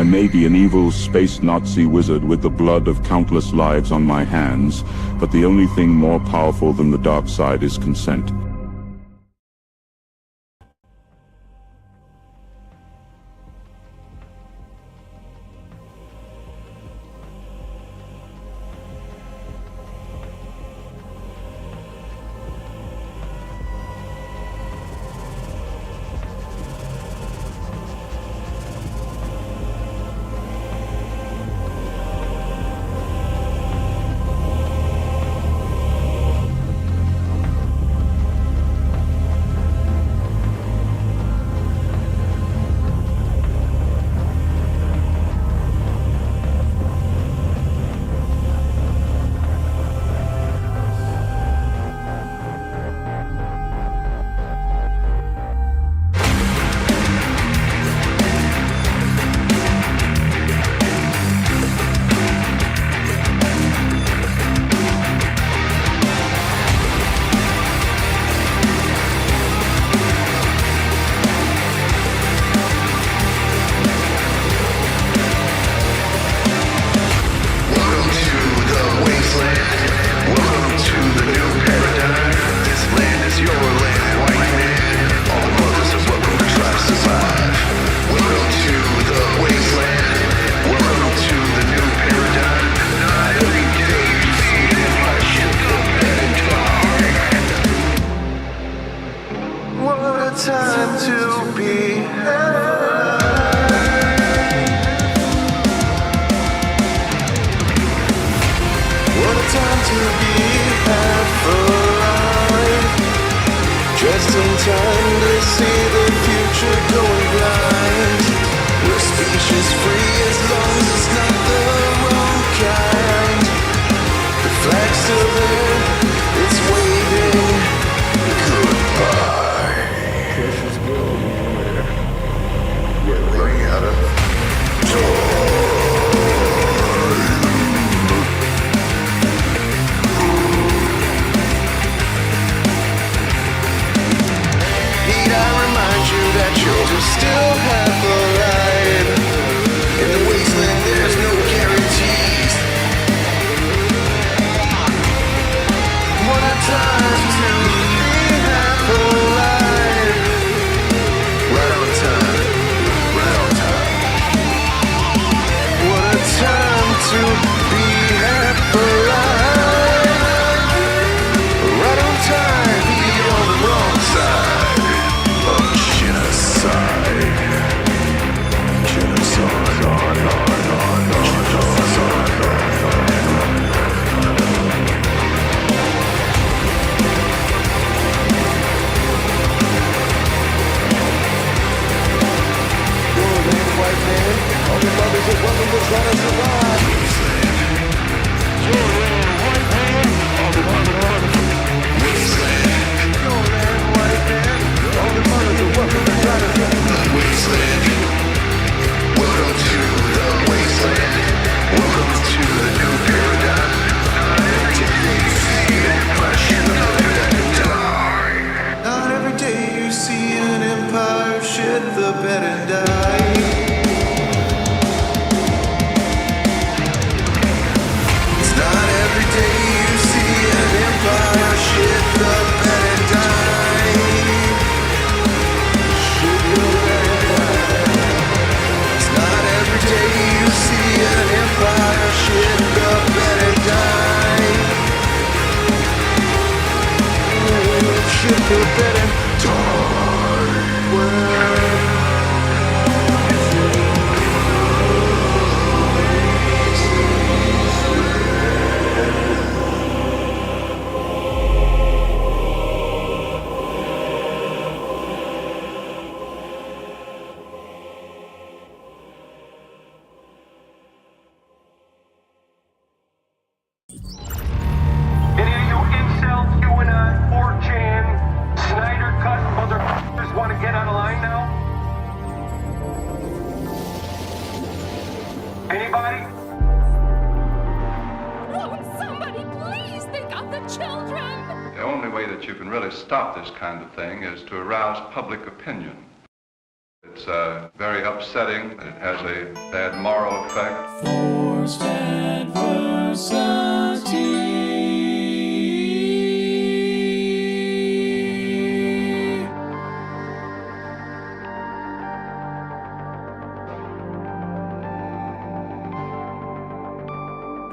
I may be an evil space Nazi wizard with the blood of countless lives on my hands, but the only thing more powerful than the dark side is consent. The only way that you can really stop this kind of thing is to arouse public opinion. It's very upsetting. It has a bad moral effect. Forced adversity.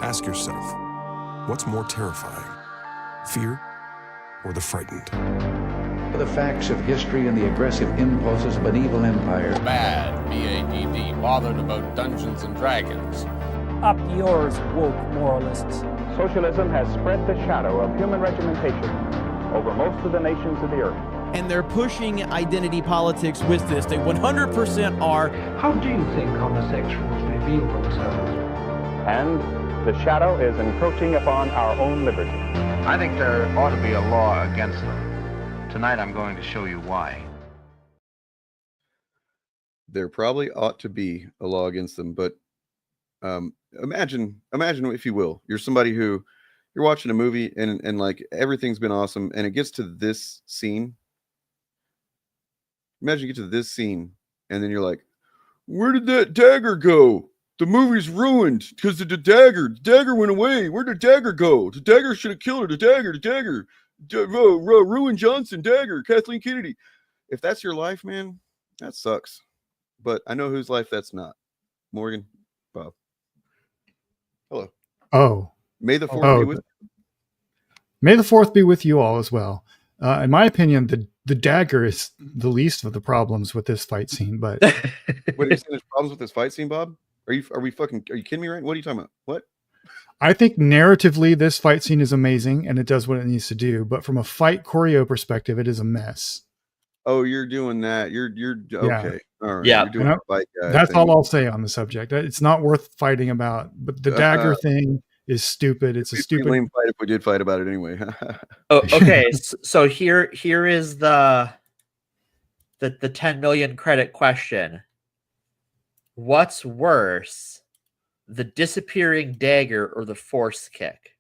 Ask yourself, what's more terrifying, fear or the frightened? The facts of history and the aggressive impulses of an evil empire. Bad, B-A-D-D, bothered about Dungeons and Dragons. Up yours, woke moralists. Socialism has spread the shadow of human regimentation over most of the nations of the earth. And they're pushing identity politics with this. They 100% are. How do you think homosexuals reveal themselves? And the shadow is encroaching upon our own liberty. I think there ought to be a law against them. Tonight I'm going to show you why. There probably ought to be a law against them, but imagine if you will, you're somebody who you're watching a movie and like everything's been awesome and it gets to this scene. Imagine you get to this scene and then you're like, where did that dagger go? The movie's ruined because of the dagger went away. Where'd the dagger go? The dagger should have killed her. The dagger. Ruin Johnson, dagger, Kathleen Kennedy. If that's your life, man, that sucks. But I know whose life that's not. Morgan, Bob. Hello. Oh. May the 4th be with you. May the 4th be with you all as well. In my opinion, the dagger is the least of the problems with this fight scene. But what are you saying? There's problems with this fight scene, Bob? Are you kidding me? Right? What are you talking about? What? I think narratively, this fight scene is amazing and it does what it needs to do. But from a fight choreo perspective, it is a mess. Oh, you're doing that. You're okay. All right. Yeah. You're doing the fight guy That's thing. all I'll say on the subject. It's not worth fighting about. But the dagger thing is stupid. It's a stupid lame fight if we did fight about it anyway. Oh, okay. So here is the 10 million credit question. What's worse, the disappearing dagger or the force kick?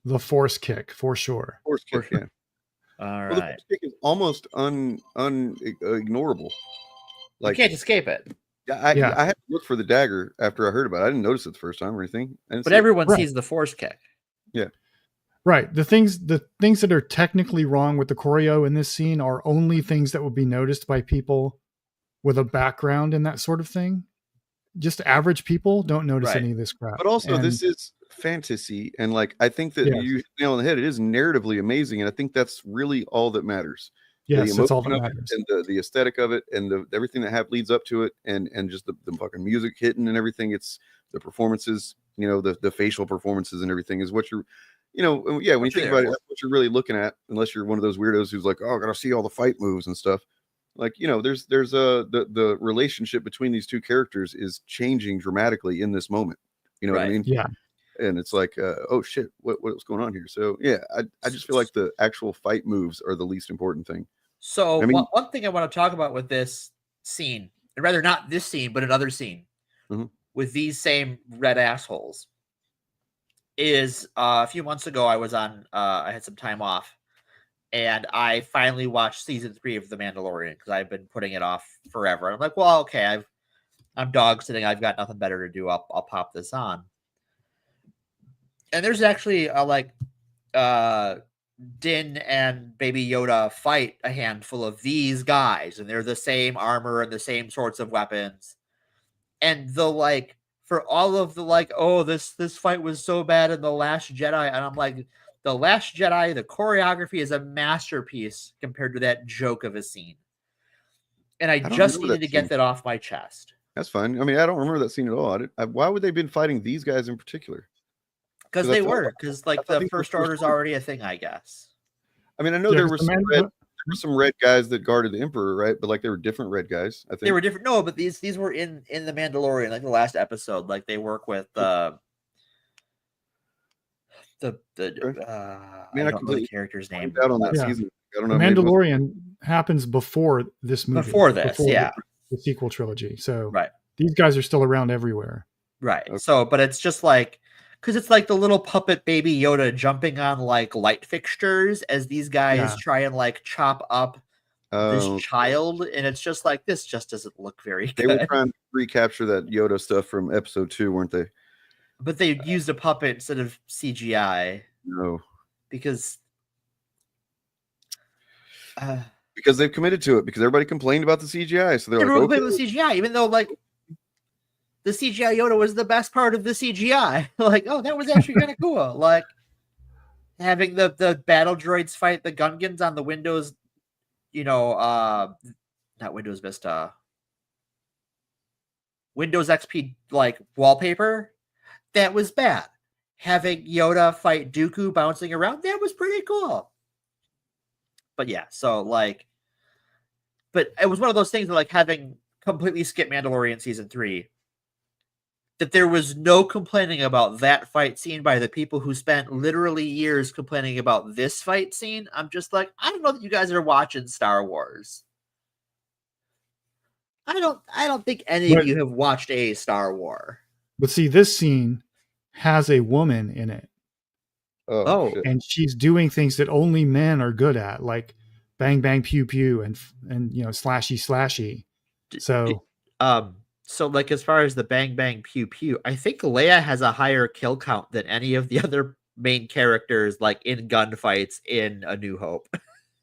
The force kick, for sure. Force kick, yeah. All right. Well, the force kick is almost unignorable. Like, you can't escape it. I had to look for the dagger after I heard about it. I didn't notice it the first time or anything. But everyone sees the force kick. Yeah. Right. The things that are technically wrong with the choreo in this scene are only things that would be noticed by people with a background in that sort of thing. Just average people don't notice any of this crap. But also, this is fantasy, and like I think that you hit the nail on the head. It is narratively amazing, and I think that's really all that matters. Yes, that's all that matters. And the aesthetic of it, and everything that leads up to it, and just the fucking music hitting and everything. It's the performances, the facial performances and everything is what you're, when you think about it, that's what you're really looking at. Unless you're one of those weirdos who's like, oh, I gotta see all the fight moves and stuff. Like, there's the relationship between these two characters is changing dramatically in this moment. You know what I mean? Yeah. And it's like, oh shit, what's going on here? So yeah, I just feel like the actual fight moves are the least important thing. So one thing I want to talk about with this scene, and rather not this scene, but another scene with these same red assholes, is a few months ago I was on, I had some time off. And I finally watched season 3 of The Mandalorian because I've been putting it off forever. I'm like, well, okay, I'm dog sitting. I've got nothing better to do. I'll pop this on. And there's actually Din and Baby Yoda fight a handful of these guys, and they're the same armor and the same sorts of weapons. And for all of the this fight was so bad in The Last Jedi, and I'm like, The Last Jedi, the choreography is a masterpiece compared to that joke of a scene. And I just needed to get that off my chest. That's fine. I mean, I don't remember that scene at all. Why would they have been fighting these guys in particular? Because the First Order is already a thing, I guess. I mean, I know there were some red guys that guarded the Emperor, right? But they were different red guys. I think they were different. No, but these were in The Mandalorian, like the last episode. Like they work with I don't know the character's name. Out on that season. I don't know. The Mandalorian happens before this movie. Before the sequel trilogy. So these guys are still around everywhere. Right. Okay. So, but it's just because it's like the little puppet Baby Yoda jumping on light fixtures as these guys try and chop up this child, and it's just like, this just doesn't look very good. They were trying to recapture that Yoda stuff from episode 2, weren't they? But they used a puppet instead of CGI. No. Because they've committed to it, because everybody complained about the CGI. So they're like, okay. With CGI, even though like the CGI Yoda was the best part of the CGI. Like, oh, that was actually kind of cool. Like having the battle droids fight the Gungans on the Windows, not Windows Vista, Windows XP like wallpaper. That was bad. Having Yoda fight Dooku bouncing around, that was pretty cool. But yeah, so like, but it was one of those things that, like, having completely skipped Mandalorian season 3, that there was no complaining about that fight scene by the people who spent literally years complaining about this fight scene. I'm just like, I don't know that you guys are watching Star Wars. I don't think any of you have watched a Star Wars. But see, this scene has a woman in it. Oh, and she's doing things that only men are good at, like bang bang pew pew and slashy slashy. So like, as far as the bang bang pew pew, I think Leia has a higher kill count than any of the other main characters, like in gunfights in A New Hope.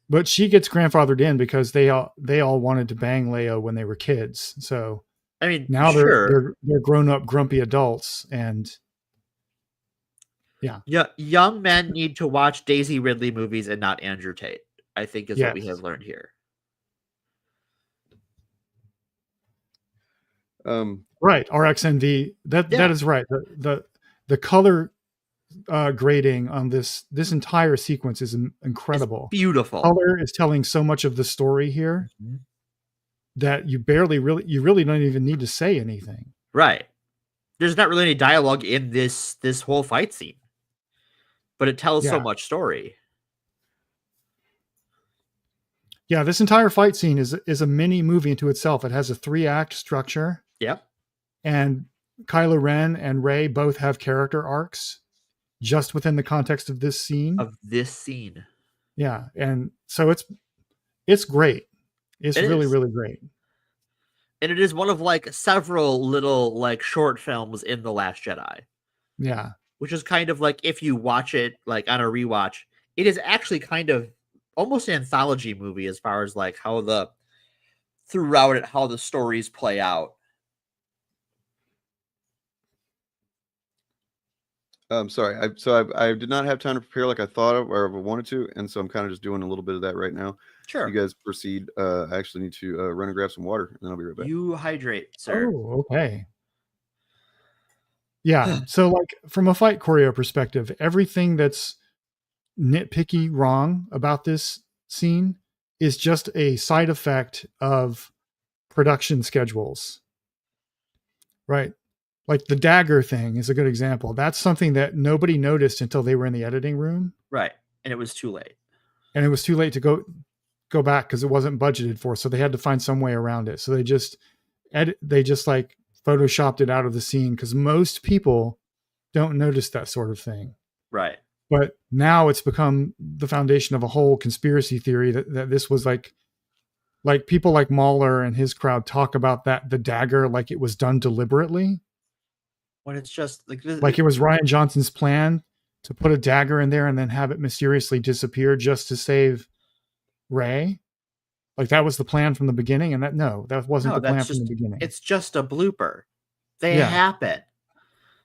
But she gets grandfathered in because they all wanted to bang Leia when they were kids. So I mean, now sure. they're grown up grumpy adults, and yeah, young men need to watch Daisy Ridley movies and not Andrew Tate, I think is what we have learned here. Right, RXNV. That is right. The color grading on this entire sequence is incredible. It's beautiful. Color is telling so much of the story here that you really don't even need to say anything. Right. There's not really any dialogue in this whole fight scene, but it tells so much story. Yeah, this entire fight scene is a mini movie into itself. It has a 3-act structure. Yep. And Kylo Ren and Rey both have character arcs just within the context of this scene. Yeah, and so it's great. It's really, really great. And it is one of like several little like short films in The Last Jedi. Yeah. Which is kind of like, if you watch it like on a rewatch, it is actually kind of almost an anthology movie as far as like how the stories play out. I'm sorry. I did not have time to prepare like I thought of or I wanted to, and so I'm kind of just doing a little bit of that right now. Sure. You guys proceed. I actually need to run and grab some water, and then I'll be right back. You hydrate, sir. Oh, okay. Yeah. So like from a fight choreo perspective, everything that's nitpicky wrong about this scene is just a side effect of production schedules. Right. Like the dagger thing is a good example. That's something that nobody noticed until they were in the editing room. Right. And it was too late. And it was too late to go back because it wasn't budgeted for. So they had to find some way around it. So they just like photoshopped it out of the scene because most people don't notice that sort of thing. Right. But now it's become the foundation of a whole conspiracy theory that this was like people like Mahler and his crowd talk about the dagger like it was done deliberately. When it's just like it was Rian Johnson's plan to put a dagger in there and then have it mysteriously disappear just to save Rey. Like that was the plan from the beginning, and that wasn't the plan from the beginning. It's just a blooper. They happen.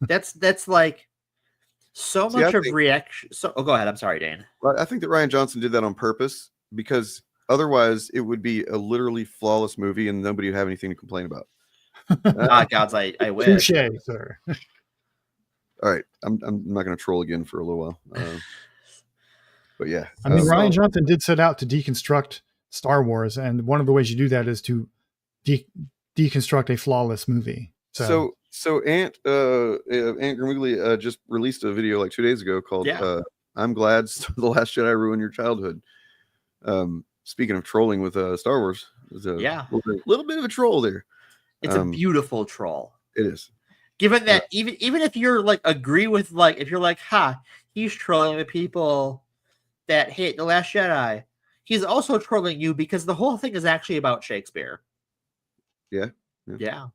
That's like so much of reaction. So go ahead. I'm sorry, Dane. Well, I think that Rian Johnson did that on purpose because otherwise it would be a literally flawless movie and nobody would have anything to complain about. Gods, I wish. Touché, sir. All right, I'm not going to troll again for a little while, but yeah. I mean, Rian Johnson did set out to deconstruct Star Wars, and one of the ways you do that is to deconstruct a flawless movie. So Aunt Grimiglia just released a video like 2 days ago called "I'm Glad The Last Jedi Ruined Your Childhood." Speaking of trolling with Star Wars, there's a little bit of a troll there. It's a beautiful troll. It is. Given that even if you're like agree with like if you're like, he's trolling the people that hate The Last Jedi, he's also trolling you because the whole thing is actually about Shakespeare. Yeah. Yeah.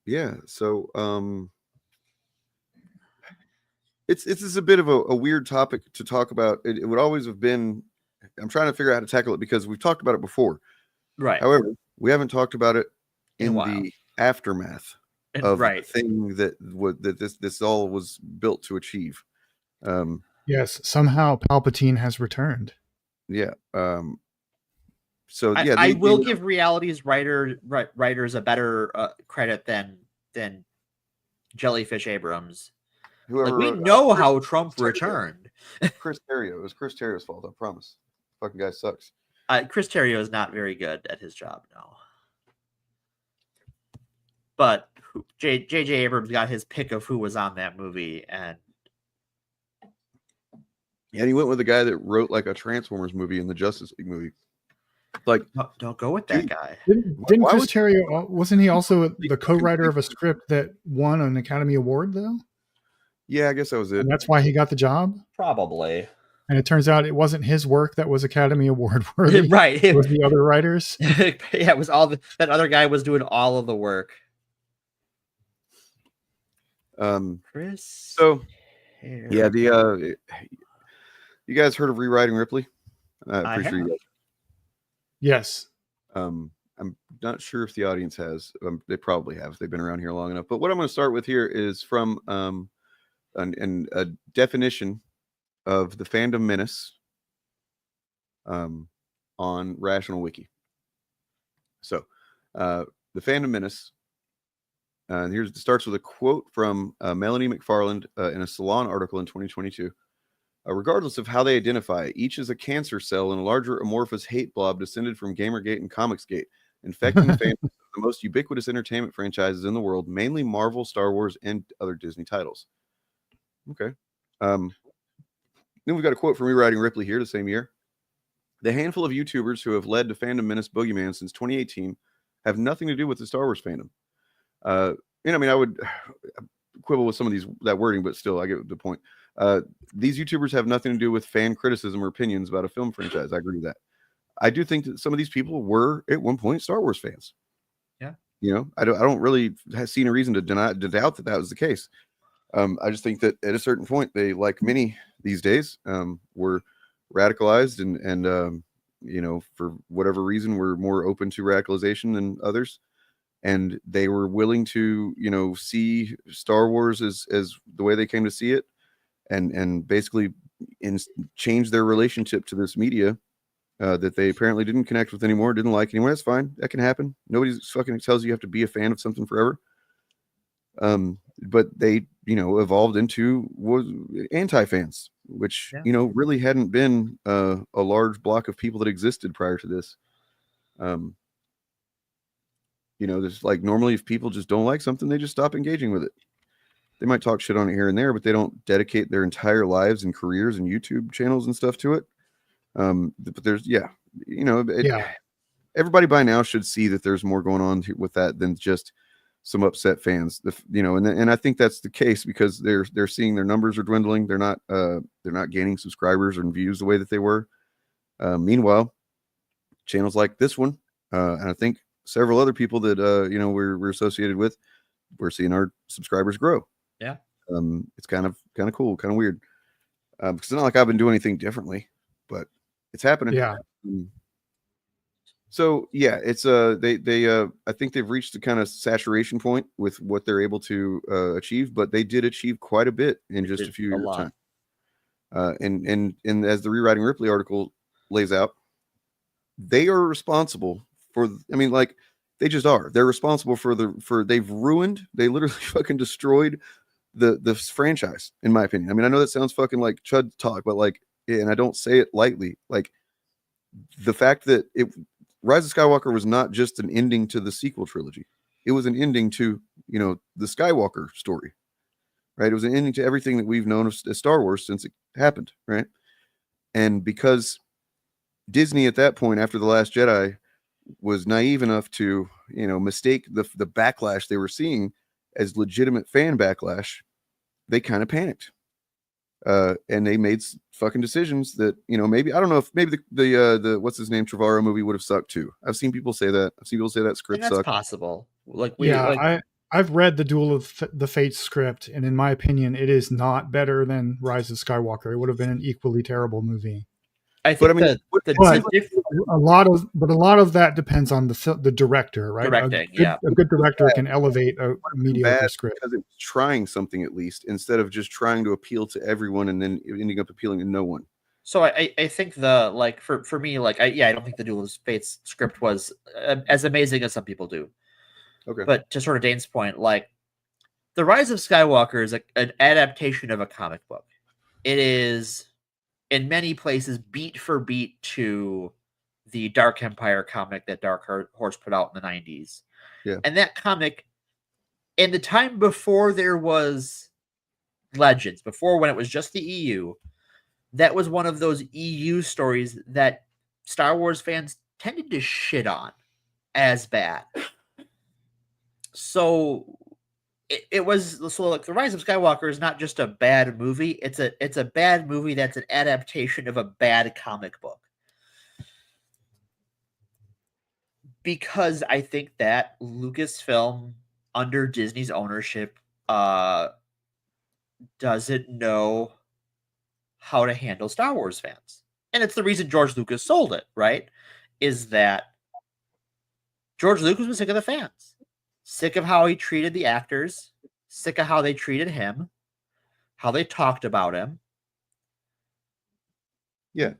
Yeah. So it's a bit of a weird topic to talk about. It would always have been. I'm trying to figure out how to tackle it because we've talked about it before. Right. However, we haven't talked about it in a the aftermath of the right. thing that this all was built to achieve. Yes, somehow Palpatine has returned. Yeah. So yeah, I will give Reality's writers a better credit than Jellyfish Abrams. Whoever, we know how Trump returned. Chris Terrio. It was Chris Terrio's fault. I promise. Fucking guy sucks. Chris Terrio is not very good at his job, no. But J.J. Abrams got his pick of who was on that movie, and he went with the guy that wrote like a Transformers movie and the Justice League movie. Like, don't go with that guy. Didn't Chris Terrio? Wasn't he also the co-writer of a script that won an Academy Award though? Yeah, I guess that was it. And that's why he got the job. Probably. And it turns out it wasn't his work that was Academy Award worthy. Right. It was the other writers. Yeah, it was all that other guy was doing all of the work. Chris. So yeah, you guys heard of Rewriting Ripley? I'm pretty sure you guys. Yes. I'm not sure if the audience has. They probably have. They've been around here long enough. But what I'm going to start with here is from a definition of the fandom menace on Rational Wiki. So the fandom menace, it starts with a quote from Melanie McFarland in a Salon article in 2022. Regardless of how they identify, each is a cancer cell in a larger amorphous hate blob descended from Gamergate and Comicsgate, infecting the fans of the most ubiquitous entertainment franchises in the world, mainly Marvel, Star Wars, and other Disney titles. Okay. Then we've got a quote from Rewriting Ripley here the same year. The handful of YouTubers who have led to Fandom Menace Boogeyman since 2018 have nothing to do with the Star Wars fandom. I would quibble with some of that wording, but still, I get the point. These YouTubers have nothing to do with fan criticism or opinions about a film franchise. I agree with that. I do think that some of these people were at one point Star Wars fans. Yeah. I don't really see any reason to doubt that was the case. I just think that at a certain point, they, like many these days, were radicalized and for whatever reason, were more open to radicalization than others. And they were willing to, see Star Wars as the way they came to see it. And basically change their relationship to this media that they apparently didn't connect with anymore, didn't like anymore. That's fine. That can happen. Nobody fucking tells you have to be a fan of something forever. But they, evolved into anti-fans, which, really hadn't been a large block of people that existed prior to this. There's like normally if people just don't like something, they just stop engaging with it. They might talk shit on it here and there, but they don't dedicate their entire lives and careers and YouTube channels and stuff to it. But there's, everybody by now should see that there's more going on with that than just some upset fans. And I think that's the case because they're seeing their numbers are dwindling. They're not gaining subscribers and views the way that they were. Meanwhile, channels like this one, and I think several other people that we're associated with, we're seeing our subscribers grow. Yeah. It's kind of cool, kind of weird. Because it's not like I've been doing anything differently, but it's happening. Yeah. So yeah, it's I think they've reached the kind of saturation point with what they're able to achieve, but they did achieve quite a bit in just a few years of time. And as the Rewriting Ripley article lays out, they are responsible for, they just are. They're responsible for they've literally fucking destroyed the franchise, in my opinion. I know that sounds fucking like chud talk, but and I don't say it lightly. The fact that Rise of Skywalker was not just an ending to the sequel trilogy. It was an ending to, the Skywalker story, right? It was an ending to everything that we've known as Star Wars since it happened, right? And because Disney at that point, after The Last Jedi, was naive enough to, mistake the backlash they were seeing as legitimate fan backlash, they kind of panicked. And they made fucking decisions that, you know, maybe, I don't know if maybe the what's his name, Trevorrow movie would have sucked too. I've seen people say that. I've seen people say that script that's sucked. possible. I've read the Duel of the Fates script, and in my opinion, it is not better than Rise of Skywalker. It would have been an equally terrible movie. I think a lot of that depends on the director, right? Directing, a good director can elevate a mediocre script because it was trying something at least, instead of just trying to appeal to everyone and then ending up appealing to no one. So I think for me, I don't think the Duel of Fates script was as amazing as some people do. Okay. But to sort of Dane's point, like The Rise of Skywalker is an adaptation of a comic book. It is in many places beat for beat to the Dark Empire comic that Dark Horse put out in the 90s. Yeah. And that comic, in the time before there was Legends, before when it was just the EU, that was one of those EU stories that Star Wars fans tended to shit on as bad. So it was like The Rise of Skywalker is not just a bad movie. It's a bad movie that's an adaptation of a bad comic book. Because I think that Lucasfilm, under Disney's ownership, doesn't know how to handle Star Wars fans. And it's the reason George Lucas sold it, right? Is that George Lucas was sick of the fans. Sick of how he treated the actors, sick of how they treated him, how they talked about him. Yeah.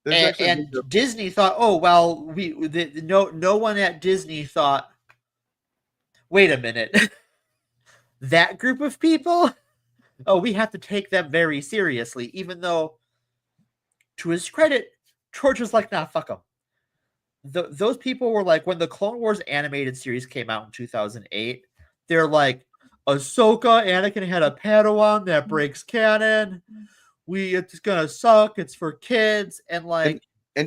And Disney thought, oh, well, no one at Disney thought, wait a minute, that group of people? Oh, we have to take them very seriously, even though, to his credit, George was like, nah, fuck them. Those people were like, when the Clone Wars animated series came out in 2008, they're like, Ahsoka, Anakin had a Padawan that breaks canon. It's gonna suck. It's for kids, and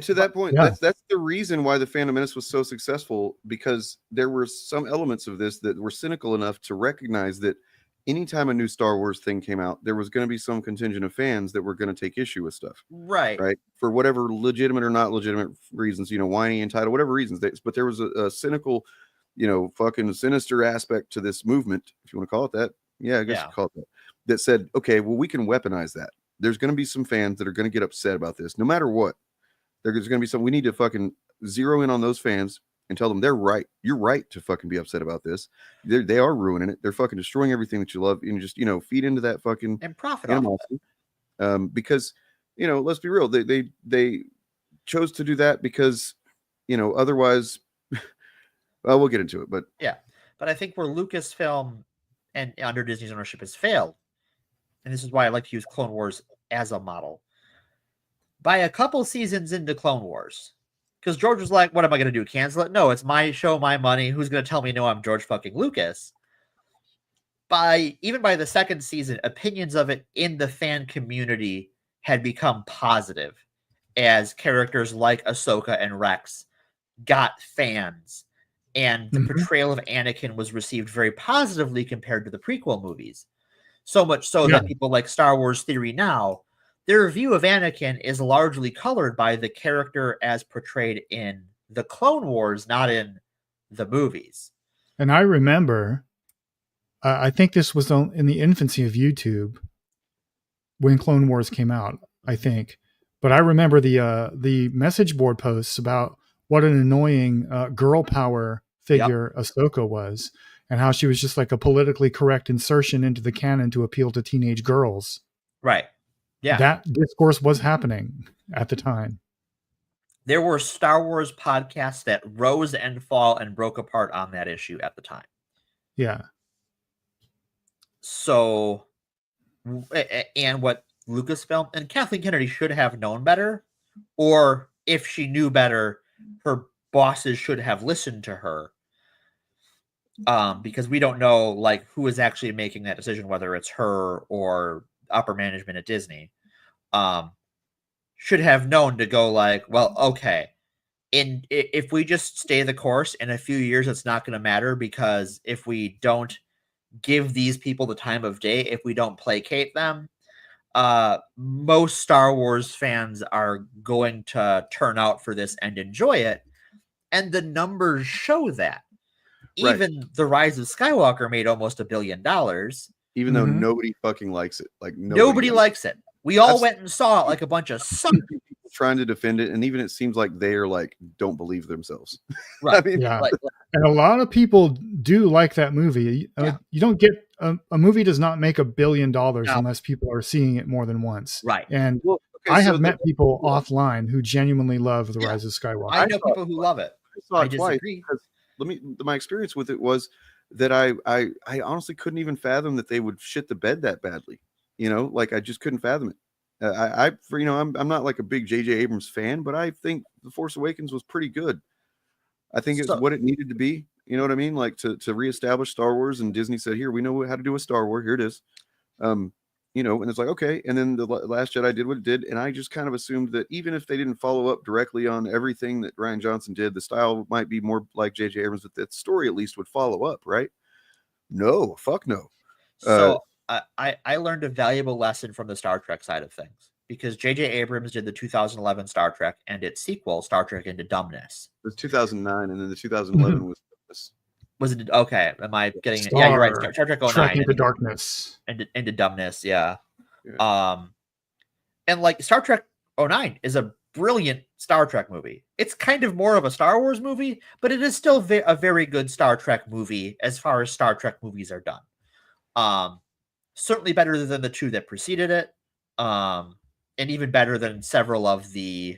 to that point, that's the reason why the Phantom Menace was so successful, because there were some elements of this that were cynical enough to recognize that anytime a new Star Wars thing came out, there was going to be some contingent of fans that were going to take issue with stuff. Right. For whatever legitimate or not legitimate reasons, whiny, entitled, whatever reasons. But there was a cynical, fucking sinister aspect to this movement, if you want to call it that. Yeah, I guess you call it that. That said, okay, well, we can weaponize that. There's going to be some fans that are going to get upset about this, no matter what. There's going to be some. We need to fucking zero in on those fans and tell them they're right. You're right to fucking be upset about this. They are ruining it. They're fucking destroying everything that you love, and just feed into that fucking and profit animosity. Because let's be real, they chose to do that because otherwise, well, we'll get into it, but but I think where Lucasfilm and under Disney's ownership has failed, and this is why I like to use Clone Wars as a model. By a couple seasons into Clone Wars, because George was like, what am I going to do? Cancel it? No, it's my show, my money. Who's going to tell me no, I'm George fucking Lucas? Even by the second season, opinions of it in the fan community had become positive as characters like Ahsoka and Rex got fans. And the portrayal of Anakin was received very positively compared to the prequel movies. So much so that people like Star Wars Theory now, their view of Anakin is largely colored by the character as portrayed in the Clone Wars, not in the movies. And I remember, I think this was in the infancy of YouTube when Clone Wars came out, I think. But I remember the message board posts about what an annoying girl power figure Ahsoka was, and how she was just like a politically correct insertion into the canon to appeal to teenage girls. Right. Yeah. That discourse was happening at the time. There were Star Wars podcasts that rose and fall and broke apart on that issue at the time. Yeah. So, and what Lucasfilm and Kathleen Kennedy should have known better, or if she knew better, her bosses should have listened to her. Because we don't know who is actually making that decision, whether it's her or upper management at Disney. Should have known to go well, okay, if we just stay the course, in a few years it's not going to matter, because if we don't give these people the time of day, if we don't placate them, most Star Wars fans are going to turn out for this and enjoy it. And the numbers show that. Right. Even The Rise of Skywalker made almost $1 billion. Even though nobody fucking likes it. Like nobody likes it. We all went and saw it like a bunch of suckers. Trying to defend it, and even it seems like they are like don't believe themselves. Right. I mean, and a lot of people do like that movie. You don't get a movie does not make $1 billion unless people are seeing it more than once. Right. And I have met people offline who genuinely love The Rise of Skywalker. I know people who love it. I saw it disagree. Twice because my experience with it was that I honestly couldn't even fathom that they would shit the bed that badly. You know, like I just couldn't fathom it. I'm not like a big J.J. Abrams fan, but I think The Force Awakens was pretty good. I think it's what it needed to be. You know what I mean? Like to reestablish Star Wars, and Disney said, "Here, we know how to do a Star Wars. Here it is." And it's like, okay. And then the Last Jedi did what it did, and I just kind of assumed that even if they didn't follow up directly on everything that Rian Johnson did, the style might be more like J.J. Abrams, but that story at least would follow up, right? No, fuck no. So I learned a valuable lesson from the Star Trek side of things, because J.J. Abrams did the 2011 Star Trek and its sequel, Star Trek Into Dumbness. It was 2009, and then the 2011 was Dumbness. Was it okay? Am I getting it? Yeah, you're right. Star Trek 09. Trek Into Darkness. Into Dumbness, yeah. And like Star Trek 09 is a brilliant Star Trek movie. It's kind of more of a Star Wars movie, but it is still a very good Star Trek movie as far as Star Trek movies are done. Certainly better than the two that preceded it, and even better than several of the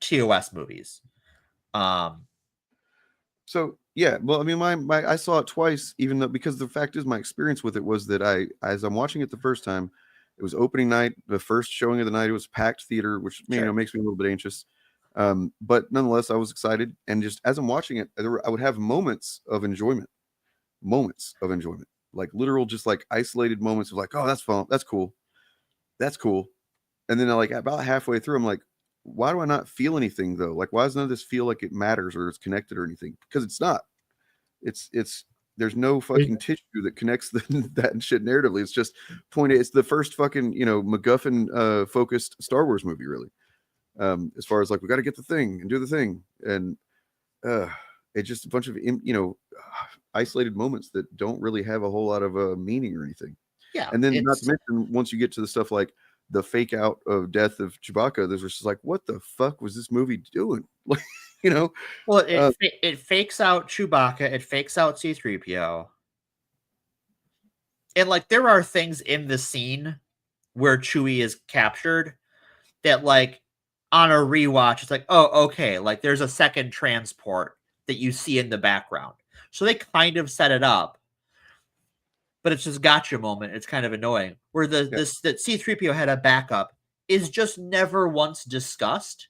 TOS movies. So yeah, well, I mean, I saw it twice, even though, because the fact is, my experience with it was that as I'm watching it the first time, it was opening night, the first showing of the night. It was packed theater, which makes me a little bit anxious. But nonetheless, I was excited, and just as I'm watching it, I would have moments of enjoyment, like literal, just like isolated moments of like, oh, that's fun, that's cool, and then like about halfway through, I'm like, why do I not feel anything though? Like, why does none of this feel like it matters or it's connected or anything? Because it's not. It's there's no fucking tissue that connects that shit narratively. It's just it's the first fucking MacGuffin focused Star Wars movie, really. As far as like, we got to get the thing and do the thing, and it's just a bunch of isolated moments that don't really have a whole lot of meaning or anything. Yeah, and then not to mention, once you get to the stuff like the fake out of death of Chewbacca, there's just like, what the fuck was this movie doing? Like, Well, it fakes out Chewbacca, it fakes out C-3PO. And like, there are things in the scene where Chewie is captured that, like, on a rewatch, it's like, oh, okay, like there's a second transport that you see in the background. So they kind of set it up, but it's just gotcha moment. It's kind of annoying. Where that C-3PO had a backup is just never once discussed,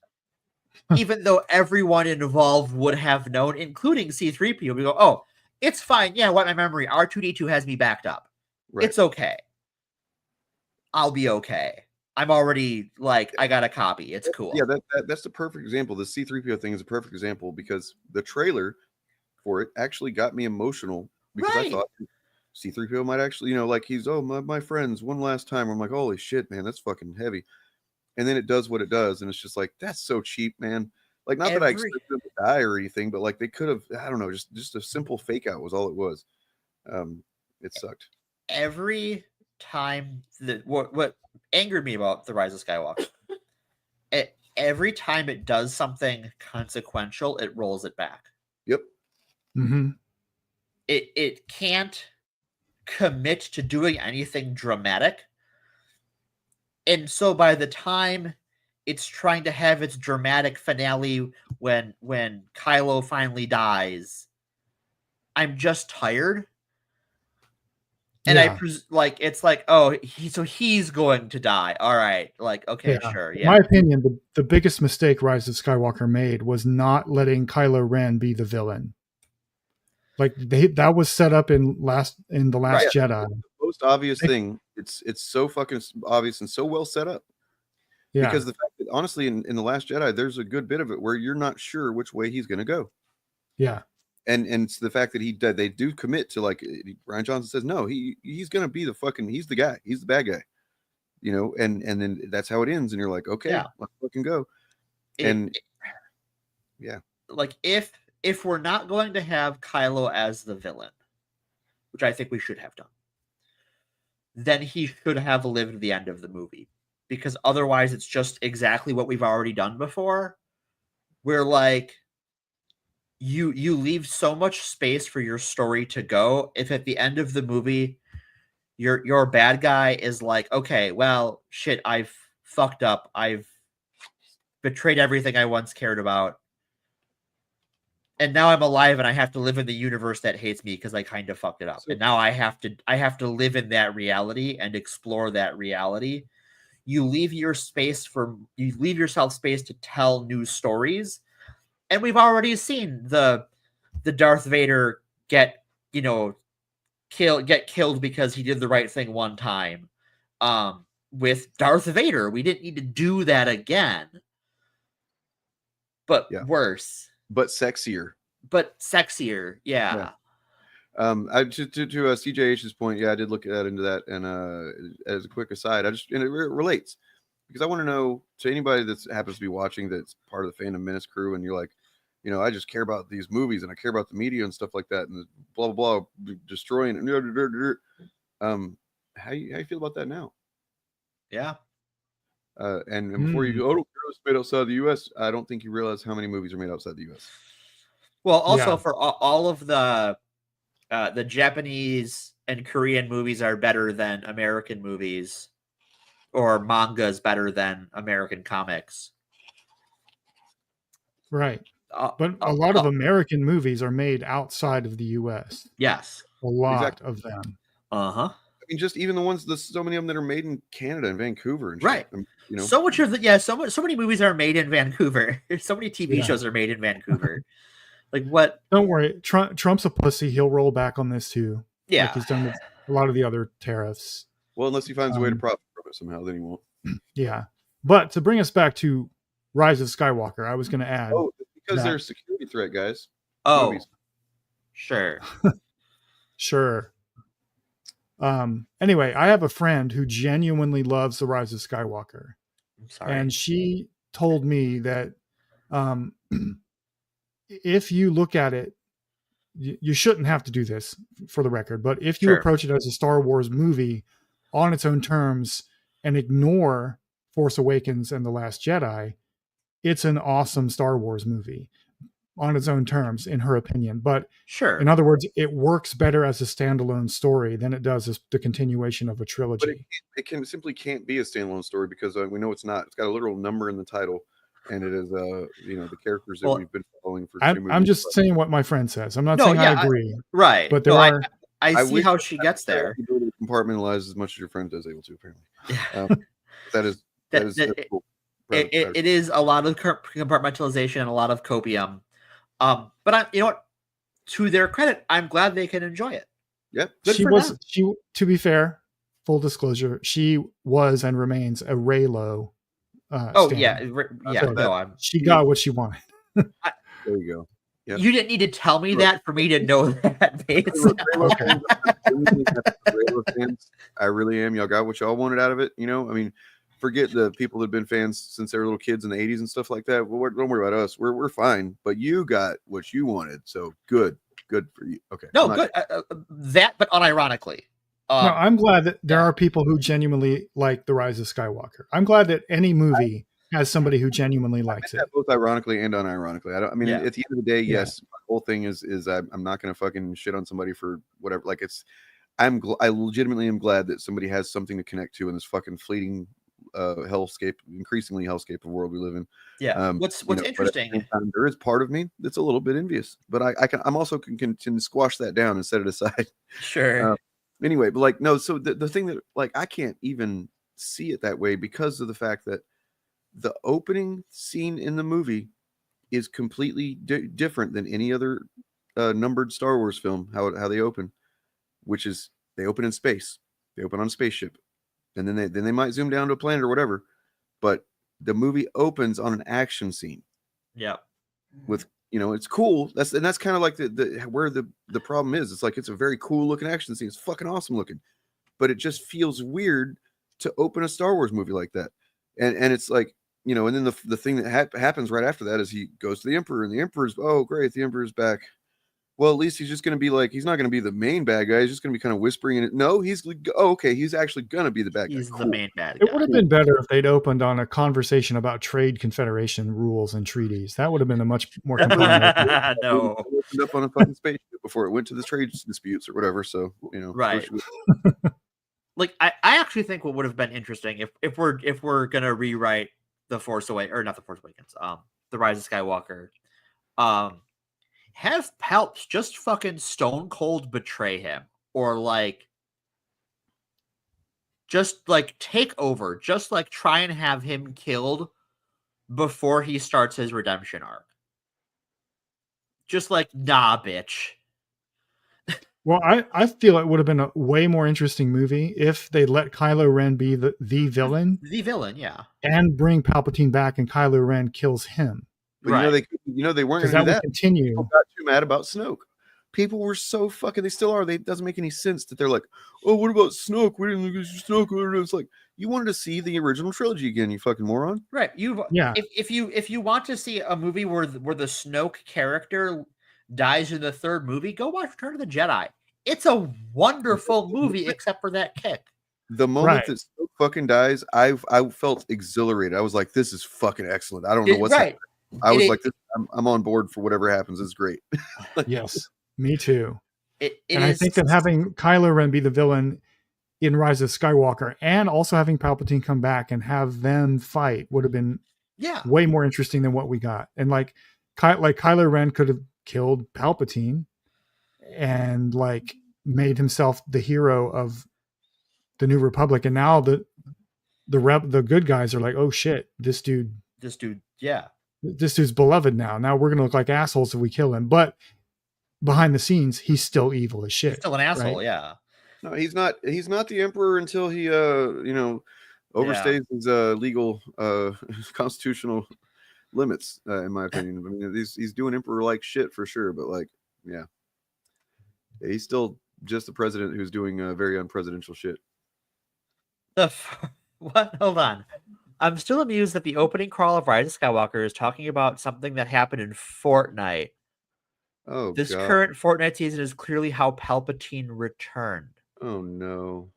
even though everyone involved would have known, including C-3PO. We go, oh, it's fine. Yeah, what my memory? R2-D2 has me backed up. Right. It's okay. I'll be okay. I'm already like, I got a copy. It's cool. Yeah, that's the perfect example. The C-3PO thing is a perfect example, because the trailer for it actually got me emotional, because I thought C-3PO might actually, like, he's, oh, my friends, one last time. I'm like, holy shit, man, that's fucking heavy. And then it does what it does, and it's just like, that's so cheap, man. Like, not that I expected them to die or anything, but like, they could have, I don't know, just a simple fake out was all it was. It sucked. Every time that what angered me about The Rise of Skywalker, every time it does something consequential, it rolls it back. Yep. Mm-hmm. It can't commit to doing anything dramatic, and so by the time it's trying to have its dramatic finale when Kylo finally dies, I'm just tired. And it's like, oh, he's going to die. All right. Like, okay, sure. Yeah. In my opinion, the biggest mistake Rise of Skywalker made was not letting Kylo Ren be the villain. Like, that was set up in the Last Jedi. The most obvious thing. It's so fucking obvious and so well set up. Yeah. Because the fact that, honestly, in the Last Jedi, there's a good bit of it where you're not sure which way he's going to go. Yeah. And it's the fact that they do commit to, like, Rian Johnson says, no, he's going to be he's the guy. He's the bad guy. you know, and then that's how it ends, and you're like, okay, let's fucking go. Like if we're not going to have Kylo as the villain, which I think we should have done, then he should have lived the end of the movie, because otherwise it's just exactly what we've already done before. Where like you leave so much space for your story to go if at the end of the movie your bad guy is like, okay, well, shit, I've fucked up. I've betrayed everything I once cared about. And now I'm alive and I have to live in the universe that hates me because I kind of fucked it up. And now I have to live in that reality and explore that reality. You leave yourself space to tell new stories. And we've already seen the Darth Vader get killed because he did the right thing one time. With Darth Vader, we didn't need to do that again. But worse. But sexier. Yeah. I to CJH's point, I did look into that, and as a quick aside, and it relates, because I want to know, to anybody that happens to be watching that's part of the Fandom Menace crew, and you're like, you know, I just care about these movies and I care about the media and stuff like that, and blah blah blah, destroying it. How you feel about that now? Yeah. And before you go, oh, it's made outside the U.S., I don't think you realize how many movies are made outside the U.S. Well, also for all of the Japanese and Korean movies are better than American movies, or manga is better than American comics. Right. But a lot of American movies are made outside of the U.S. Yes. A lot of them. Uh-huh. I mean, just even the ones, so many of them that are made in Canada and Vancouver and right. Shit. You know, so many movies are made in Vancouver. So many TV shows are made in Vancouver. Like what? Don't worry, Trump's a pussy. He'll roll back on this too. Yeah, like he's done with a lot of the other tariffs. Well, unless he finds a way to profit from it somehow, then he won't. Yeah, but to bring us back to Rise of Skywalker, I was going to add. Oh, because they're a security threat, guys. Oh, movies. Sure, sure. Anyway, I have a friend who genuinely loves The Rise of Skywalker. I'm sorry. And she told me that if you look at it, you shouldn't have to do this, for the record, but if you approach it as a Star Wars movie on its own terms and ignore Force Awakens and The Last Jedi, it's an awesome Star Wars movie on its own terms, in her opinion. But in other words, it works better as a standalone story than it does as the continuation of a trilogy. But it simply can't be a standalone story, because we know it's not. It's got a literal number in the title, and it is the characters that we've been following for 2 movies. I'm just saying what my friend says. I'm not saying I agree. Right. But there are. I see how she gets there. You compartmentalize as much as your friend is able to, apparently. That is cool. It is a lot of compartmentalization and a lot of copium. But you know what? To their credit, I'm glad they can enjoy it. Yep. She to be fair, full disclosure, she was and remains a Reylo. She got what she wanted. There you go. Yep. You didn't need to tell me that for me to know that. I really am. Y'all got what y'all wanted out of it. You know, I mean, forget the people that have been fans since they were little kids in the 80s and stuff like that. Well, don't worry about us. We're fine. But you got what you wanted. So good for you. Okay. No, good. That, but unironically. No, I'm glad that there are people who genuinely like The Rise of Skywalker. I'm glad that any movie has somebody who genuinely likes it. Both ironically and unironically. At the end of the day, yes, my whole thing is I'm not going to fucking shit on somebody for whatever. Like I legitimately am glad that somebody has something to connect to in this fucking fleeting increasingly hellscape of world we live in. Yeah. What's interesting? There is part of me that's a little bit envious, but I'm also can squash that down and set it aside. Sure. Anyway, but no. So the thing that I can't even see it that way, because of the fact that the opening scene in the movie is completely different than any other numbered Star Wars film. How they open, which is they open in space. They open on a spaceship. And then they might zoom down to a planet or whatever, but the movie opens on an action scene. Yeah, with it's cool. That's kind of like where the problem is. It's like it's a very cool looking action scene. It's fucking awesome looking, but it just feels weird to open a Star Wars movie like that. And it's like, you know, and then the thing that happens right after that is he goes to the Emperor, and the Emperor's, oh great, the Emperor's back. Well, at least he's just going to be like, he's not going to be the main bad guy. He's just going to be kind of whispering in it. No, he's okay. He's actually going to be the bad guy. He's the main bad guy. It would have been better if they'd opened on a conversation about trade confederation rules and treaties. That would have been a much more compelling. No, it opened up on a fucking spaceship before it went to the trade disputes or whatever. So, you know, right. Like I actually think what would have been interesting if we're gonna rewrite the Force Awakens, or not the Force Awakens, the Rise of Skywalker, have Palps just fucking stone cold betray him, or like just like take over, just like try and have him killed before he starts his redemption arc. Just like, nah, bitch. Well, I feel it would have been a way more interesting movie if they let Kylo Ren be the villain. The villain, yeah. And bring Palpatine back and Kylo Ren kills him. But right. They weren't going to do that. Continue. People got too mad about Snoke. People were so fucking, they still are. It doesn't make any sense that they're like, oh, what about Snoke? We didn't look at Snoke. It's like, you wanted to see the original trilogy again, you fucking moron. Right. If you want to see a movie where the Snoke character dies in the third movie, go watch Return of the Jedi. It's a wonderful movie, except for that kick. The moment that Snoke fucking dies, I felt exhilarated. I was like, this is fucking excellent. I don't know what's happening. I was like, I'm on board for whatever happens. It's great. Yes, me too. I think that having Kylo Ren be the villain in Rise of Skywalker and also having Palpatine come back and have them fight would have been way more interesting than what we got. And like Kylo Ren could have killed Palpatine and like made himself the hero of the New Republic, and now the good guys are like, oh shit, this dude's beloved now. Now we're gonna look like assholes if we kill him, but behind the scenes he's still evil as shit. He's still an asshole, right? Yeah. No, he's not the Emperor until he overstays his legal constitutional limits, in my opinion. I mean, he's doing Emperor-like shit for sure, but like, yeah, he's still just the president who's doing very unpresidential shit. What? Hold on. I'm still amused that the opening crawl of Rise of Skywalker is talking about something that happened in Fortnite. Oh, this God. Current Fortnite season is clearly how Palpatine returned. Oh no,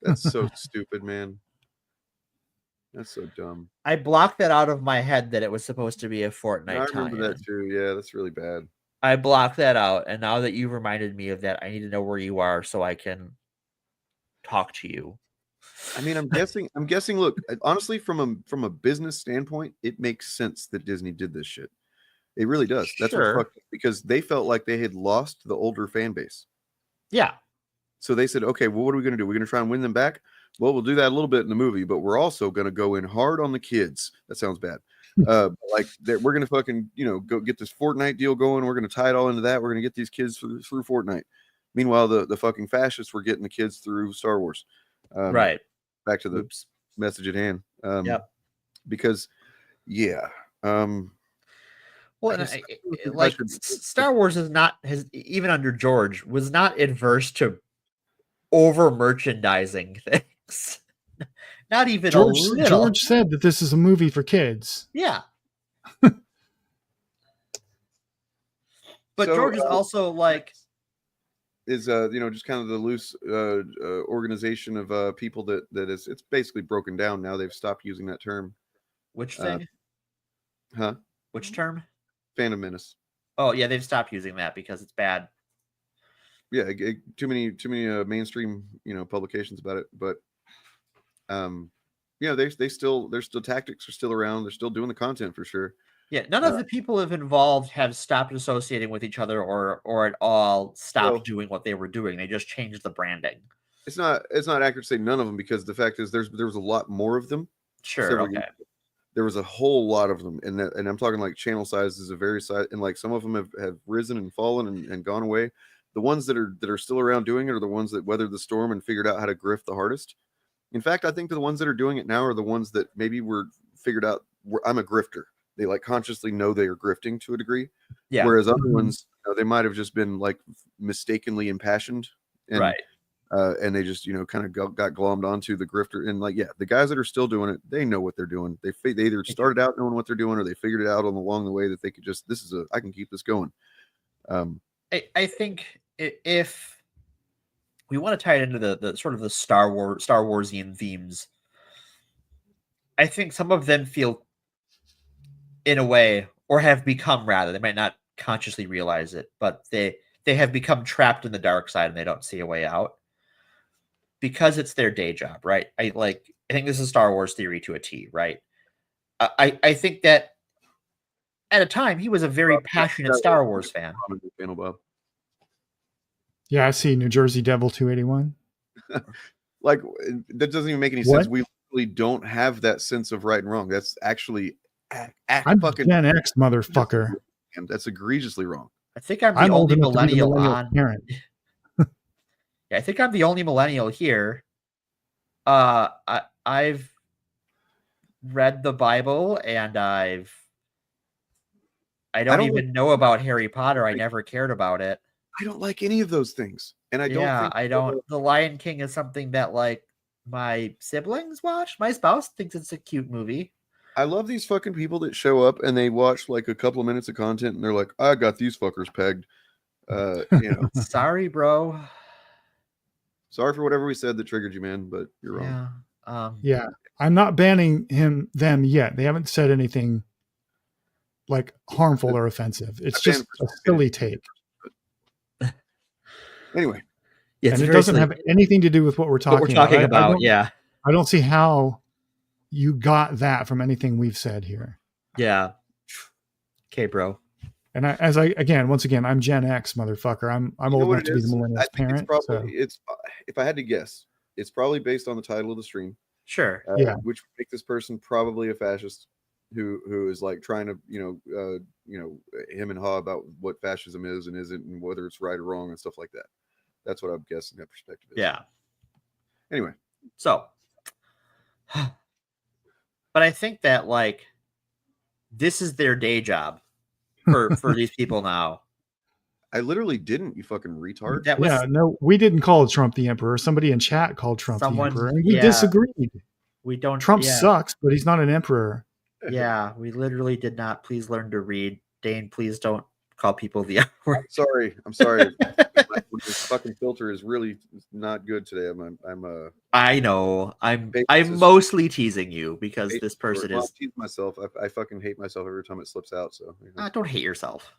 that's so stupid, man. That's so dumb. I blocked that out of my head that it was supposed to be a Fortnite. I remember that too. Yeah, that's really bad. I blocked that out, and now that you've reminded me of that, I need to know where you are so I can talk to you. I mean, I'm guessing. Look, honestly, from a business standpoint, it makes sense that Disney did this shit. It really does. That's because they felt like they had lost the older fan base. Yeah. So they said, okay, well, what are we going to do? We're going to try and win them back. Well, we'll do that a little bit in the movie, but we're also going to go in hard on the kids. That sounds bad. Like we're going to fucking, go get this Fortnite deal going. We're going to tie it all into that. We're going to get these kids through Fortnite. Meanwhile, the fucking fascists were getting the kids through Star Wars. Right. Back to the message at hand. Yep. Because, yeah. Well, Star Wars has even under George was not adverse to over merchandising things. Not even George, a little. George said that this is a movie for kids. Yeah. But so, George is also like is just kind of the loose organization of people that is, it's basically broken down now. They've stopped using that term. Which thing? Which term? Phantom Menace. Oh yeah, they've stopped using that because it's bad. Yeah, too many mainstream publications about it, but there's still tactics are still around. They're still doing the content for sure. Yeah, none of the people involved have stopped associating with each other or at all stopped doing what they were doing. They just changed the branding. It's not accurate to say none of them, because the fact is there was a lot more of them. Sure. Okay. There was a whole lot of them, and I'm talking like channel sizes of various size, and like some of them have risen and fallen and gone away. The ones that are still around doing it are the ones that weathered the storm and figured out how to grift the hardest. In fact, I think the ones that are doing it now are the ones that maybe were figured out. I'm a grifter. They like consciously know they are grifting to a degree. Yeah. Whereas other ones, they might have just been like mistakenly impassioned. And, right. and they just kind of got glommed onto the grifter. And like, yeah, the guys that are still doing it, they know what they're doing. They either started out knowing what they're doing, or they figured it out along the way that they could just, I can keep this going. I think if we want to tie it into the sort of the Star Warsian themes, I think some of them feel, in a way, or have become, rather, they might not consciously realize it, but they have become trapped in the dark side and they don't see a way out because it's their day job, right? I think this is Star Wars theory to a T, right? I think that at a time he was a very passionate Star Wars fan. Yeah, I see New Jersey Devil 281. Like, that doesn't even make any sense. We really don't have that sense of right and wrong. That's actually I'm fucking Gen X, motherfucker. And that's egregiously wrong. I think I'm the only millennial on. Parent. Yeah, I think I'm the only millennial here. I've read the Bible and I don't even know about Harry Potter. I never cared about it. I don't like any of those things. And I don't think I don't. The Lion King is something that like my siblings watch. My spouse thinks it's a cute movie. I love these fucking people that show up and they watch like a couple of minutes of content and they're like, I got these fuckers pegged. Sorry, bro. Sorry for whatever we said that triggered you, man, but you're wrong. Yeah. I'm not banning them yet. They haven't said anything like harmful or offensive. It's just a silly take. Anyway. Yeah, and it doesn't have anything to do with what we're talking about. I don't see how you got that from anything we've said here. Yeah. Okay, bro. And once again, I'm Gen X, motherfucker. I'm old enough to be the millennial's parent. It's if I had to guess, it's probably based on the title of the stream. Sure. Which would make this person probably a fascist who is like trying to, him and haw about what fascism is and isn't and whether it's right or wrong and stuff like that. That's what I'm guessing that perspective is. Yeah. Anyway. So, but I think that like this is their day job for these people now. I literally didn't, you fucking retard. No, we didn't call Trump the emperor. Somebody in chat called Trump the emperor, and we disagreed. We don't. Trump sucks, but he's not an emperor. Yeah, we literally did not. Please learn to read. Dane, please don't call people the emperor. I'm sorry. This fucking filter is really not good today. I know. I'm mostly teasing you because this person is. I'll tease myself. I fucking hate myself every time it slips out. So don't hate yourself.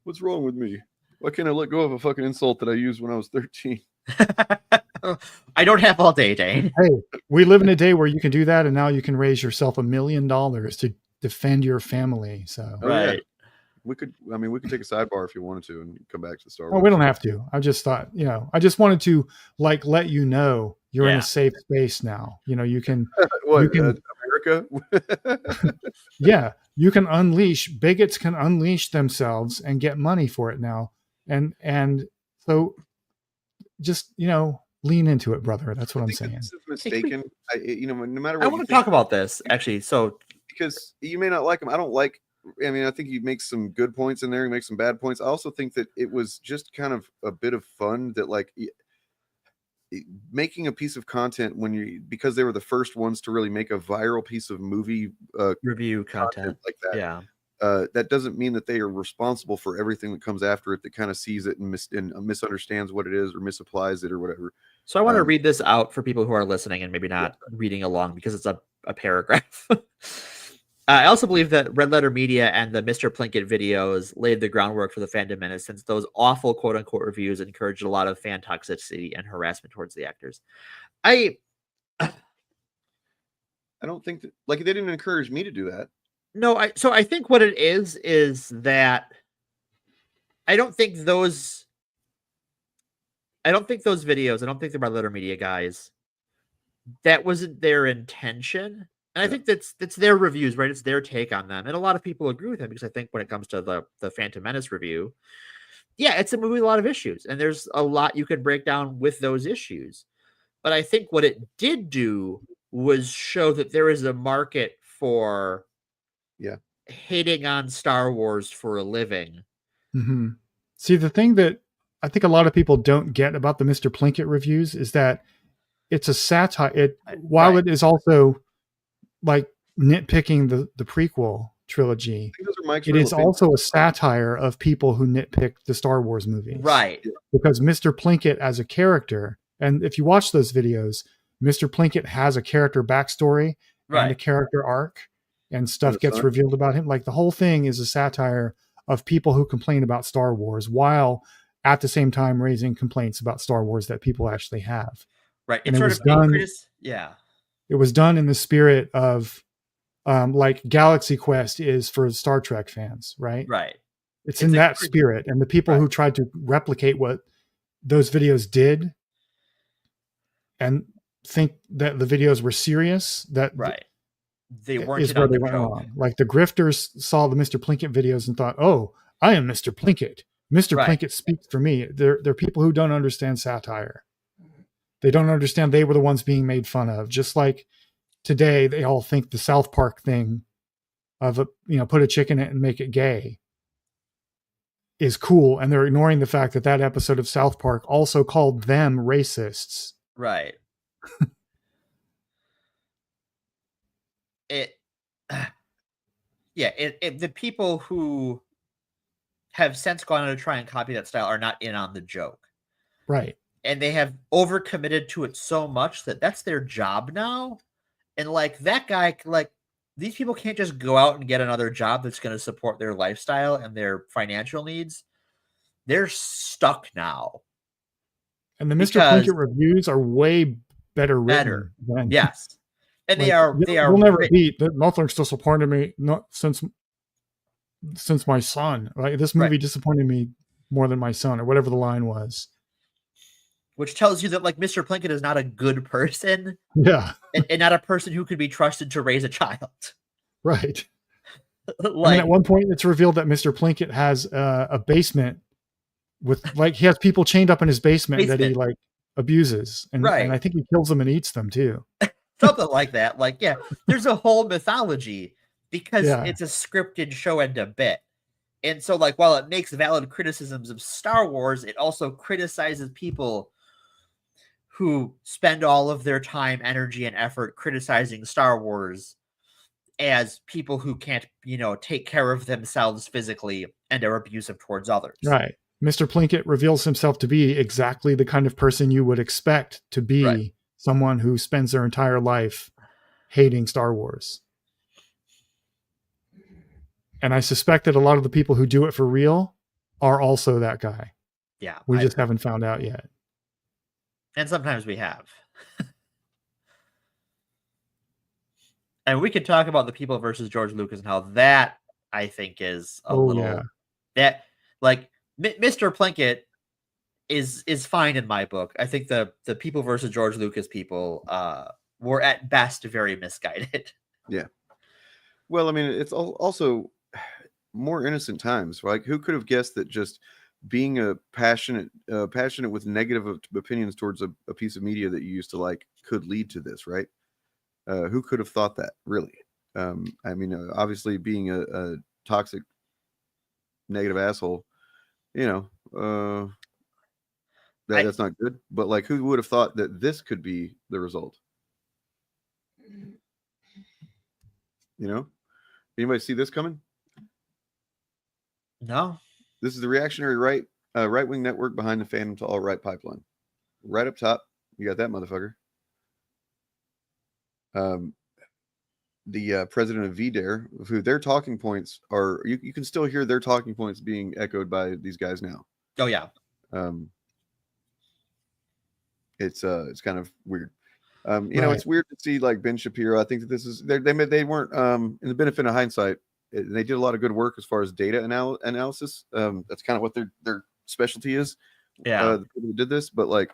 What's wrong with me? Why can't I let go of a fucking insult that I used when I was 13? I don't have all day, Dane. Hey, we live in a day where you can do that, and now you can raise yourself $1 million to defend your family. So right. Yeah. We could take a sidebar if you wanted to and come back to the Star Wars. Oh, we don't have to. I just thought, I just wanted to like let you know you're in a safe space now. You can America. Yeah, you can unleash bigots can unleash themselves and get money for it now. And so just lean into it, brother. That's what I'm saying. This is mistaken. No matter what. I want to talk about this actually. So because you may not like him, I think he makes some good points in there. He makes some bad points. I also think that it was just kind of a bit of fun that like making a piece of content because they were the first ones to really make a viral piece of movie review content like that. Yeah. That doesn't mean that they are responsible for everything that comes after it that kind of sees it and misunderstands what it is or misapplies it or whatever. So I want to read this out for people who are listening and maybe not reading along because it's a paragraph. I also believe that Red Letter Media and the Mr. Plinkett videos laid the groundwork for the fandom menace, since those awful quote-unquote reviews encouraged a lot of fan toxicity and harassment towards the actors. I don't think that they didn't encourage me to do that. No, I think what it is that I don't think those videos, I don't think the Red Letter Media guys, that wasn't their intention. And I think that's their reviews, right? It's their take on them. And a lot of people agree with him because I think when it comes to the Phantom Menace review, it's a movie with a lot of issues. And there's a lot you can break down with those issues. But I think what it did do was show that there is a market for hating on Star Wars for a living. Mm-hmm. See, the thing that I think a lot of people don't get about the Mr. Plinkett reviews is that it's a satire. While it is also like nitpicking the prequel trilogy, it is also a satire of people who nitpick the Star Wars movies. Right. Because Mr. Plinkett as a character, and if you watch those videos, Mr. Plinkett has a character backstory and a character arc, and stuff gets revealed about him. Like the whole thing is a satire of people who complain about Star Wars while at the same time raising complaints about Star Wars that people actually have. Right. And it was done. It was done in the spirit of like Galaxy Quest is for Star Trek fans, right? Right. It's in that spirit. And the people who tried to replicate what those videos did and think that the videos were serious, that they weren't is where they went wrong. Like the grifters saw the Mr. Plinkett videos and thought, oh, I am Mr. Plinkett. Mr. Plinkett speaks for me. They're people who don't understand satire. They don't understand they were the ones being made fun of. Just like today, they all think the South Park thing of, put a chick in it and make it gay is cool. And they're ignoring the fact that that episode of South Park also called them racists. Right. The people who have since gone on to try and copy that style are not in on the joke. Right. And they have overcommitted to it so much that that's their job now. And like that guy, like these people can't just go out and get another job that's going to support their lifestyle and their financial needs. They're stuck now. And the Mr. Plinkett reviews are way better written. Yes. And like, they are we'll never beat that. Nothing's disappointed me since my son. Like this movie disappointed me more than my son, or whatever the line was. Which tells you that like Mr. Plinkett is not a good person. Yeah. and not a person who could be trusted to raise a child. Right. At one point it's revealed that Mr. Plinkett has a basement with like, he has people chained up in his basement. That he like abuses. And I think he kills them and eats them too. Something like that. Like, yeah, there's a whole mythology because it's a scripted show and a bit. And so like, while it makes valid criticisms of Star Wars, it also criticizes people who spend all of their time, energy, and effort criticizing Star Wars as people who can't, take care of themselves physically and are abusive towards others. Right. Mr. Plinkett reveals himself to be exactly the kind of person you would expect to be someone who spends their entire life hating Star Wars. And I suspect that a lot of the people who do it for real are also that guy. Yeah. We just haven't found out yet. And sometimes we have. And we could talk about the people versus George Lucas and how that, I think, is a little... That, like, Mr. Plinkett is fine in my book. I think the people versus George Lucas people were at best very misguided. Yeah. Well, I mean, it's also more innocent times. Like, who could have guessed that just being a passionate with negative opinions towards a piece of media that you used to like could lead to this, right? Who could have thought that, really? I mean, obviously being a toxic, negative asshole, that's not good. But like, who would have thought that this could be the result? Anybody see this coming? No. This is the reactionary right-wing network behind the fandom to alt-right pipeline. Right up top, you got that motherfucker. The president of VDARE, who their talking points are, you can still hear their talking points being echoed by these guys now. Oh yeah. It's kind of weird. It's weird to see like Ben Shapiro. I think that this is they weren't in the benefit of hindsight. They did a lot of good work as far as data analysis. That's kind of what their specialty is. Yeah, the people who did this, but like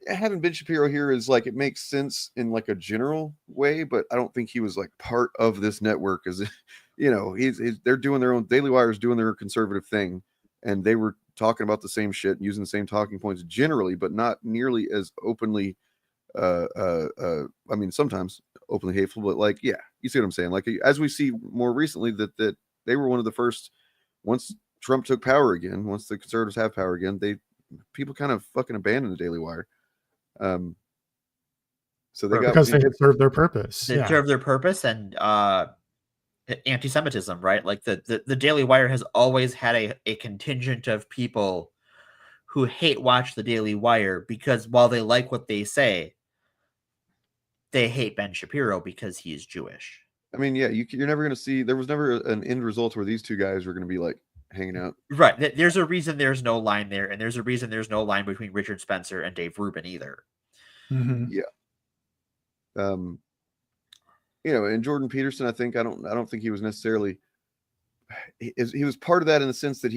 having Ben Shapiro here is like, it makes sense in like a general way, but I don't think he was like part of this network. As they're doing their own. Daily Wire is doing their conservative thing, and they were talking about the same shit, using the same talking points generally, but not nearly as openly. I mean, sometimes openly hateful, but like, yeah, you see what I'm saying? Like, as we see more recently, that they were one of the first, once Trump took power again, once the conservatives have power again, people kind of fucking abandoned the Daily Wire. So they because they served their purpose. They served their purpose, and anti-Semitism, right? Like the Daily Wire has always had a contingent of people who hate watch the Daily Wire because while they like what they say, they hate Ben Shapiro because he is Jewish. I mean, yeah, you're never going to see. There was never an end result where these two guys were going to be like hanging out. Right. There's a reason there's no line there, and there's a reason there's no line between Richard Spencer and Dave Rubin either. Mm-hmm. Yeah. And Jordan Peterson, I don't think he was necessarily. He was part of that in the sense that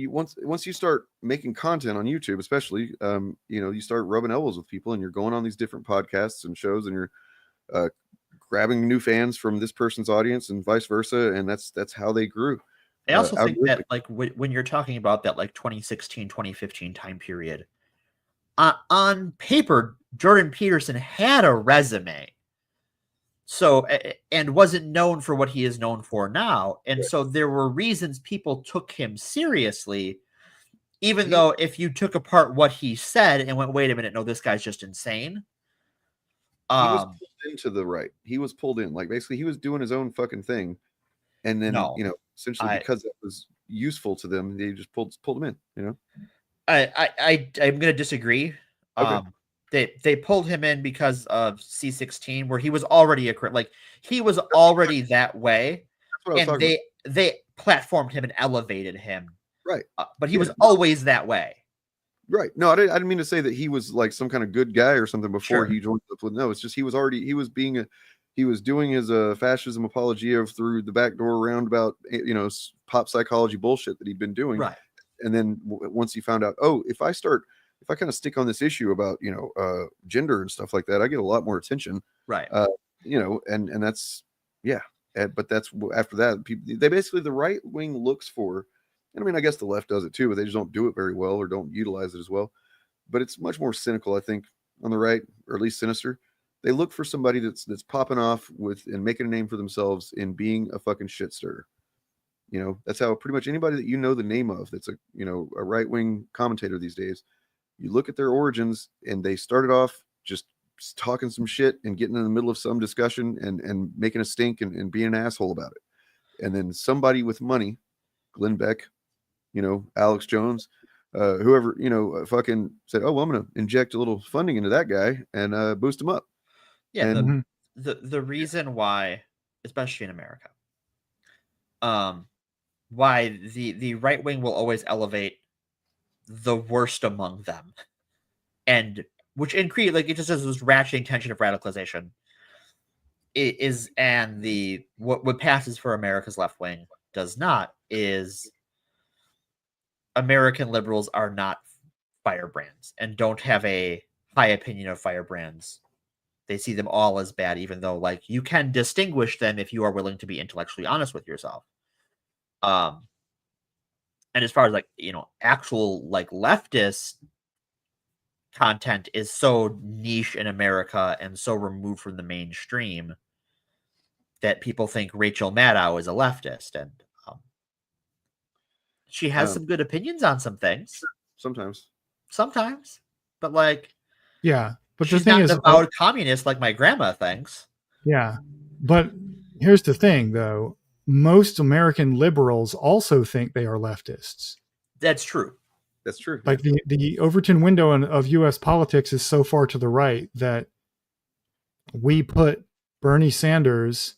once you start making content on YouTube, especially, you start rubbing elbows with people, and you're going on these different podcasts and shows, and you're grabbing new fans from this person's audience and vice versa, and that's how they grew. I also think that like when you're talking about that like 2016, 2015 time period, on paper, Jordan Peterson had a resume. So, and wasn't known for what he is known for now. And so there were reasons people took him seriously, even though if you took apart what he said and went, wait a minute, no, this guy's just insane. He was pulled into the right. He was pulled in. Like, basically, he was doing his own fucking thing. And then, essentially because it was useful to them, they just pulled him in, I'm going to disagree. Okay. They pulled him in because of C16, where he was already he was already that way, and they platformed him and elevated him. Right, but he was always that way. Right. No, I didn't mean to say that he was like some kind of good guy or something before he joined up with. No, it's just he was doing his fascism apologia through the back door roundabout, pop psychology bullshit that he'd been doing. Right. And then once he found out, if I kind of stick on this issue about, gender and stuff like that, I get a lot more attention. Right. And that's, yeah. But that's after that, they basically, the right wing looks for, and I mean, I guess the left does it too, but they just don't do it very well or don't utilize it as well. But it's much more cynical, I think, on the right, or at least sinister. They look for somebody that's popping off with and making a name for themselves in being a fucking shit stirrer. That's how pretty much anybody that the name of that's a right wing commentator these days. You look at their origins, and they started off just talking some shit and getting in the middle of some discussion and making a stink and being an asshole about it. And then somebody with money, Glenn Beck, Alex Jones, whoever, fucking said, oh, well, I'm going to inject a little funding into that guy and boost him up. Yeah. And, the reason why, especially in America, why the right wing will always elevate the worst among them, and which increase it just has this ratcheting tension of radicalization and what passes for America's left wing does not is American liberals are not firebrands and don't have a high opinion of firebrands. They see them all as bad, even though you can distinguish them if you are willing to be intellectually honest with yourself. And as far as actual leftist content is so niche in America and so removed from the mainstream that people think Rachel Maddow is a leftist, and she has some good opinions on some things. Sometimes, but yeah. But she's the thing not is, an avowed communist like my grandma thinks. Yeah, but here's the thing, though. Most American liberals also think they are leftists. That's true. That's true. Like the Overton window of U.S. politics is so far to the right that we put Bernie Sanders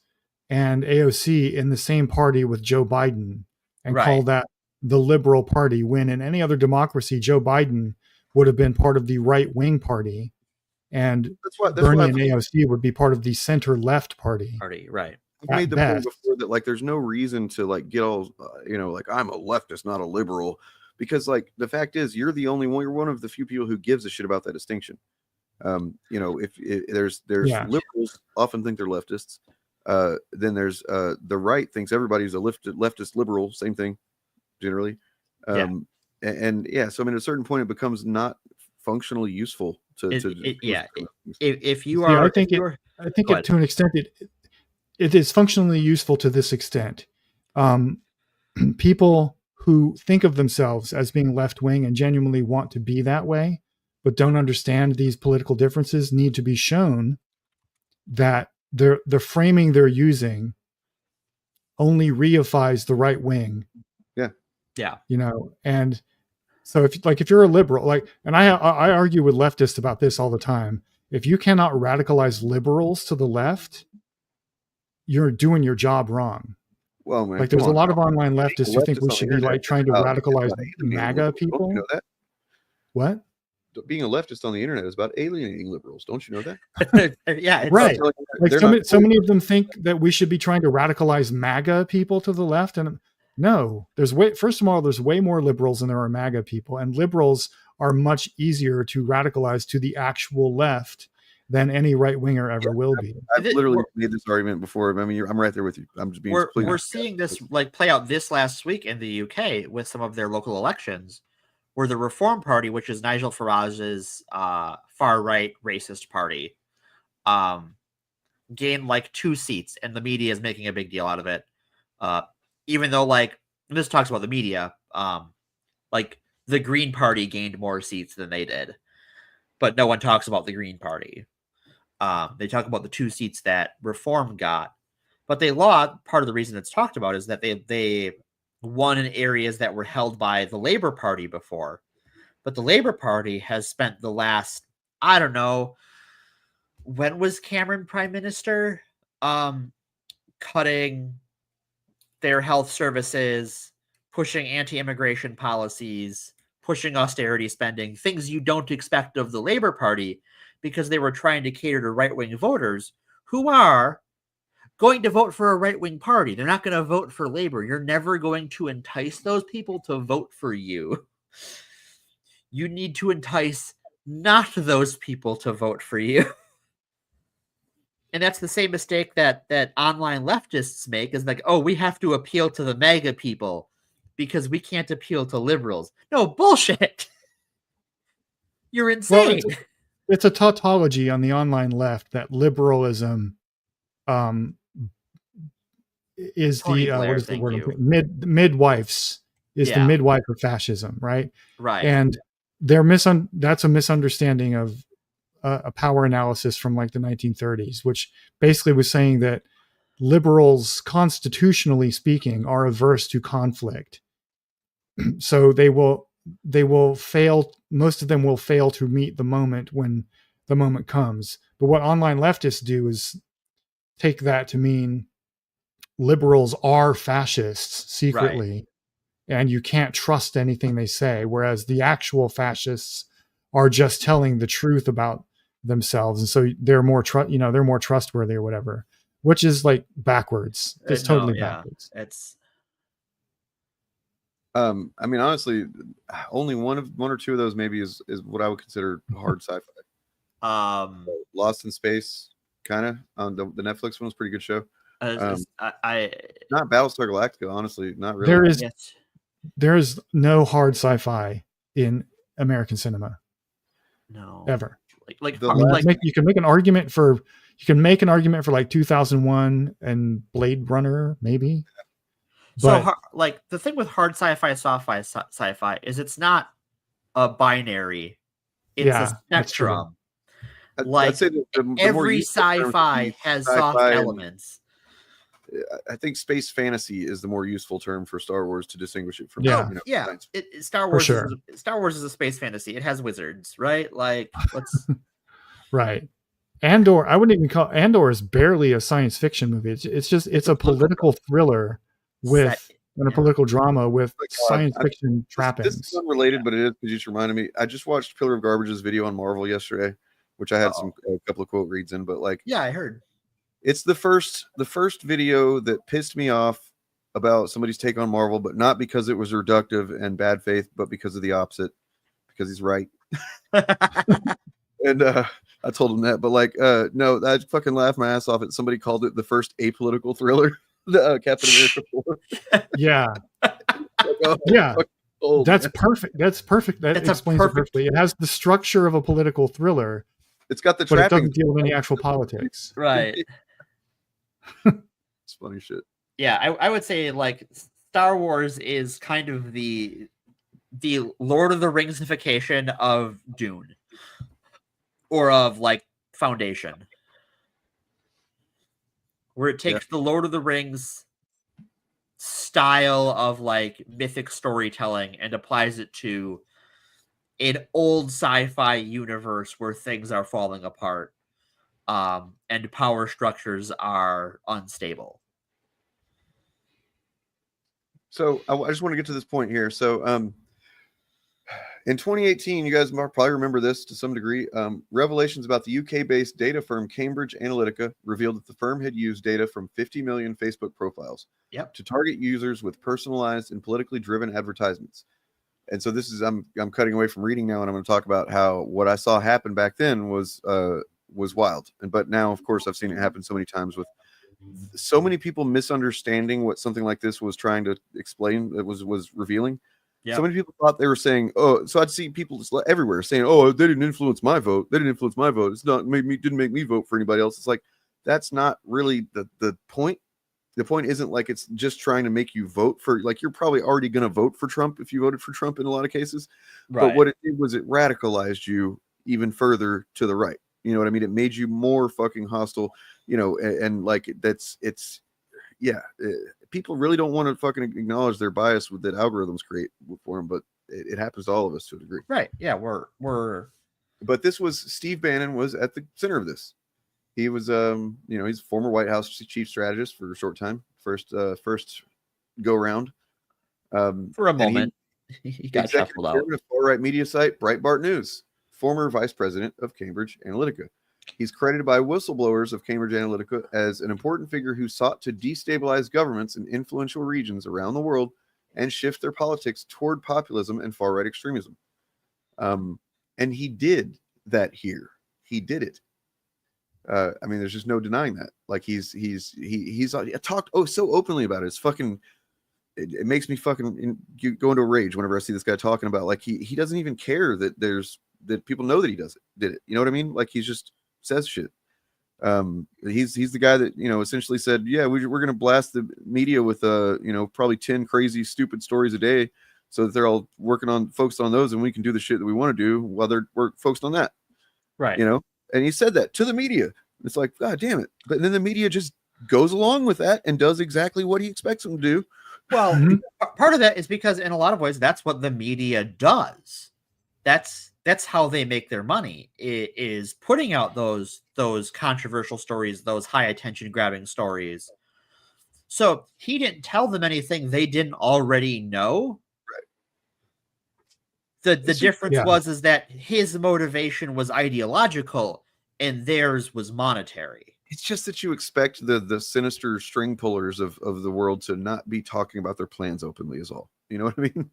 and AOC in the same party with Joe Biden and call that the liberal party, when in any other democracy, Joe Biden would have been part of the right wing party, and Bernie and AOC would be part of the center left party. Right. I made the point before that there's no reason to get all I'm a leftist, not a liberal, because the fact is you're one of the few people who gives a shit about that distinction. If there's liberals often think they're leftists, then there's the right thinks everybody's a leftist liberal, same thing generally. So I mean at a certain point it becomes not functionally useful if you are I think to an extent it is functionally useful to this extent. People who think of themselves as being left-wing and genuinely want to be that way, but don't understand these political differences, need to be shown that the framing they're using only reifies the right wing. Yeah. And so if you're a liberal, and I argue with leftists about this all the time. If you cannot radicalize liberals to the left, you're doing your job wrong. Well, man, there's a lot of online leftists who think we should be trying to radicalize MAGA people. Don't you know that? What? Being a leftist on the internet is about alienating liberals. Don't you know that? Yeah, right. So many of them think that we should be trying to radicalize MAGA people to the left, and no. First of all, there's way more liberals than there are MAGA people, and liberals are much easier to radicalize to the actual left than any right winger ever will be. I've literally made this argument before. I mean, I'm right there with you. I'm just being. We're seeing this play out this last week in the UK with some of their local elections, where the Reform Party, which is Nigel Farage's far right racist party, gained 2 seats, and the media is making a big deal out of it. Even though this talks about the media, the Green Party gained more seats than they did, but no one talks about the Green Party. They talk about the 2 seats that Reform got, but they lost. Part of the reason it's talked about is that they won in areas that were held by the Labour Party before, but the Labour Party has spent the last, I don't know, when was Cameron Prime Minister, cutting their health services, pushing anti-immigration policies, pushing austerity spending, things you don't expect of the Labour Party, because they were trying to cater to right-wing voters who are going to vote for a right-wing party. They're not going to vote for Labour. You're never going to entice those people to vote for you. You need to entice not those people to vote for you. And that's the same mistake that online leftists make, is we have to appeal to the MAGA people because we can't appeal to liberals. No, bullshit. You're insane. Well, it's a tautology on the online left that liberalism is Tony the Blair, what is the word? you. Midwives is the midwife of fascism, right? Right. And that's a misunderstanding of a power analysis from the 1930s, which basically was saying that liberals, constitutionally speaking, are averse to conflict. So they will fail. Most of them will fail to meet the moment when the moment comes. But what online leftists do is take that to mean liberals are fascists secretly, and you can't trust anything they say. Whereas the actual fascists are just telling the truth about themselves, and so they're more they're more trustworthy or whatever, which is backwards. It's totally backwards. It's I mean, honestly, only one or two of those maybe is what I would consider hard sci-fi. Lost in Space, kind of on the Netflix one was a pretty good show. Not Battlestar Galactica, honestly, not really. There is no hard sci-fi in American cinema. No, ever. You can make an argument for 2001 and Blade Runner, maybe. But, so the thing with hard sci-fi is it's not a binary; it's a spectrum. I'd say the every sci-fi has soft elements. I think space fantasy is the more useful term for Star Wars to distinguish it from. Star Wars. Star Wars is a space fantasy. It has wizards, right? Let's right. Andor, I wouldn't even call Andor is barely a science fiction movie. It's a political thriller with a political drama with science fiction trappings. This is unrelated, but it is because you just reminded me. I just watched Pillar of Garbage's video on Marvel yesterday, which I had a couple of quote reads in, but I heard. It's the first video that pissed me off about somebody's take on Marvel, but not because it was reductive and bad faith, but because of the opposite, because he's right. And I told him that, but no, I fucking laughed my ass off at somebody called it the first apolitical thriller, the Captain America 4. Yeah. Yeah. Old, That's perfect. That's perfect. That explains it perfectly. It has the structure of a political thriller. It's got the but trappings. It doesn't deal with any actual politics. Right. It's funny shit. Yeah, I would say Star Wars is kind of the Lord of the Ringsification of Dune, or of like Foundation, where it takes the Lord of the Rings style of like mythic storytelling and applies it to an old sci-fi universe where things are falling apart, and power structures are unstable. So I just want to get to this point here. So in 2018, you guys probably remember this to some degree. Revelations about the UK-based data firm Cambridge Analytica revealed that the firm had used data from 50 million Facebook profiles to target users with personalized and politically driven advertisements. And so this is I'm cutting away from reading now, and I'm going to talk about how what I saw happen back then was wild. But now, of course, I've seen it happen so many times with so many people misunderstanding what something like this was trying to explain. It was revealing. So many people thought they were saying, "Oh," so I'd see people just everywhere saying, "Oh, they didn't influence my vote. They didn't influence my vote. It's not didn't make me vote for anybody else." It's like that's not really the point. The point isn't like it's just trying to make you vote for, like, you're probably already going to vote for Trump if you voted for Trump in a lot of cases. Right. But what it did was it radicalized you even further to the right. You know what I mean? It made you more fucking hostile, you know, and like people really don't want to fucking acknowledge their bias with that algorithms create for them, but it happens to all of us to a degree. Right. Yeah. But this was Steve Bannon was at the center of this. He was, you know, he's a former White House chief strategist for a short time, first go round. For a moment, he got shuffled out. Of far-right media site Breitbart News, former vice president of Cambridge Analytica. He's credited by whistleblowers of Cambridge Analytica as an important figure who sought to destabilize governments in influential regions around the world and shift their politics toward populism and far-right extremism. And he did that here. He did it. I mean, there's just no denying that. Like he's talked so openly about it. It's fucking. It makes me fucking go into a rage whenever I see this guy talking about, like, he doesn't even care that that people know that he did it. You know what I mean? Like, he just says shit. He's the guy that, you know, essentially said, yeah, we're gonna blast the media with you know, probably 10 crazy stupid stories a day, so that they're all focused on those, and we can do the shit that we want to do while we're focused on that. Right. You know. And he said that to the media. It's like, God damn it. But then the media just goes along with that and does exactly what he expects them to do. Well, part of that is because in a lot of ways, that's what the media does. That's how they make their money, is putting out those controversial stories, those high attention grabbing stories. So he didn't tell them anything they didn't already know. The difference was that his motivation was ideological and theirs was monetary. It's just that you expect the sinister string pullers of the world to not be talking about their plans openly is all. You know what I mean?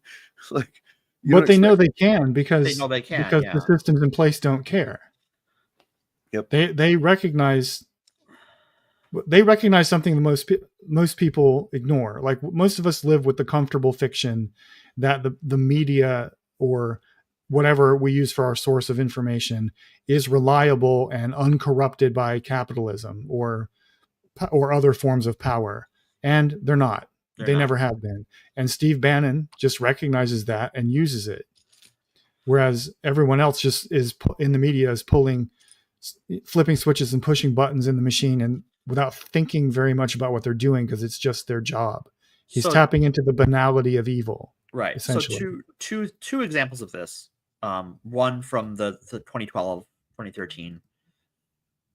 Like, but they know they can because the systems in place don't care. Yep. They recognize something that most people ignore. Like, most of us live with the comfortable fiction that the media or whatever we use for our source of information is reliable and uncorrupted by capitalism or other forms of power. And they're not. They never have been. And Steve Bannon just recognizes that and uses it. Whereas everyone else just is in the media is flipping switches and pushing buttons in the machine, and without thinking very much about what they're doing, because it's just their job. He's tapping into the banality of evil. Right. So two examples of this. One from the 2012, 2013,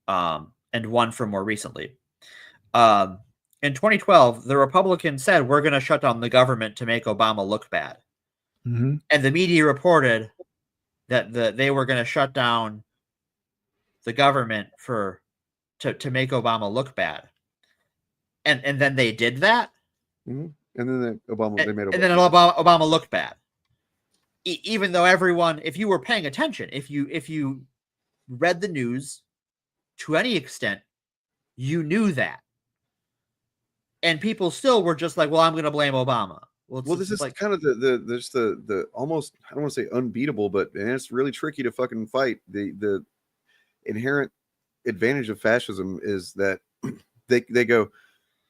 and one from more recently. In 2012, the Republicans said, we're going to shut down the government to make Obama look bad. Mm-hmm. And the media reported that they were going to shut down the government to make Obama look bad. And then they did that. Mm-hmm. And then they made Obama. And then Obama looked bad. Even though everyone, if you were paying attention, if you read the news to any extent, you knew that. And people still were just like, well, I'm going to blame Obama. Well, this is like kind of the almost, I don't want to say unbeatable, but it's really tricky to fucking fight. The inherent advantage of fascism is that they go,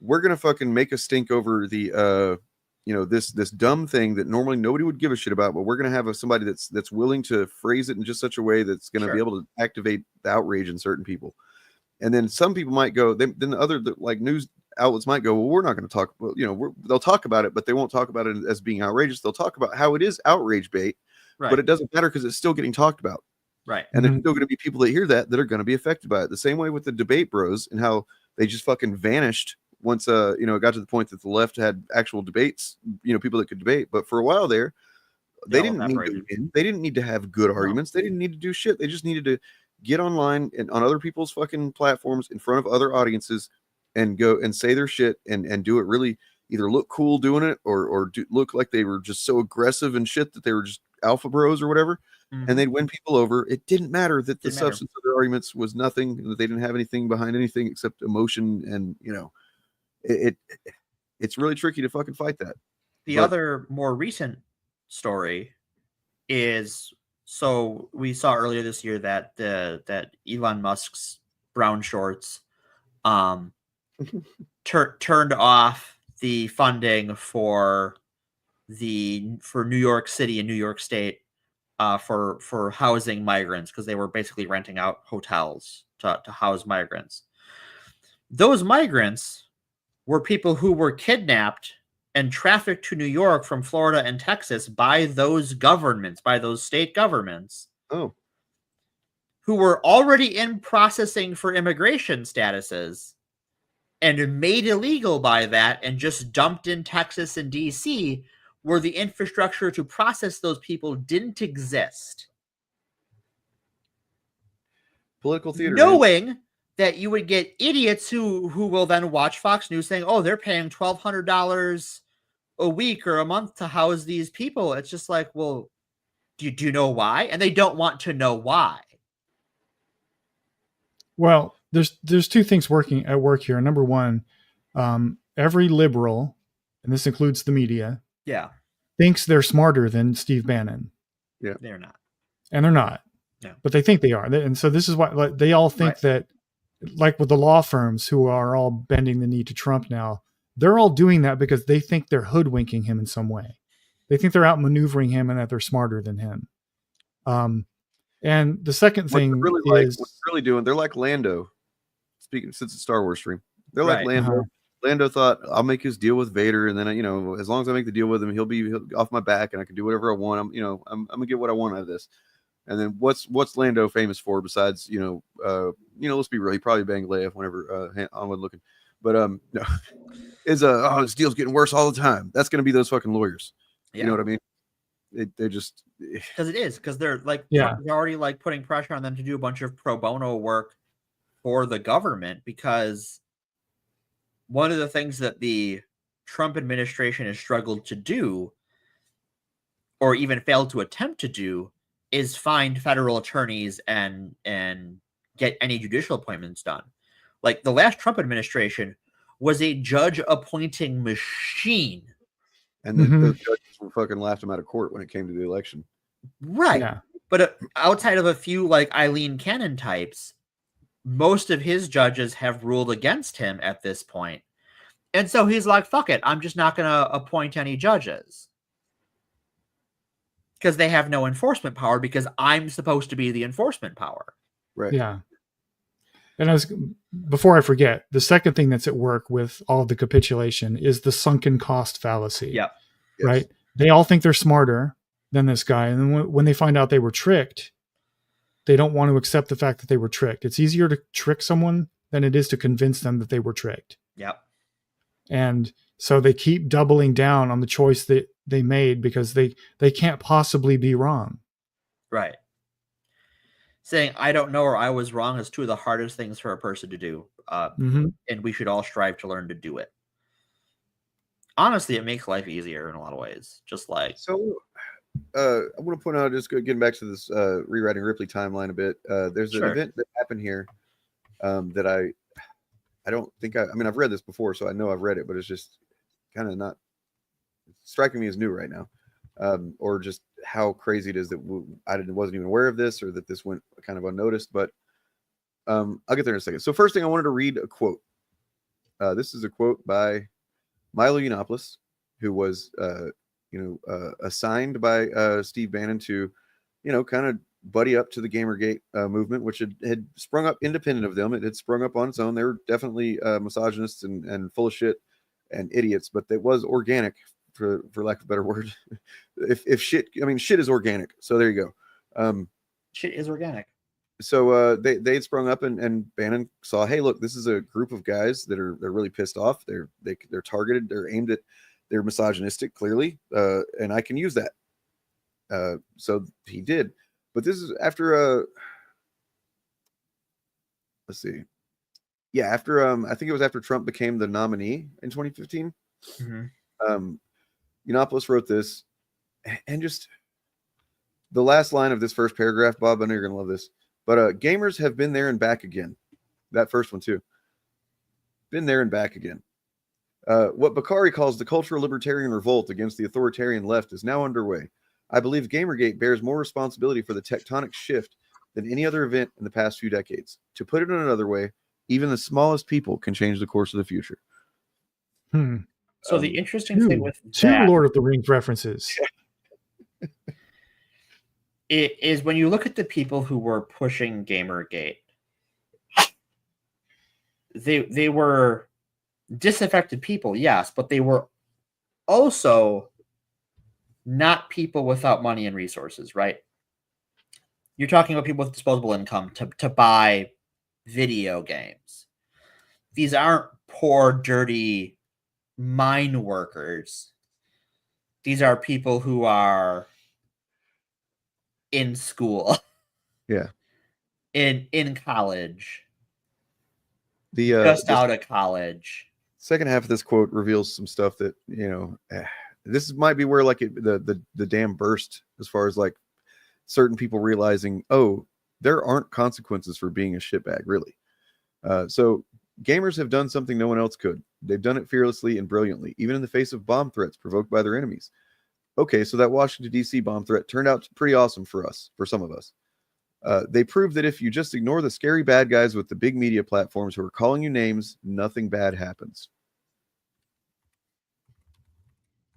we're going to fucking make a stink over the this dumb thing that normally nobody would give a shit about, but we're going to have somebody that's willing to phrase it in just such a way that's going to be able to activate the outrage in certain people. And then some people might go, then the other like news outlets might go, well, we're not going to talk about, they'll talk about it, but they won't talk about it as being outrageous. They'll talk about how it is outrage bait, but it doesn't matter because it's still getting talked about. Right. And there's still going to be people that hear that are going to be affected by it. The same way with the debate bros and how they just fucking vanished once it got to the point that the left had actual debates, people that could debate. But for a while there, they didn't need to win. They didn't need to have good arguments. They didn't need to do shit. They just needed to get online and on other people's fucking platforms in front of other audiences and go and say their shit and do it really either look cool doing it or look like they were just so aggressive and shit that they were just alpha bros or whatever. And they'd win people over. It didn't matter that the substance of their arguments was nothing, and that they didn't have anything behind anything except emotion. And it's really tricky to fucking fight that. The other more recent story is, so we saw earlier this year that that Elon Musk's brown shorts turned off the funding for New York City and New York State for housing migrants, because they were basically renting out hotels to house migrants. Those migrants were people who were kidnapped and trafficked to New York from Florida and Texas by those governments, by those state governments. Oh. Who were already in processing for immigration statuses and made illegal by that and just dumped in Texas and DC, where the infrastructure to process those people didn't exist. Political theater. Knowing that you would get idiots who will then watch Fox News saying, oh, they're paying $1,200 a week or a month to house these people. It's just like, well, do you know why? And they don't want to know why. Well, there's two things at work here. Number one, every liberal, and this includes the media, thinks they're smarter than Steve Bannon. Yeah, they're not, and they're not. No, but they think they are, and so this is why they all think that. Like with the law firms who are all bending the knee to Trump now, they're all doing that because they think they're hoodwinking him in some way. They think they're outmaneuvering him and that they're smarter than him. And the second thing what they're really doing, they're like Lando. Speaking since it's Star Wars stream, they're like Lando. Lando thought, I'll make his deal with Vader, and then as long as I make the deal with him, he'll be off my back, and I can do whatever I want. I'm gonna get what I want out of this. And then what's Lando famous for besides let's be real, he probably banged Leia whenever onward looking, but no, is this deal's getting worse all the time. That's gonna be those fucking lawyers. You know what I mean? They just because they're like they're already like putting pressure on them to do a bunch of pro bono work for the government, because one of the things that the Trump administration has struggled to do, or even failed to attempt to do, is find federal attorneys and get any judicial appointments done. Like the last Trump administration was a judge appointing machine. And the judges fucking laughed him out of court when it came to the election. Right. Yeah. But outside of a few like Eileen Cannon types, most of his judges have ruled against him at this point. And so he's like, fuck it, I'm just not going to appoint any judges. Because they have no enforcement power, because I'm supposed to be the enforcement power. Right. Yeah. And before I forget, the second thing that's at work with all of the capitulation is the sunken cost fallacy. Yep. Right. Yes. They all think they're smarter than this guy. And then when they find out they were tricked, they don't want to accept the fact that they were tricked. It's easier to trick someone than it is to convince them that they were tricked. Yep. And so they keep doubling down on the choice that they made because they can't possibly be wrong. Right. Saying, I don't know, or I was wrong is two of the hardest things for a person to do. And we should all strive to learn to do it. Honestly, it makes life easier in a lot of ways. Just like. So, I want to point out, just getting back to this rewriting Ripley timeline a bit. There's an event that happened here that I don't think I've read this before, so I know I've read it, but it's just kind of not striking me as new right now, or just how crazy it is that wasn't even aware of this, or that this went kind of unnoticed. But I'll get there in a second. So first thing, I wanted to read a quote. This is a quote by Milo Yiannopoulos, who was assigned by Steve Bannon to, kind of buddy up to the Gamergate movement, which had sprung up independent of them. It had sprung up on its own. They were definitely misogynists and full of shit and idiots, but it was organic, for lack of a better word. if shit, shit is organic. So there you go. Shit is organic. So they had sprung up, and Bannon saw, hey, look, this is a group of guys they're really pissed off. They're targeted. They're aimed at. They're misogynistic, clearly, and I can use that. So he did. But this is after let's see. Yeah, after I think it was after Trump became the nominee in 2015. Mm-hmm. Yiannopoulos wrote this, and just the last line of this first paragraph, Bob, I know you're gonna love this. But gamers have been there and back again. That first one too. Been there and back again. What Bakari calls the cultural libertarian revolt against the authoritarian left is now underway. I believe Gamergate bears more responsibility for the tectonic shift than any other event in the past few decades. To put it in another way, even the smallest people can change the course of the future. So the interesting thing with two that Lord of the Rings references is when you look at the people who were pushing Gamergate, they were disaffected people, yes, but they were also not people without money and resources, right? You're talking about people with disposable income to buy video games. These aren't poor, dirty mine workers. These are people who are in school. Yeah. In college. Just out of college. Second half of this quote reveals some stuff that, this might be where like the dam burst, as far as like certain people realizing, oh, there aren't consequences for being a shitbag, really. So gamers have done something no one else could. They've done it fearlessly and brilliantly, even in the face of bomb threats provoked by their enemies. Okay, so that Washington, D.C. bomb threat turned out pretty awesome for us, for some of us. They proved that if you just ignore the scary bad guys with the big media platforms who are calling you names, nothing bad happens.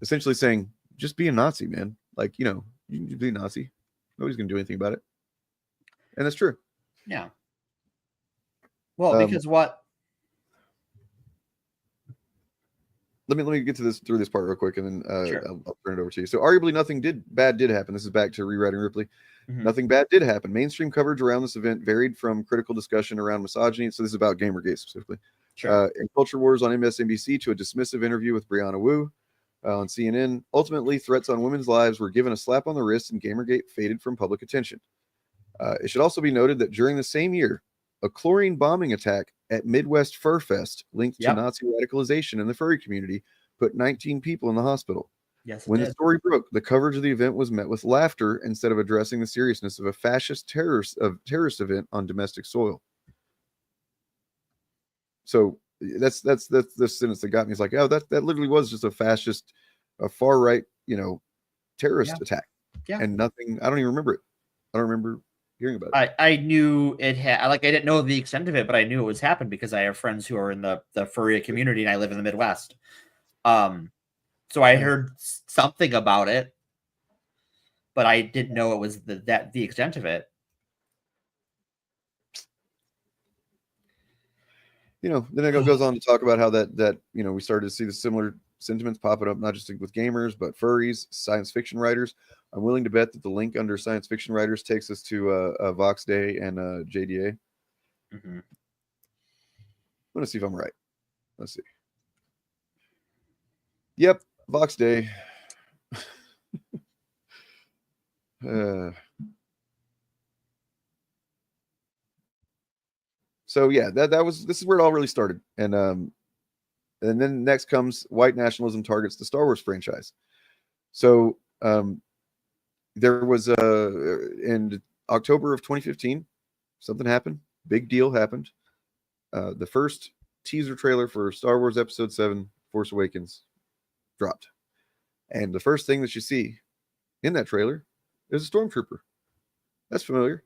Essentially saying, just be a Nazi, man. Like, you can be a Nazi. Nobody's going to do anything about it. And that's true. Yeah. Well, because what? Let me get to through this part real quick, and then Sure. I'll turn it over to you. So, arguably, nothing bad did happen. This is back to Rewriting Ripley. Mm-hmm. Nothing bad did happen. Mainstream coverage around this event varied from critical discussion around misogyny. So, this is about Gamergate specifically. Sure. And culture wars on MSNBC to a dismissive interview with Brianna Wu on CNN. Ultimately, threats on women's lives were given a slap on the wrist, and Gamergate faded from public attention. It should also be noted that during the same year, a chlorine bombing attack at Midwest Fur Fest linked to Nazi radicalization in the furry community put 19 people in the hospital. Yes, when the story broke, the coverage of the event was met with laughter instead of addressing the seriousness of a fascist terrorist event on domestic soil. So that's the sentence that got me. It's like, oh, that literally was just a far right, terrorist attack. Yeah. And nothing. I don't even remember it. I don't remember hearing about it. I knew it had, I didn't know the extent of it, but I knew it was happened because I have friends who are in the furry community, and I live in the Midwest. So I heard something about it, but I didn't know it was the extent of it. Then it goes on to talk about how that we started to see the similar sentiments popping up, not just with gamers, but furries, science fiction writers. I'm willing to bet that the link under science fiction writers takes us to Vox Day and JDA. Mm-hmm. I'm going to see if I'm right. Let's see. Yep, Vox Day. So yeah, this is where it all really started, and then next comes white nationalism targets the Star Wars franchise. So there was in October of 2015, something happened. Big deal happened. The first teaser trailer for Star Wars Episode 7, Force Awakens, dropped. And the first thing that you see in that trailer is a stormtrooper. That's familiar.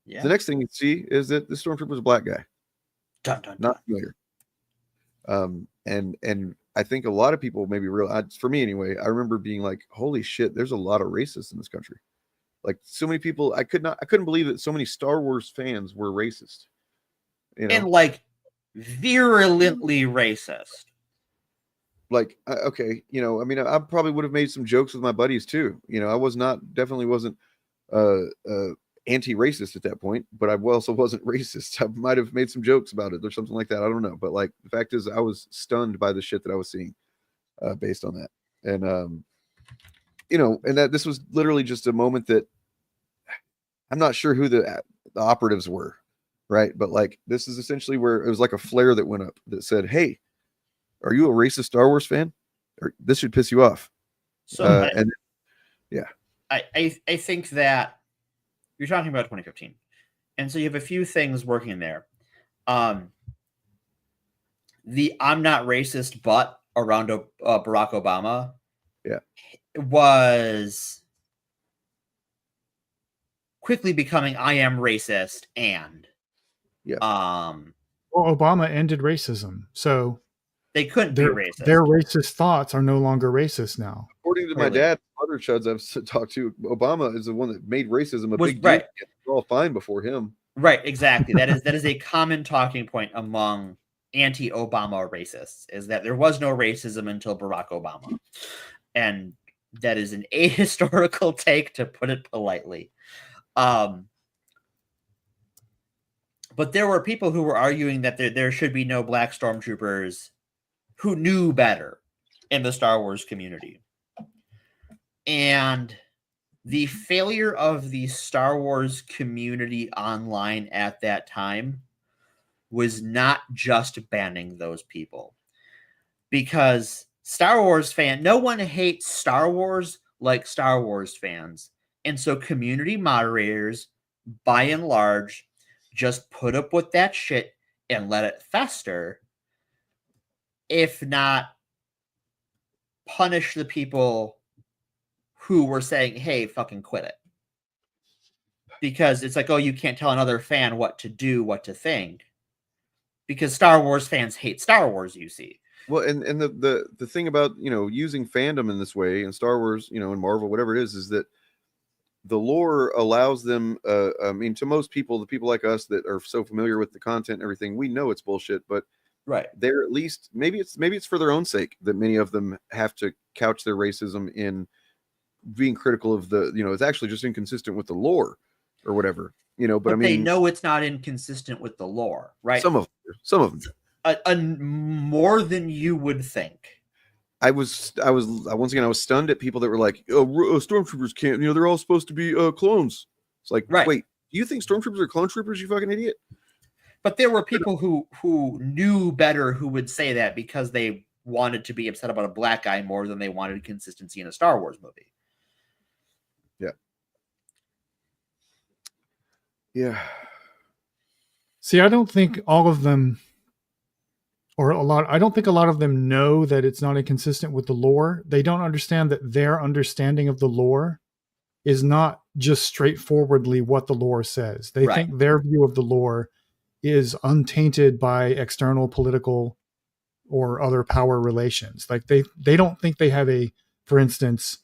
Yeah. The next thing you see is that the stormtrooper is a black guy. Dun, dun, dun. Not familiar. And I think a lot of people maybe realize, for me anyway, I remember being like, holy shit, there's a lot of racists in this country. Like so many people, I couldn't believe that so many Star Wars fans were racist. You know? And like virulently racist. Like, okay, you know, I mean, I probably would have made some jokes with my buddies too. You know, I definitely wasn't anti-racist at that point, but I also wasn't racist. I might have made some jokes about it or something like that. I don't know. But like, the fact is, I was stunned by the shit that I was seeing based on that. And, you know, and that this was literally just a moment that I'm not sure who the operatives were, right? But like, this is essentially where it was like a flare that went up that said, hey, are you a racist Star Wars fan? Or this should piss you off. So I think that you're talking about 2015, and so you have a few things working there. The "I'm not racist," but around Barack Obama, was quickly becoming "I am racist," and well, Obama ended racism, so. They couldn't be racist. Their racist thoughts are no longer racist now. According to my dad, other chuds I've talked to, Obama is the one that made racism a big deal. We're all fine before him. Right, exactly. That is a common talking point among anti-Obama racists, is that there was no racism until Barack Obama. And that is an ahistorical take, to put it politely. But there were people who were arguing that there should be no black stormtroopers who knew better in the Star Wars community. And the failure of the Star Wars community online at that time was not just banning those people. Because no one hates Star Wars like Star Wars fans. And so community moderators, by and large, just put up with that shit and let it fester, if not punish the people who were saying, hey, fucking quit it. Because it's like, oh, you can't tell another fan what to do, what to think. Because Star Wars fans hate Star Wars, you see. Well, and the thing about, you know, using fandom in this way in Star Wars, you know, in Marvel, whatever it is that the lore allows them, I mean, to most people, the people like us that are so familiar with the content and everything, we know it's bullshit, but they're at least, maybe it's for their own sake that many of them have to couch their racism in being critical of the, you know, it's actually just inconsistent with the lore or whatever, you know, but I mean, they know it's not inconsistent with the lore, right? Some of them. More than you would think. I was once again, I was stunned at people that were like, oh, stormtroopers can't, you know, they're all supposed to be clones. It's like, wait, do you think stormtroopers are clone troopers, you fucking idiot? But there were people who knew better who would say that because they wanted to be upset about a black guy more than they wanted consistency in a Star Wars movie. Yeah. See, I don't think all of them, I don't think a lot of them know that it's not inconsistent with the lore. They don't understand that their understanding of the lore is not just straightforwardly what the lore says. They think their view of the lore is untainted by external political or other power relations. Like they don't think they have for instance,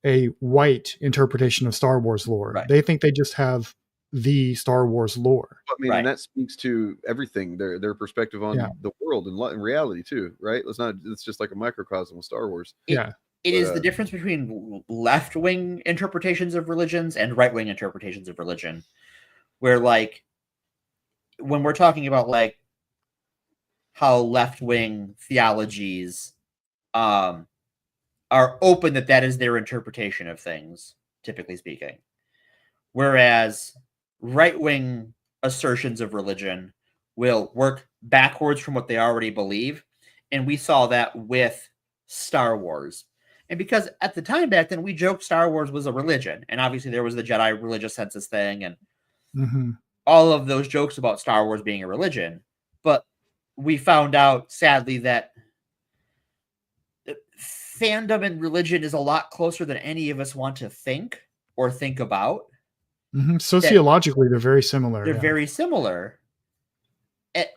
a white interpretation of Star Wars lore. Right. They think they just have the Star Wars lore. I mean, and that speaks to everything, their perspective on the world and reality too, right? It's just like a microcosm of Star Wars. It is the difference between left-wing interpretations of religions and right-wing interpretations of religion, where like when we're talking about like how left-wing theologies are open that is their interpretation of things, typically speaking, whereas right-wing assertions of religion will work backwards from what they already believe, and we saw that with Star Wars. And because at the time back then, we joked Star Wars was a religion, and obviously there was the Jedi religious census thing, and all of those jokes about Star Wars being a religion. But we found out, sadly, that fandom and religion is a lot closer than any of us want to think or think about. Sociologically, they're very similar. They're very similar.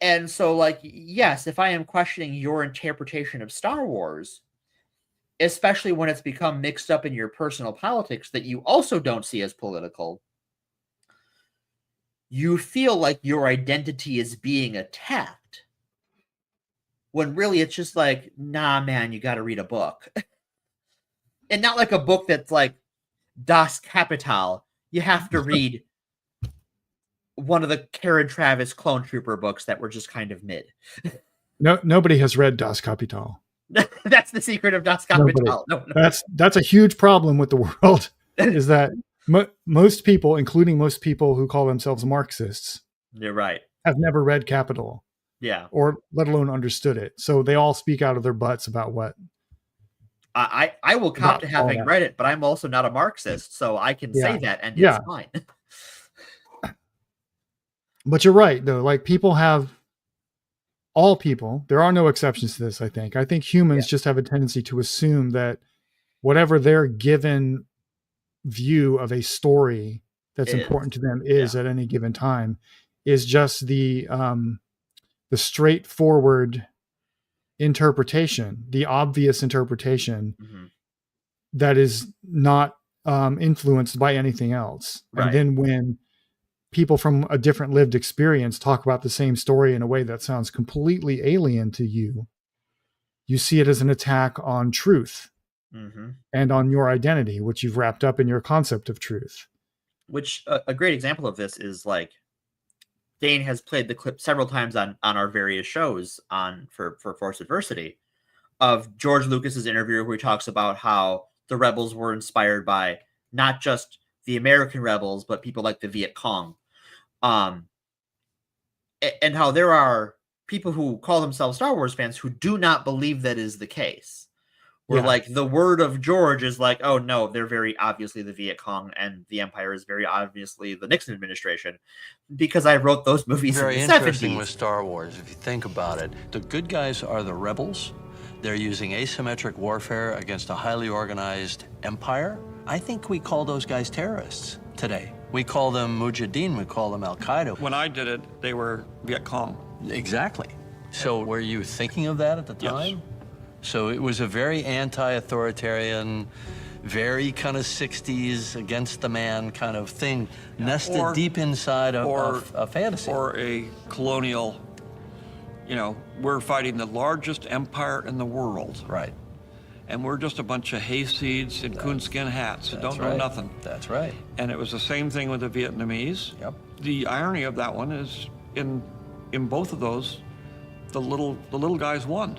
And so, like, yes, if I am questioning your interpretation of Star Wars, especially when it's become mixed up in your personal politics that you also don't see as political, you feel like your identity is being attacked. When really it's just like, nah, man, you got to read a book. And not like a book that's like Das Kapital. You have to read one of the Karen Travis clone trooper books that were just kind of mid. No, nobody has read Das Kapital. That's the secret of Das Kapital. No. That's a huge problem with the world. Is that most people, including most people who call themselves Marxists, you're right, have never read Capital. Yeah, or let alone understood it. So they all speak out of their butts about what. I will cop to having read it, but I'm also not a Marxist, so I can say that, and it's fine. But you're right, though. Like, people have, all people, there are no exceptions to this, I think. I think humans just have a tendency to assume that whatever their given view of a story that's important to them is at any given time is just the straightforward interpretation, the obvious interpretation that is not influenced by anything else. Right. And then when people from a different lived experience talk about the same story in a way that sounds completely alien to you, you see it as an attack on truth and on your identity, which you've wrapped up in your concept of truth. Which a great example of this is, like, Dane has played the clip several times on our various shows for Force Adversity of George Lucas's interview, where he talks about how the rebels were inspired by not just the American rebels, but people like the Viet Cong. And how there are people who call themselves Star Wars fans who do not believe that is the case. Where like the word of George is like, oh no, they're very obviously the Viet Cong, and the Empire is very obviously the Nixon administration, because I wrote those movies very in the 70s. Interesting with Star Wars, if you think about it. The good guys are the rebels. They're using asymmetric warfare against a highly organized empire. I think we call those guys terrorists today. We call them Mujahideen, we call them Al-Qaeda. When I did it, they were Viet Cong. Exactly. So were you thinking of that at the time? Yes. So it was a very anti-authoritarian, very kind of 60s against the man kind of thing, nested deep inside of a fantasy. Or a colonial, you know, we're fighting the largest empire in the world. Right. And we're just a bunch of hayseeds in coonskin hats that don't know nothing. That's right. And it was the same thing with the Vietnamese. Yep. The irony of that one is in both of those, the little guys won.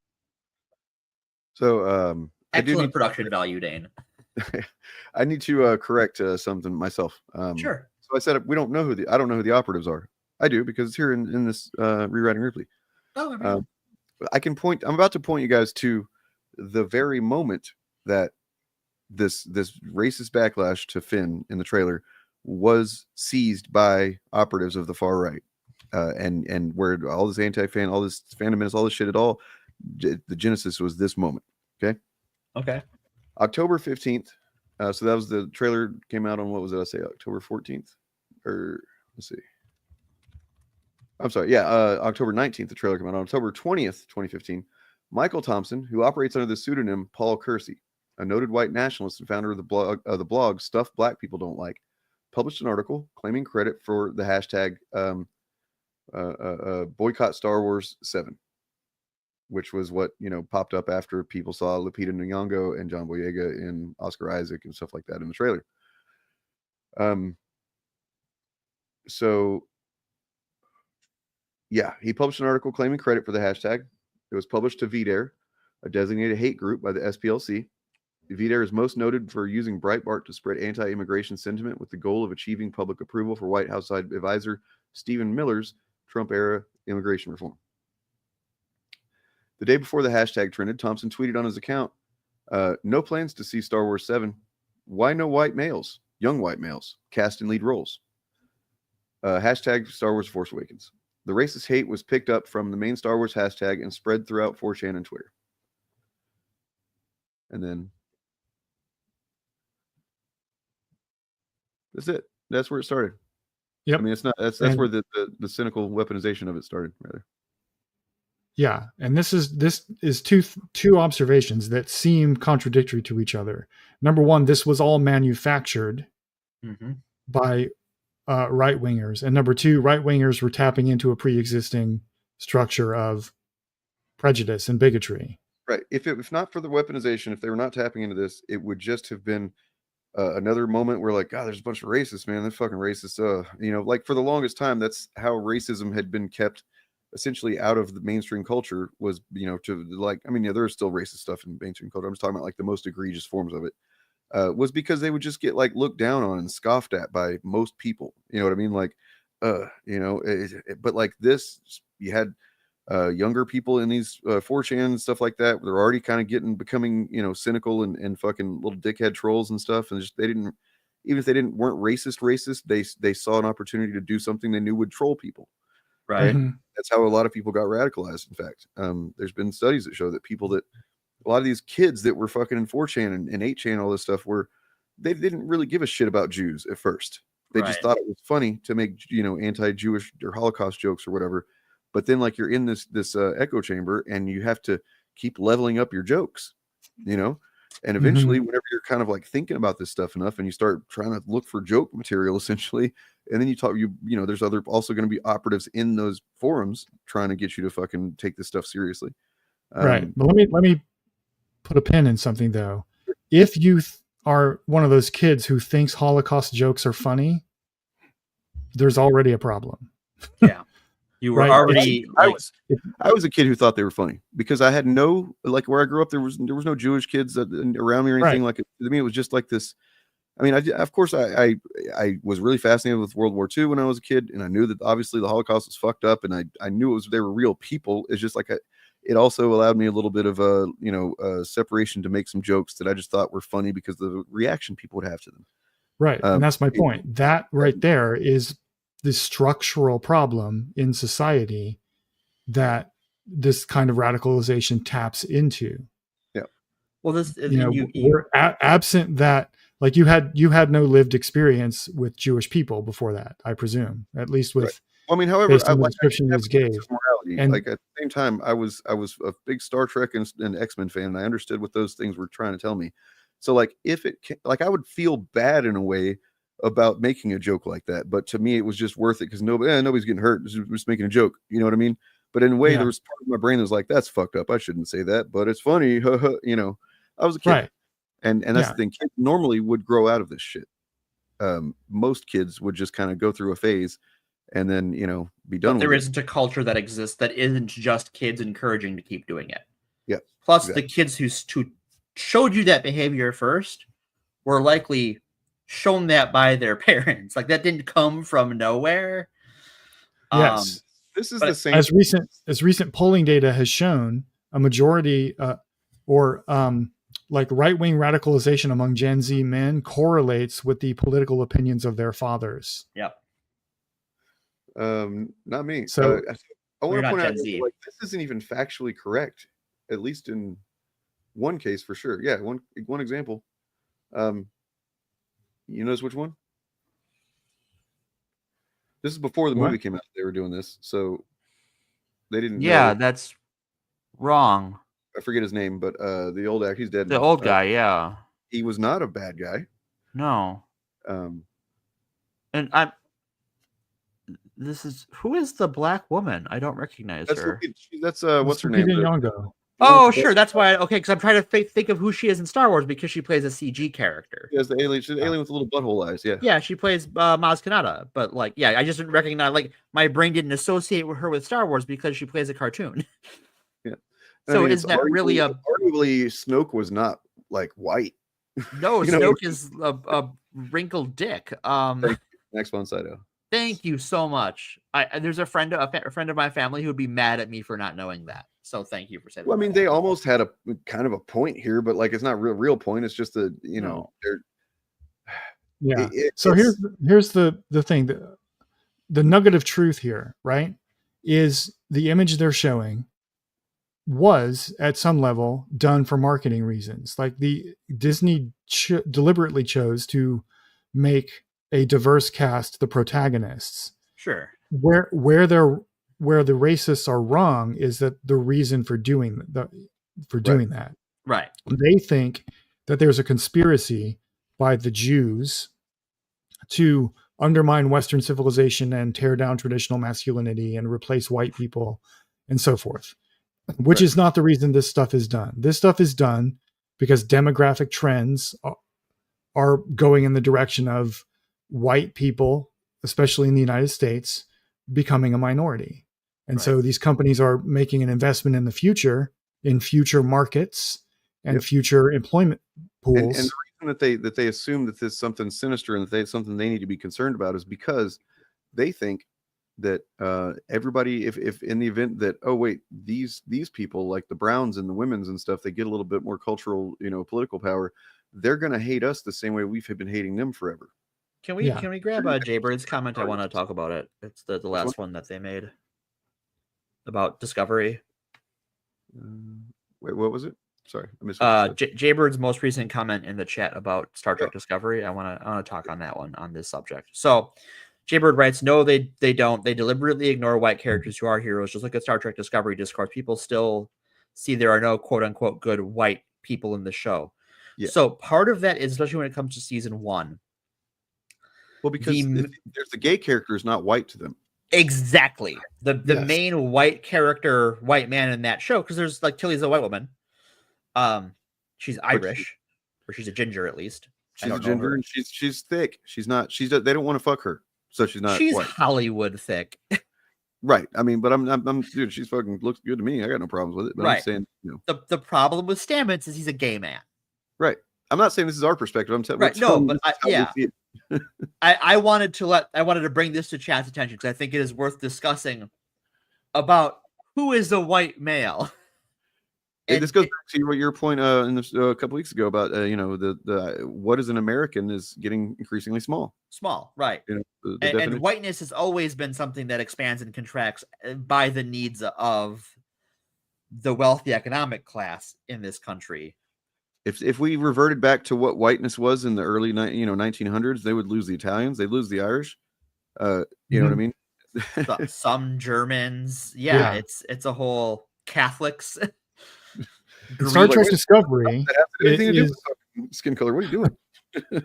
So excellent production value, Dane. I need to correct something myself. Sure. So I said I don't know who the operatives are. I do, because it's here in this rewriting Ripley. Oh, I'm about to point you guys to the very moment that this racist backlash to Finn in the trailer was seized by operatives of the far right, and where all this anti-fan, all this fandom menace, all this shit, the genesis was this moment. Okay. October 15th. So that was the trailer came out on, what was it? I say October 14th, or let's see. I'm sorry. Yeah. October 19th, the trailer came out. On October 20th, 2015, Michael Thompson, who operates under the pseudonym Paul Kersey, a noted white nationalist and founder of the blog Stuff Black People Don't Like, published an article claiming credit for the hashtag boycott Star Wars 7, which was what, popped up after people saw Lupita Nyong'o and John Boyega and Oscar Isaac and stuff like that in the trailer. So yeah, he published an article claiming credit for the hashtag. It was published to VDARE, a designated hate group by the SPLC. VDARE is most noted for using Breitbart to spread anti-immigration sentiment with the goal of achieving public approval for White House advisor Stephen Miller's Trump-era immigration reform. The day before the hashtag trended, Thompson tweeted on his account, no plans to see Star Wars 7. Why no white males, young white males, cast in lead roles? Hashtag Star Wars Force Awakens. The racist hate was picked up from the main Star Wars hashtag and spread throughout 4chan and Twitter. And then that's it. That's where it started. Yep. I mean, it's not. That's where the cynical weaponization of it started, rather. Yeah, and this is two observations that seem contradictory to each other. Number one, this was all manufactured by right wingers, and number two, right wingers were tapping into a pre-existing structure of prejudice and bigotry. Right. If not for the weaponization, if they were not tapping into this, it would just have been another moment where, like, God, there's a bunch of racists, man. They're fucking racist. Like for the longest time, that's how racism had been kept essentially out of the mainstream culture, was, to like, I mean, yeah, there's still racist stuff in mainstream culture. I'm just talking about like the most egregious forms of it, was because they would just get like looked down on and scoffed at by most people. You know what I mean? Like, but like this, you had younger people in these 4chan and stuff like that. They're already kind of becoming, cynical and fucking little dickhead trolls and stuff. And just, even if they weren't racist, they saw an opportunity to do something they knew would troll people. Right. That's how a lot of people got radicalized. In fact, there's been studies that show that a lot of these kids that were fucking in 4chan and 8chan, all this stuff, they didn't really give a shit about Jews at first. They just thought it was funny to make, anti-Jewish or Holocaust jokes or whatever. But then, like, you're in this echo chamber, and you have to keep leveling up your jokes, and eventually, whenever you're kind of like thinking about this stuff enough, and you start trying to look for joke material, essentially, and then there's also going to be operatives in those forums trying to get you to fucking take this stuff seriously. Right. But let me put a pin in something though. If you are one of those kids who thinks Holocaust jokes are funny, there's already a problem. Yeah. You were already. I was a kid who thought they were funny because I had like, where I grew up, there was no Jewish kids around me or anything like it. To me, it was just like this. I mean, of course, I was really fascinated with World War II when I was a kid, and I knew that obviously the Holocaust was fucked up, and I knew they were real people. It's just like it also allowed me a little bit of a separation to make some jokes that I just thought were funny because of the reaction people would have to them. Right, and that's my point. That right there is the structural problem in society that this kind of radicalization taps into. Yeah. Well, this we're absent that. Like you had no lived experience with Jewish people before that, I presume, at least with. Right. Well, I mean, however, based on the description you gave. Morality. And like at the same time, I was a big Star Trek and X-Men fan, and I understood what those things were trying to tell me. So like, I would feel bad in a way about making a joke like that, but to me, it was just worth it because nobody's getting hurt. Just making a joke, you know what I mean? But in a way, there was part of my brain that was like, "That's fucked up. I shouldn't say that, but it's funny." I was a kid. Right. And that's the thing. Kids normally would grow out of this shit. Most kids would just kind of go through a phase and then, be done with it. There isn't a culture that exists that isn't just kids encouraging to keep doing it. Yeah. Plus, the kids who showed you that behavior first were likely shown that by their parents. Like, that didn't come from nowhere. Yes. This is the same. As recent polling data has shown, a majority like right-wing radicalization among Gen Z men correlates with the political opinions of their fathers. Yep. Not me. So I want to point out, like, this isn't even factually correct, at least in one case for sure. Yeah, one example. You notice which one? This is before the movie came out. They were doing this, so they didn't. Yeah, that's wrong. I forget his name, but the old actor, he's dead. The old guy, yeah. He was not a bad guy. No. And who is the black woman? I don't recognize her. That's what's her name? Oh, sure. That's why. Okay, because I'm trying to think of who she is in Star Wars because she plays a CG character. Yes, the alien. She's the alien with the little butthole eyes. Yeah. Yeah, she plays Maz Kanata. But like, I just didn't recognize. Like, my brain didn't associate her with Star Wars because she plays a cartoon. Yeah. So isn't that really arguably Snoke was not like white? No, Snoke is a wrinkled dick. Next one, Saito. Thank you so much. There's a friend of my family who would be mad at me for not knowing that. So thank you for saying. Well, I mean, they almost had a kind of a point here, but like, it's not real point. It's just they're. Yeah. So here's the thing. The nugget of truth here, right, is the image they're showing was at some level done for marketing reasons. Like the Disney deliberately chose to make a diverse cast, the protagonists. Sure. Where the racists are wrong is that the reason for doing that. Right. They think that there's a conspiracy by the Jews to undermine Western civilization and tear down traditional masculinity and replace white people and so forth, which is not the reason this stuff is done. This stuff is done because demographic trends are going in the direction of white people, especially in the United States, becoming a minority. And so these companies are making an investment in the future, in future markets and future employment pools. And the reason that they assume that there's something sinister and that there's something they need to be concerned about is because they think that everybody, if in the event that, oh wait, these people like the Browns and the women's and stuff, they get a little bit more cultural, political power, they're going to hate us the same way we've been hating them forever. Can we grab Jaybird's comment? I want to talk about it. It's the last one that they made about Discovery. Wait, what was it? Sorry, I missed. Jaybird's most recent comment in the chat about Star Trek Discovery. I want to talk on that one, on this subject. So Jaybird writes, no, they don't. They deliberately ignore white characters who are heroes. Just like at Star Trek Discovery discourse, people still see there are no quote unquote good white people in the show. Yeah. So part of that is, especially when it comes to season 1. Well, because there's the gay character is not white to them. Exactly. The main white character, white man in that show, because there's like Tilly's a white woman. She's Irish, or she's a ginger at least. She's a ginger and she's thick. She's not. They don't want to fuck her, so she's not. She's white. Hollywood thick. Right. I mean, but I'm dude. She's fucking looks good to me. I got no problems with it. But right. I'm saying, the problem with Stamets is he's a gay man. Right. I'm not saying this is our perspective. I'm telling. Right. No, but I wanted to bring this to chat's attention because I think it is worth discussing about who is a white male. And this goes back to your point in this, a couple weeks ago about the what is an American is getting increasingly small. Small, right? And whiteness has always been something that expands and contracts by the needs of the wealthy economic class in this country. If we reverted back to what whiteness was in the early 1900s, they would lose the Italians, they'd lose the Irish. You know what I mean? Some Germans, it's a whole Catholics. Star Trek Discovery skin color. What are you doing?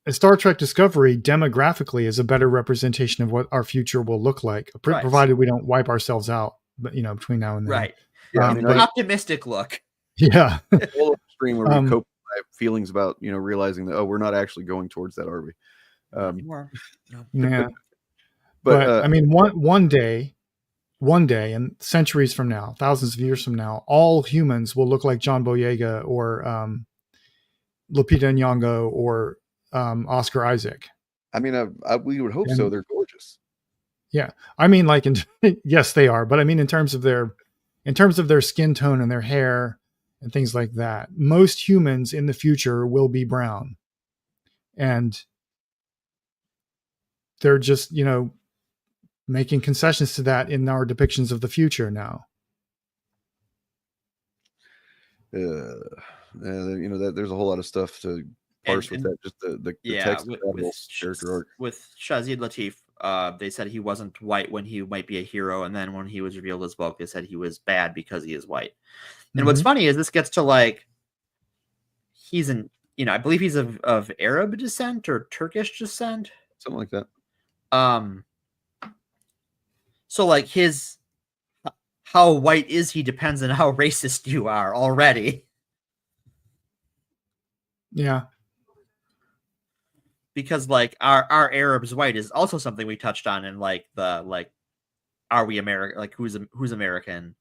Star Trek Discovery demographically is a better representation of what our future will look like, provided we don't wipe ourselves out. But between now and then, right? Yeah, optimistic look. Yeah, extreme where we cope with feelings about realizing that we're not actually going towards that, are we? Yeah, but I mean, one day, and centuries from now, thousands of years from now, all humans will look like John Boyega or Lupita Nyong'o or Oscar Isaac. I mean, we would hope so. They're gorgeous. Yeah, I mean, yes, they are. But I mean, in terms of their skin tone and their hair and things like that, most humans in the future will be brown, and they're just making concessions to that in our depictions of the future now. There's a whole lot of stuff to parse with that. Just the text character arc. With Shazid Latif, they said he wasn't white when he might be a hero, and then when he was revealed as woke, they said he was bad because he is white. And what's funny is this gets to he's I believe he's of Arab descent or Turkish descent, something like that. So how white is he depends on how racist you are already. Yeah. Because our Arabs white is also something we touched on in are we American? Who's American?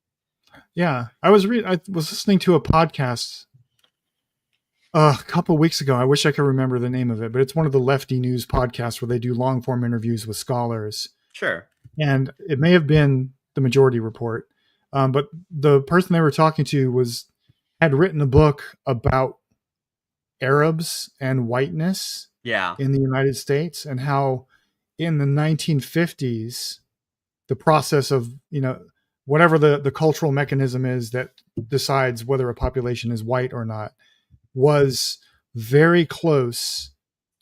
Yeah. I was listening to a podcast a couple weeks ago. I wish I could remember the name of it, but it's one of the Lefty News podcasts where they do long form interviews with scholars. Sure. And it may have been the Majority Report, but the person they were talking to had written a book about Arabs and whiteness in the United States, and how in the 1950s, the process of, whatever the cultural mechanism is that decides whether a population is white or not, was very close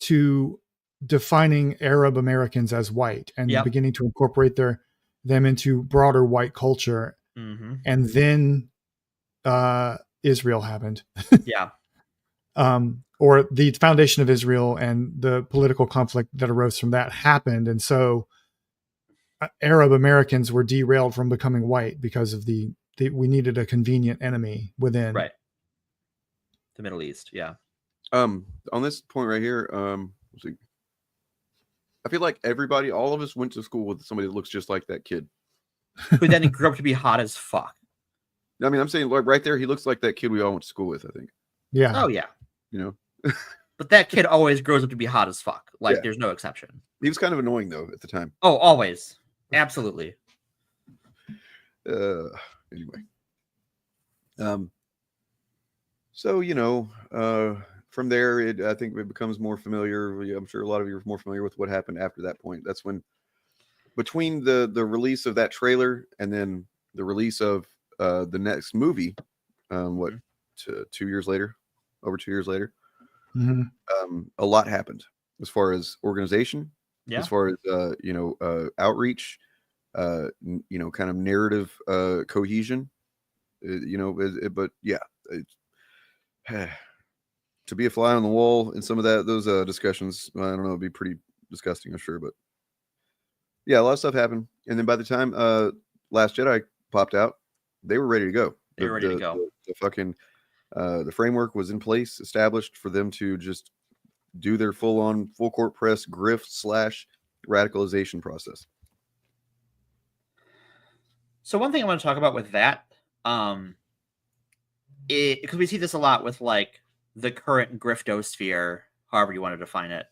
to defining Arab Americans as white and beginning to incorporate them into broader white culture. Mm-hmm. And then Israel happened. Yeah. Or the foundation of Israel and the political conflict that arose from that happened. And so Arab Americans were derailed from becoming white because of we needed a convenient enemy within. Right. The Middle East. Yeah. On this point right here, let's see. I feel like all of us went to school with somebody that looks just like that kid. Who then grew up to be hot as fuck. I mean, I'm saying like right there, he looks like that kid we all went to school with, I think. Yeah. Oh, yeah. You know? But that kid always grows up to be hot as fuck. Like, there's no exception. He was kind of annoying, though, at the time. Oh, always. Absolutely. Anyway. So, you know, from there, I think it becomes more familiar. I'm sure a lot of you are more familiar with what happened after that point. That's when, between the release of that trailer and then the release of the next movie, 2 years later, over 2 years later, a lot happened as far as organization, as far as outreach, kind of narrative cohesion, but yeah, to be a fly on the wall in some of those discussions, I don't know, it'd be pretty disgusting, I'm sure, but yeah, a lot of stuff happened, and then by the time Last Jedi popped out, they were ready to go. They were ready to go. The fucking the framework was in place, established for them to just do their full court press grift / radicalization process. So one thing I want to talk about with that, because we see this a lot with like the current griftosphere, however you want to define it,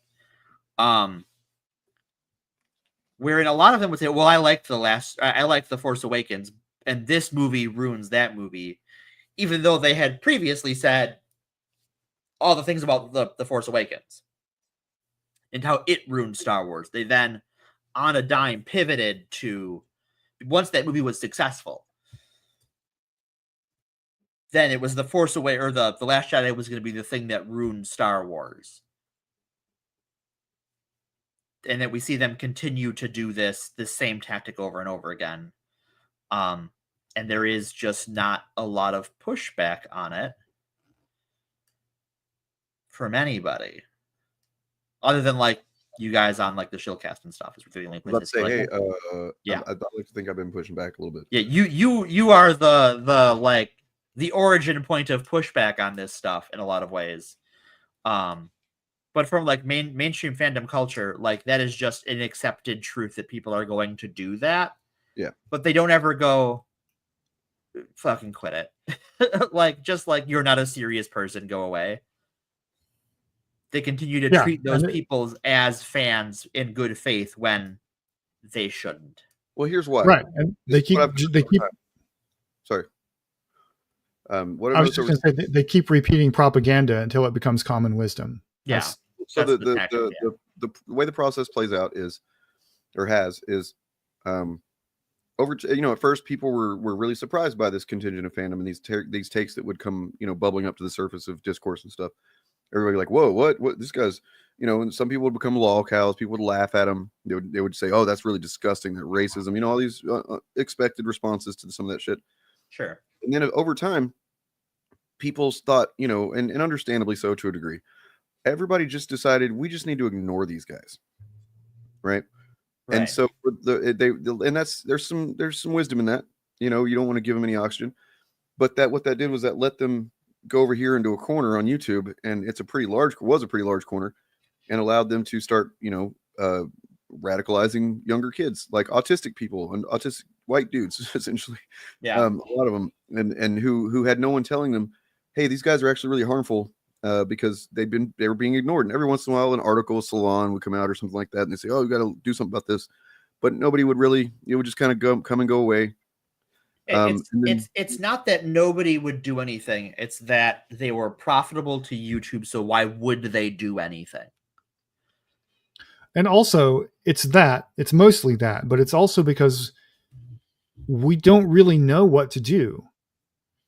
wherein a lot of them would say, well, I liked The Force Awakens, and this movie ruins that movie, even though they had previously said all the things about the Force Awakens and how it ruined Star Wars. They then, on a dime, pivoted to, once that movie was successful, then it was The Force Awakens, or the Last Jedi was going to be the thing that ruined Star Wars. And that we see them continue to do this same tactic over and over again. And there is just not a lot of pushback on it from anybody, other than like you guys on like the Shillcast and stuff. Is the only place. Let's say, like, yeah, I'd like to think I've been pushing back a little bit. Yeah, you are the origin point of pushback on this stuff in a lot of ways. But from like mainstream fandom culture, like that is just an accepted truth that people are going to do that. Yeah. But they don't ever go, fucking quit it. just like you're not a serious person, go away. They continue to treat those people as fans in good faith when they shouldn't. Well, here's why. Right. And they keep sorry. What I was just going to say they keep repeating propaganda until it becomes common wisdom. Yeah. So the way the process plays out is at first people were really surprised by this contingent of fandom and these takes that would come, bubbling up to the surface of discourse and stuff. Everybody like, whoa, what this guy's, and some people would become lol cows. People would laugh at him. They would say, oh, that's really disgusting, that racism, all these expected responses to some of that shit. Sure. And then over time, people thought, and understandably so to a degree, everybody just decided we just need to ignore these guys. Right. And so there's some wisdom in that, you don't want to give them any oxygen, but what that did was that let them go over here into a corner on YouTube, and was a pretty large corner, and allowed them to start, radicalizing younger kids, like autistic people and autistic white dudes, essentially. Yeah. A lot of them, and who had no one telling them, hey, these guys are actually really harmful, because they were being ignored. And every once in a while, an article, Salon would come out or something like that, and they say, oh, you got to do something about this, but nobody would really. It would just kind of come and go away. It's not that nobody would do anything. It's that they were profitable to YouTube. So why would they do anything? And also it's mostly that, but it's also because we don't really know what to do.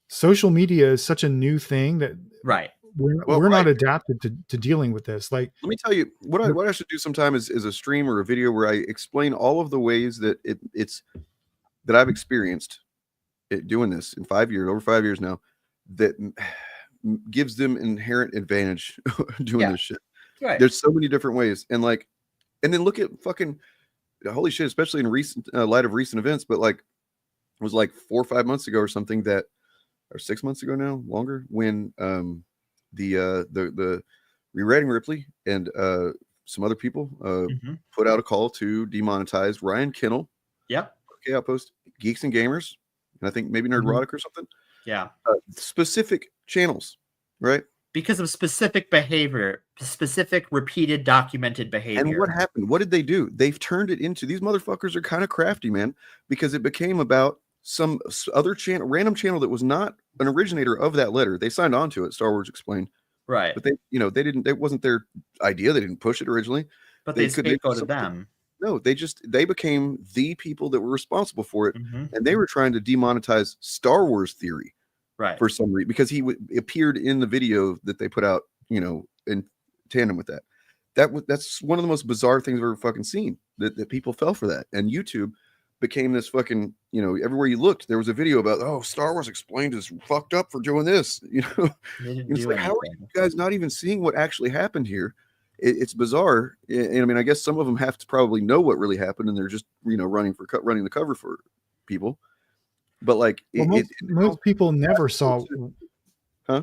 Social media is such a new thing that we're not adapted to dealing with this. Like, let me tell you what I should do sometime is a stream or a video where I explain all of the ways that it's that I've experienced it doing this in over 5 years now, that gives them inherent advantage doing this shit. Right. There's so many different ways, and then look at fucking holy shit, especially in recent light of recent events. But like, it was like 4 or 5 months ago or something or 6 months ago now, longer, when the Rewriting Ripley and some other people put out a call to demonetize Ryan Kinnell. Yep. Okay, Outpost, Geeks and Gamers, and I think maybe Nerdrotic or something. Yeah. Specific channels, right? Because of specific behavior, specific repeated documented behavior. And what happened? What did they do? They've turned it into, these motherfuckers are kind of crafty, man, because it became about some other channel, random channel that was not an originator of that letter. They signed on to it, Star Wars Explained. Right. But they didn't, it wasn't their idea. They didn't push it originally. But they scapegoated them. No, they became the people that were responsible for it. And they were trying to demonetize Star Wars Theory. Right. For some reason, because he appeared in the video that they put out, in tandem with that. That's one of the most bizarre things I've ever fucking seen, that people fell for that. And YouTube became this fucking, everywhere you looked, there was a video about, oh, Star Wars Explained is fucked up for doing this. It's like, how are you guys not even seeing what actually happened here? It's bizarre. And I mean, I guess some of them have to probably know what really happened, and they're just, running the cover for people. But like, most people never saw. Huh?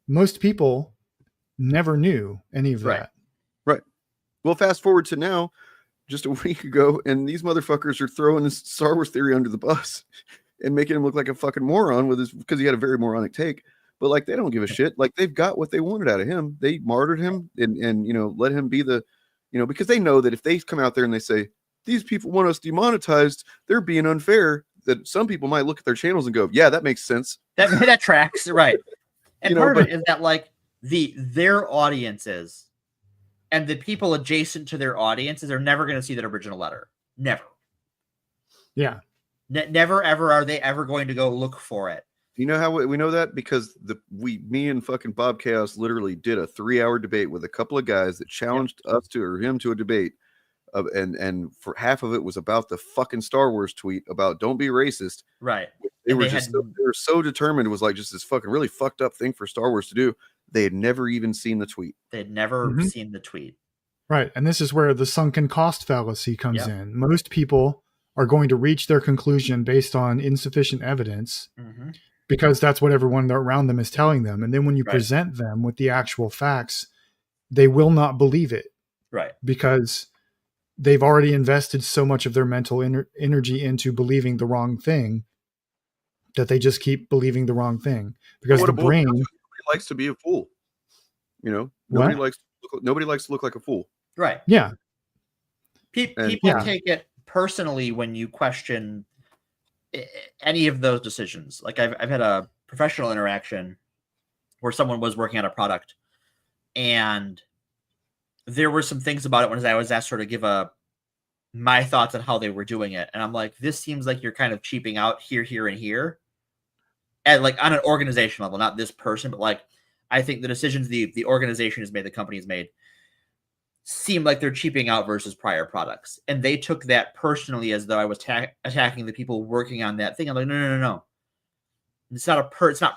Most people never knew any of that. Right. Well, fast forward to now, just a week ago, and these motherfuckers are throwing this Star Wars Theory under the bus and making him look like a fucking moron because he had a very moronic take. But like, they don't give a shit. Like, they've got what they wanted out of him. They martyred him and let him be the, because they know that if they come out there and they say, these people want us demonetized, they're being unfair. That some people might look at their channels and go, yeah, that makes sense. That tracks, right? And part of it is that like their audiences and the people adjacent to their audiences are never going to see that original letter. Never. Yeah. Never ever are they ever going to go look for it. You know how we know that? Because me and fucking Bob Chaos literally did a 3-hour debate with a couple of guys that challenged us or him to a debate. And for half of it was about the fucking Star Wars tweet about don't be racist. Right. They were so determined. It was like just this fucking really fucked up thing for Star Wars to do. They had never even seen the tweet. They had never seen the tweet. Right. And this is where the sunken cost fallacy comes in. Most people are going to reach their conclusion based on insufficient evidence because that's what everyone around them is telling them. And then when you present them with the actual facts, they will not believe it. Right. Because they've already invested so much of their mental energy into believing the wrong thing that they just keep believing the wrong thing because the brain likes to be a fool. Nobody likes to look like a fool. Right. Yeah. People take it personally when you question any of those decisions. Like I've had a professional interaction where someone was working on a product and there were some things about it when I was asked sort of give my thoughts on how they were doing it. And I'm like, this seems like you're kind of cheaping out here, and here. And like on an organization level, not this person, but like, I think the decisions the organization has made, the company has made, seem like they're cheaping out versus prior products. And they took that personally as though I was attacking the people working on that thing. I'm like, no. It's not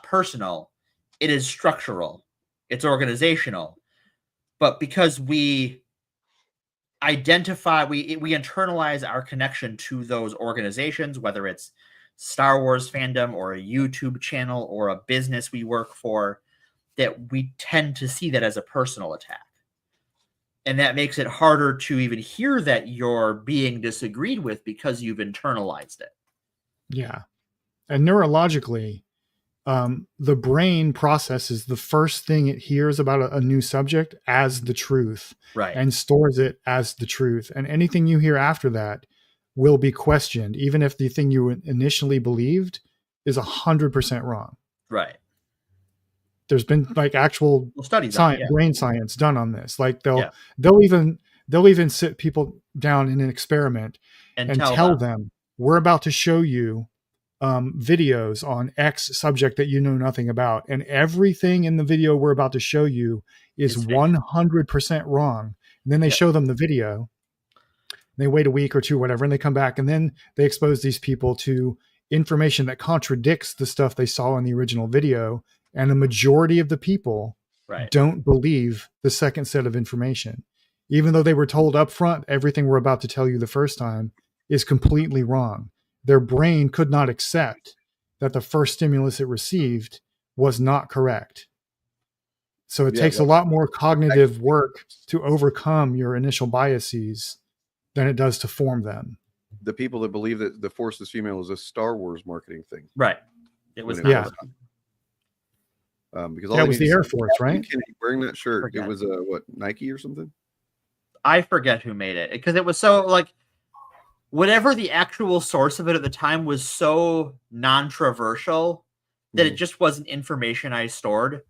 personal. It is structural. It's organizational. But because we identify, we internalize our connection to those organizations, whether it's Star Wars fandom or a YouTube channel or a business we work for, that we tend to see that as a personal attack. And that makes it harder to even hear that you're being disagreed with because you've internalized it. Yeah. And neurologically, the brain processes the first thing it hears about a new subject as the truth, right, and stores it as the truth. And anything you hear after that will be questioned, even if the thing you initially believed is 100% wrong. Right. There's been like actual studies, brain science done on this. Like they'll even sit people down in an experiment and tell them, we're about to show you videos on X subject that you know nothing about, and everything in the video we're about to show you is 100% wrong. And then they show them the video. They wait a week or two, whatever, and they come back, and then they expose these people to information that contradicts the stuff they saw in the original video. And the majority of the people don't believe the second set of information, even though they were told up front everything we're about to tell you the first time is completely wrong. Their brain could not accept that the first stimulus it received was not correct. So it takes a lot more cognitive work to overcome your initial biases than it does to form them. The people that believe that the Force is female is a Star Wars marketing thing. Right. It was because that was the Air Force, right? Wearing that shirt. It was what, Nike or something? I forget who made it, because it was so like whatever the actual source of it at the time was so non-controversial that it just wasn't information I stored.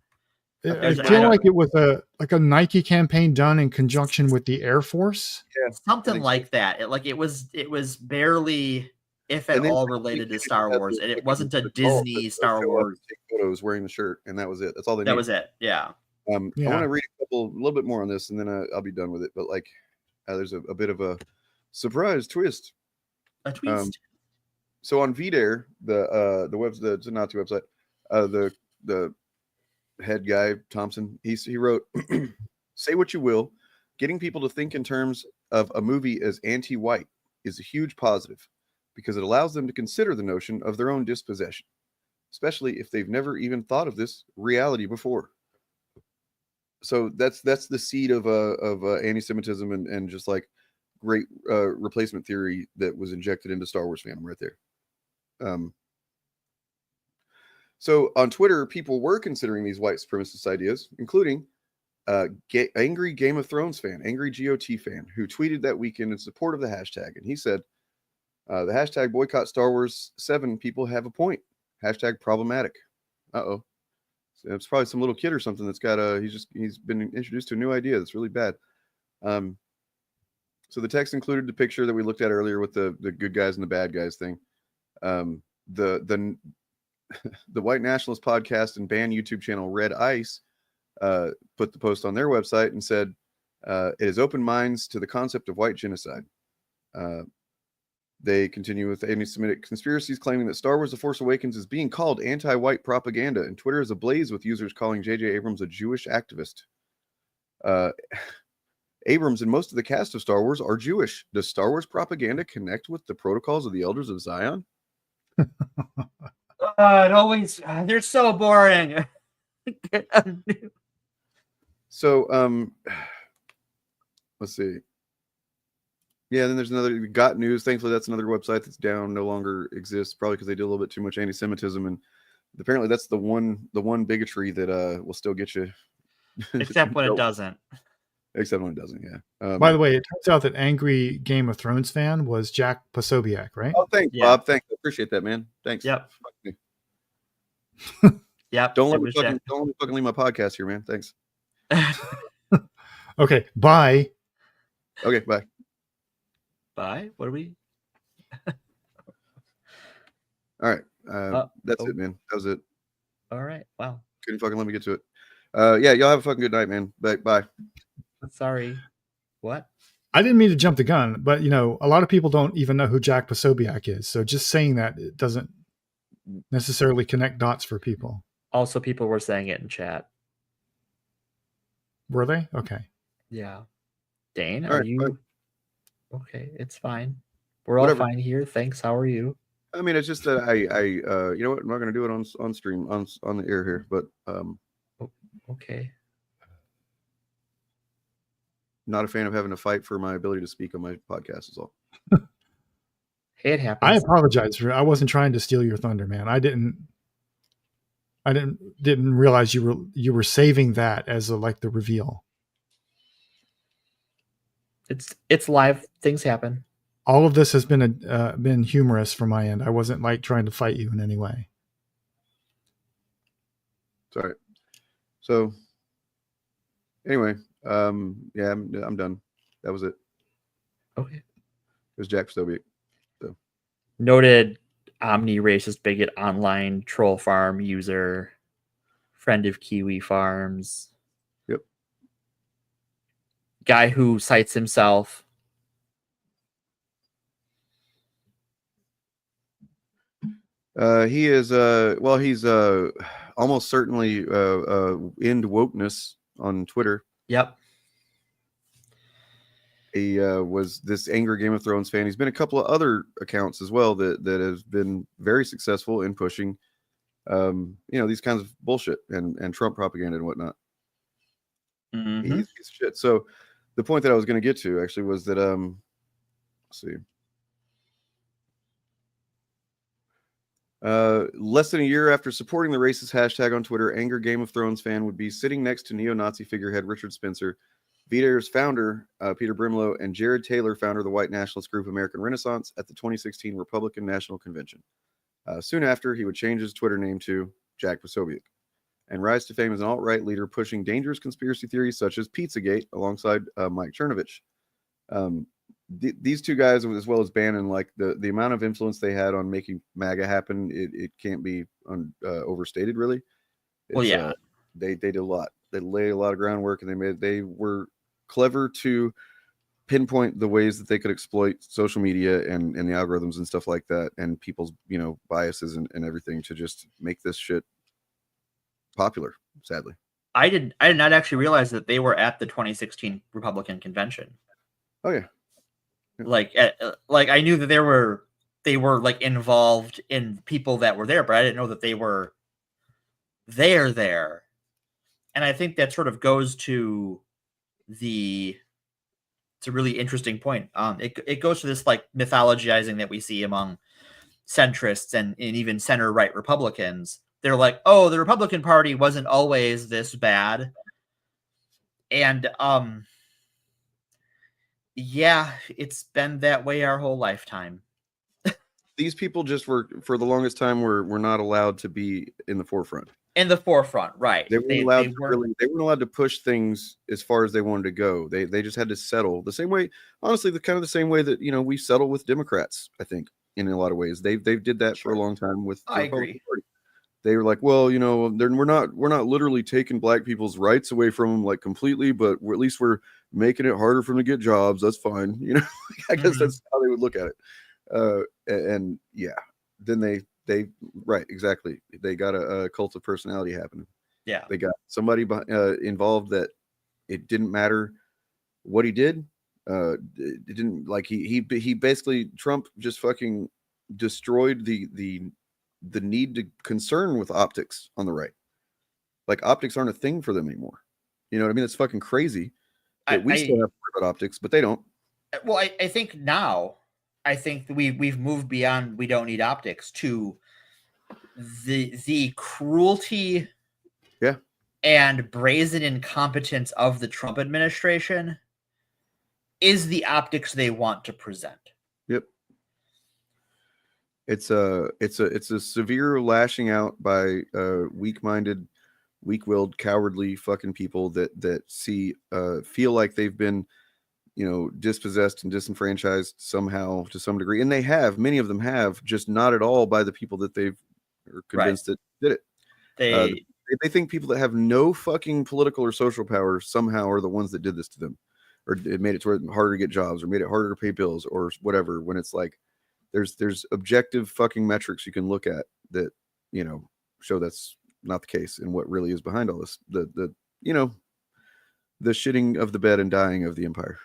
I feel like it was a Nike campaign done in conjunction with the Air Force. Yeah, something like that. It was barely, if at all, related to Star Wars, and it wasn't a Disney Star Wars. Take photos wearing the shirt, and that was it. That's all they. That was it. Yeah. I want to read a little bit more on this, and then I'll be done with it. But like, there's a bit of a surprise twist. A twist. So on VDare, the Nazi website, the head guy Thompson, he wrote, "Say what you will, getting people to think in terms of a movie as anti-white is a huge positive, because it allows them to consider the notion of their own dispossession, especially if they've never even thought of this reality before." So that's the seed of anti-Semitism and just like great replacement theory that was injected into Star Wars fandom right there. So on Twitter, people were considering these white supremacist ideas, including angry Game of Thrones fan, angry GOT fan, who tweeted that weekend in support of the hashtag. And he said, the hashtag boycott Star Wars 7 people have a point. Hashtag problematic. Uh-oh. So it's probably some little kid or something that's got he's been introduced to a new idea that's really bad. So the text included the picture that we looked at earlier with the good guys and the bad guys thing. The White Nationalist podcast and band YouTube channel Red Ice put the post on their website and said, it is open minds to the concept of white genocide. They continue with anti-Semitic conspiracies claiming that Star Wars The Force Awakens is being called anti-white propaganda, and Twitter is ablaze with users calling J.J. Abrams a Jewish activist. Abrams and most of the cast of Star Wars are Jewish. Does Star Wars propaganda connect with the protocols of the Elders of Zion? It always, they're so boring. So, let's see. Yeah, then there's another Got News. Thankfully, that's another website that's down, no longer exists, probably because they did a little bit too much anti-Semitism, and apparently that's the one bigotry that will still get you. Except when it doesn't. Except when it doesn't, yeah. By the way, it turns out that angry Game of Thrones fan was Jack Posobiec, right? Oh, thanks, Bob. Thanks. I appreciate that, man. Thanks. Yep. Yep. Don't let me fucking leave my podcast here, man. Thanks. Okay. Bye. Okay. Bye. Bye. What are we? All right. That's it, man. That was it. All right. Wow. Couldn't fucking let me get to it. Yeah, y'all have a fucking good night, man. Bye. Sorry. What? I didn't mean to jump the gun, but a lot of people don't even know who Jack Posobiec is. So just saying that, it doesn't necessarily connect dots for people. Also, people were saying it in chat. Were they? Okay. Yeah. Dane, All are right, you bye. Okay? It's fine. We're all fine here. Thanks. How are you? I mean, it's just that I you know what? I'm not going to do it on stream on the air here, but okay. Not a fan of having to fight for my ability to speak on my podcast is all. Hey, it happens. I apologize I wasn't trying to steal your thunder, man. I didn't realize you were saving that as the reveal. It's live. Things happen. All of this has been humorous from my end. I wasn't trying to fight you in any way. Sorry. So anyway, yeah, I'm done. That was it. Okay. It was Jack Posobiec. So Noted. omni-racist bigot online troll farm user, friend of Kiwi Farms. Yep. Guy who cites himself. He is he's almost certainly end wokeness on Twitter. Yep. He was this angry Game of Thrones fan. He's been a couple of other accounts as well that have been very successful in pushing these kinds of bullshit and Trump propaganda and whatnot. Mm-hmm. He's shit. So the point that I was going to get to actually was that let's see. Less than a year after supporting the racist hashtag on Twitter, angry Game of Thrones fan would be sitting next to neo-Nazi figurehead Richard Spencer, VDare's founder, Peter Brimlow, and Jared Taylor, founder of the white nationalist group American Renaissance, at the 2016 Republican National Convention. Soon after, he would change his Twitter name to Jack Posobiec and rise to fame as an alt-right leader pushing dangerous conspiracy theories such as Pizzagate alongside Mike Chernovich. These two guys, as well as Bannon, like the amount of influence they had on making MAGA happen, it can't be overstated, really. Well, yeah. They did a lot. They laid a lot of groundwork, and they were clever to pinpoint the ways that they could exploit social media and the algorithms and stuff like that, and people's biases and everything to just make this shit popular. Sadly, I did not actually realize that they were at the 2016 Republican convention. Oh yeah. Like I knew that they were like involved in people that were there, but I didn't know that they were there. And I think that sort of goes to it's a really interesting point. It goes to this like mythologizing that we see among centrists and even center right Republicans. They're like, oh, the Republican Party wasn't always this bad. And yeah, it's been that way our whole lifetime. These people just were, for the longest time, were not allowed to be in the forefront. In the forefront, right? They weren't allowed to push things as far as they wanted to go. They just had to settle the same way. Honestly, the same way that we settle with Democrats. I think in a lot of ways they did that for a long time with the Republican Party. They were like, well, we're not literally taking black people's rights away from them like completely, but at least we're making it harder for them to get jobs. That's fine. I guess that's how they would look at it. And yeah, then they right, exactly. They got a cult of personality happening. Yeah, they got somebody involved that it didn't matter what he did. It didn't, like, he basically, Trump just fucking destroyed the need to concern with optics on the right. Like, optics aren't a thing for them anymore. You know what I mean? It's fucking crazy that we still have to worry about optics, but they don't. Well, I think now, we've moved beyond we don't need optics to the cruelty, and brazen incompetence of the Trump administration is the optics they want to present. Yep. It's a severe lashing out by weak-minded, weak-willed, cowardly fucking people that feel like they've been dispossessed and disenfranchised somehow to some degree, and many of them have, just not at all by the people that they've are convinced that did it. They think people that have no fucking political or social power somehow are the ones that did this to them, or it made it harder to get jobs, or made it harder to pay bills, or whatever. When it's like there's objective fucking metrics you can look at that show that's not the case, and what really is behind all this, the shitting of the bed and dying of the empire.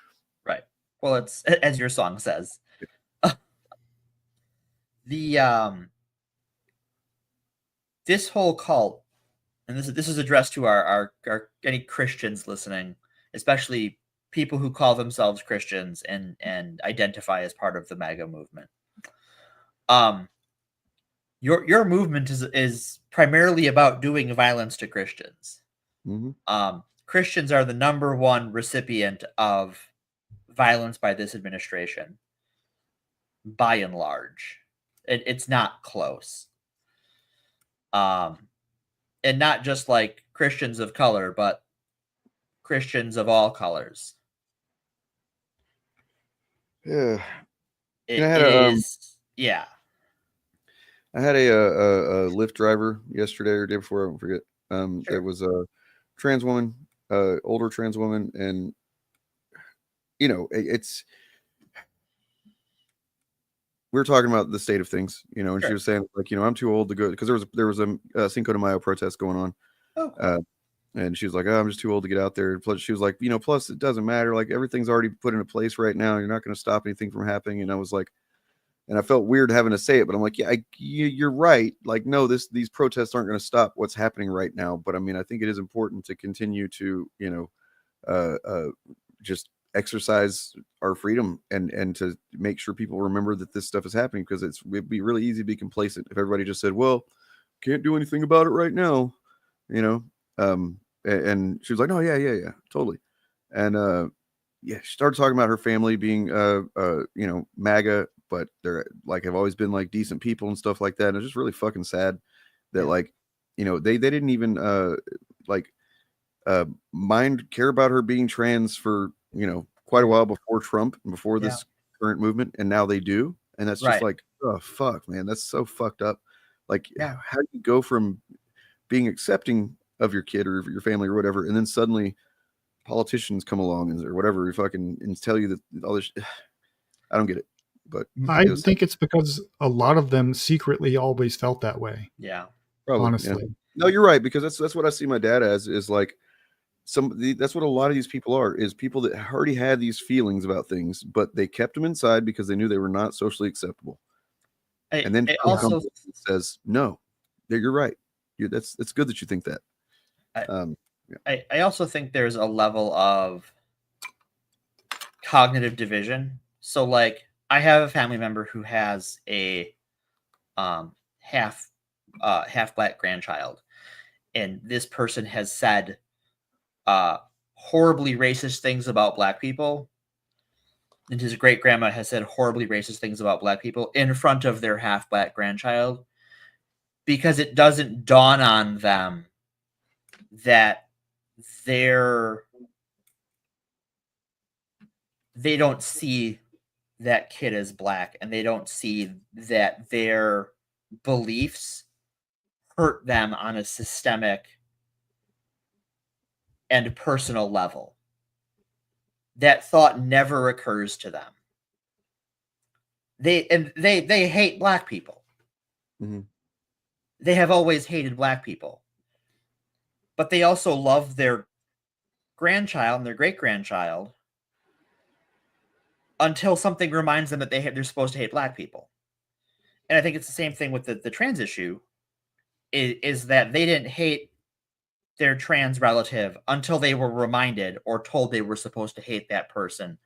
Right. Well, it's as your song says. This whole cult, and this is addressed to our any Christians listening, especially people who call themselves Christians and identify as part of the MAGA movement. Your movement is primarily about doing violence to Christians. Mm-hmm. Christians are the number one recipient of violence by this administration, by and large. It's not close. And not just like Christians of color, but Christians of all colors. Yeah. It is, yeah. I had a Lyft driver yesterday or day before, I don't forget. There was a trans woman, older trans woman, and it's we were talking about the state of things, and she was saying like, I'm too old to go because there was a Cinco de Mayo protest going on. Oh. And she was like, oh, I'm just too old to get out there. Plus, she was like, plus it doesn't matter. Like everything's already put into place right now. You're not going to stop anything from happening. And I was like, and I felt weird having to say it, but I'm like, yeah, you're right. Like, no, these protests aren't going to stop what's happening right now. But I mean, I think it is important to continue to, just exercise our freedom and to make sure people remember that this stuff is happening, because it'd be really easy to be complacent if everybody just said, well, can't do anything about it right now, and she was like, no, yeah, totally. And she started talking about her family being MAGA, but they're like have always been like decent people and stuff like that. And it's just really fucking sad that they didn't even care about her being trans for quite a while before Trump and before this current movement, and now they do. And that's just like, oh fuck, man, that's so fucked up. Like, how do you go from being accepting of your kid or your family or whatever, and then suddenly politicians come along or whatever and tell you that all this? I don't get it. But I think it's because a lot of them secretly always felt that way. Yeah, probably, honestly. Yeah. No, you're right, because that's what I see my dad as, is like that's what a lot of these people are, is people that already had these feelings about things, but they kept them inside because they knew they were not socially acceptable. And then Trump comes and says, no, you're right. It's good that you think that. I also think there's a level of cognitive division. So like, I have a family member who has a half black grandchild, and this person has said horribly racist things about black people, and his great grandma has said horribly racist things about black people in front of their half black grandchild, because it doesn't dawn on them that they don't see that kid as black, and they don't see that their beliefs hurt them on a systemic and personal level. That thought never occurs to them. They hate black people. Mm-hmm. They have always hated black people, but they also love their grandchild and their great-grandchild until something reminds them that they're supposed to hate black people. And I think it's the same thing with the trans issue, is that they didn't hate their trans relative until they were reminded or told they were supposed to hate that person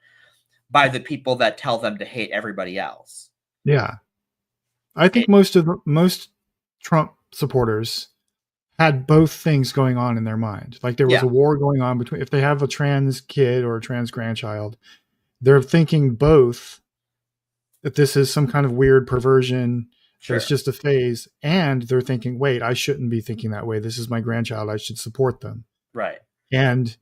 by the people that tell them to hate everybody else. Yeah. I think most Trump supporters had both things going on in their mind. Like there was a war going on between, if they have a trans kid or a trans grandchild, they're thinking both that this is some kind of weird perversion. Sure. It's just a phase. And they're thinking, wait, I shouldn't be thinking that way. This is my grandchild. I should support them. Right. And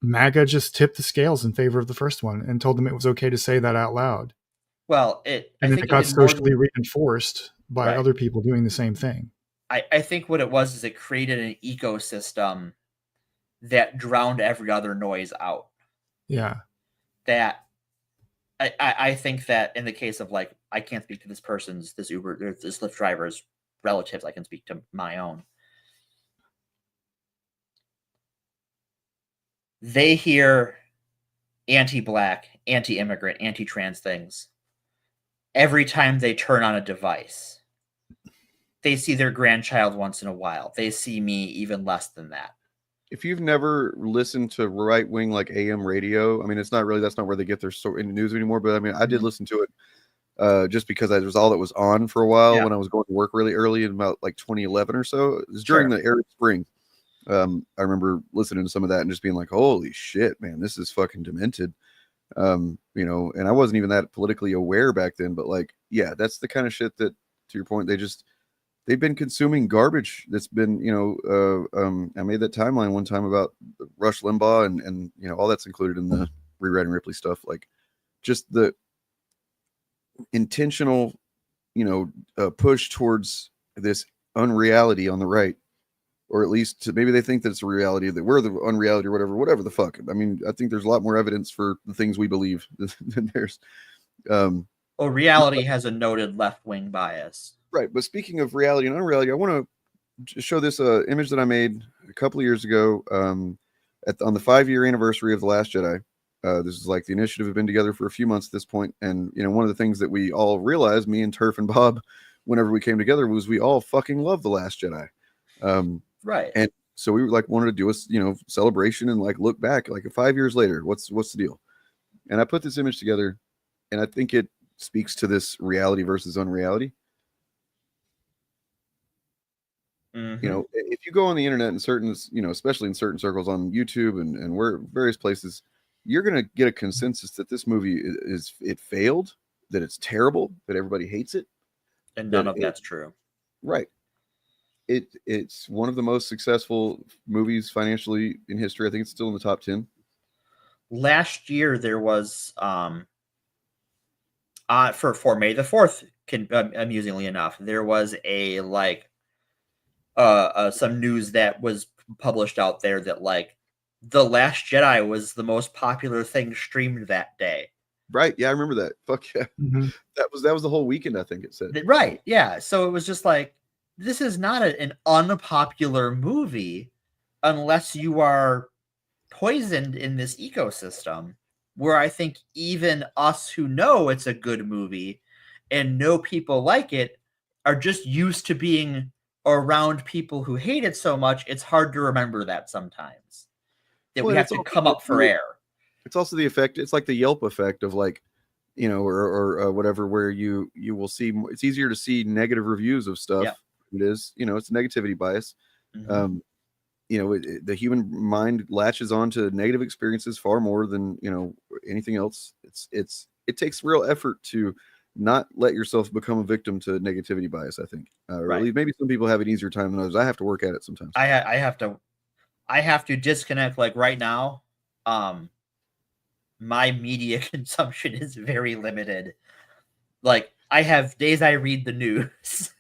MAGA just tipped the scales in favor of the first one and told them it was okay to say that out loud. Well, and then it got socially reinforced by other people doing the same thing. I think what it was is it created an ecosystem that drowned every other noise out. Yeah. That I think that in the case of, like, I can't speak to this Lyft driver's relatives. I can speak to my own. They hear anti-black, anti-immigrant, anti-trans things every time they turn on a device. They see their grandchild once in a while. They see me even less than that. If you've never listened to right-wing like AM radio, I mean, that's not where they get their news anymore. But I mean, I did listen to it just because that was all that was on for a while when I was going to work really early in about like 2011 or so. It was during the Arab Spring. I remember listening to some of that and just being like, holy shit, man, this is fucking demented. And I wasn't even that politically aware back then, but like, yeah, that's the kind of shit that, to your point, they've been consuming garbage that's been, I made that timeline one time about Rush Limbaugh and all that's included in the Rewriting Ripley stuff. Like just the intentional push towards this unreality on the right, or at least maybe they think that it's a reality, that we're the unreality or whatever the fuck. I mean, I think there's a lot more evidence for the things we believe than there's. Well, reality has a noted left-wing bias. Right. But speaking of reality and unreality, I want to show this image that I made a couple of years ago on the 5-year anniversary of The Last Jedi. This is like the initiative have been together for a few months at this point. And, one of the things that we all realized, me and Turf and Bob, whenever we came together, was we all fucking love The Last Jedi. Right. And so we wanted to do a, celebration and like look back like 5 years later, what's the deal? And I put this image together and I think it speaks to this reality versus unreality. Mm-hmm. If you go on the internet in certain, especially in certain circles on YouTube and where various places, you're going to get a consensus that this movie it failed, that it's terrible, that everybody hates it. And none of that's true. Right. It's one of the most successful movies financially in history. I think it's still in the top 10. Last year there was for May the 4th, amusingly enough, there was a some news that was published out there that The Last Jedi was the most popular thing streamed that day. Right. Yeah, I remember that. Fuck yeah. Mm-hmm. That was the whole weekend, I think it said. Right. Yeah. So it was just this is not an unpopular movie unless you are poisoned in this ecosystem, where I think even us who know it's a good movie and know people like it are just used to being around people who hate it so much. It's hard to remember that sometimes that we have to come up for air. It's also the effect. It's like the Yelp effect of or whatever, where you will see, it's easier to see negative reviews of stuff. Yep. It is, it's a negativity bias. Mm-hmm. The human mind latches on to negative experiences far more than, anything else. It takes real effort to not let yourself become a victim to negativity bias, I think. Right. Maybe some people have an easier time than others. I have to work at it sometimes. I have to disconnect right now. My media consumption is very limited. I have days I read the news.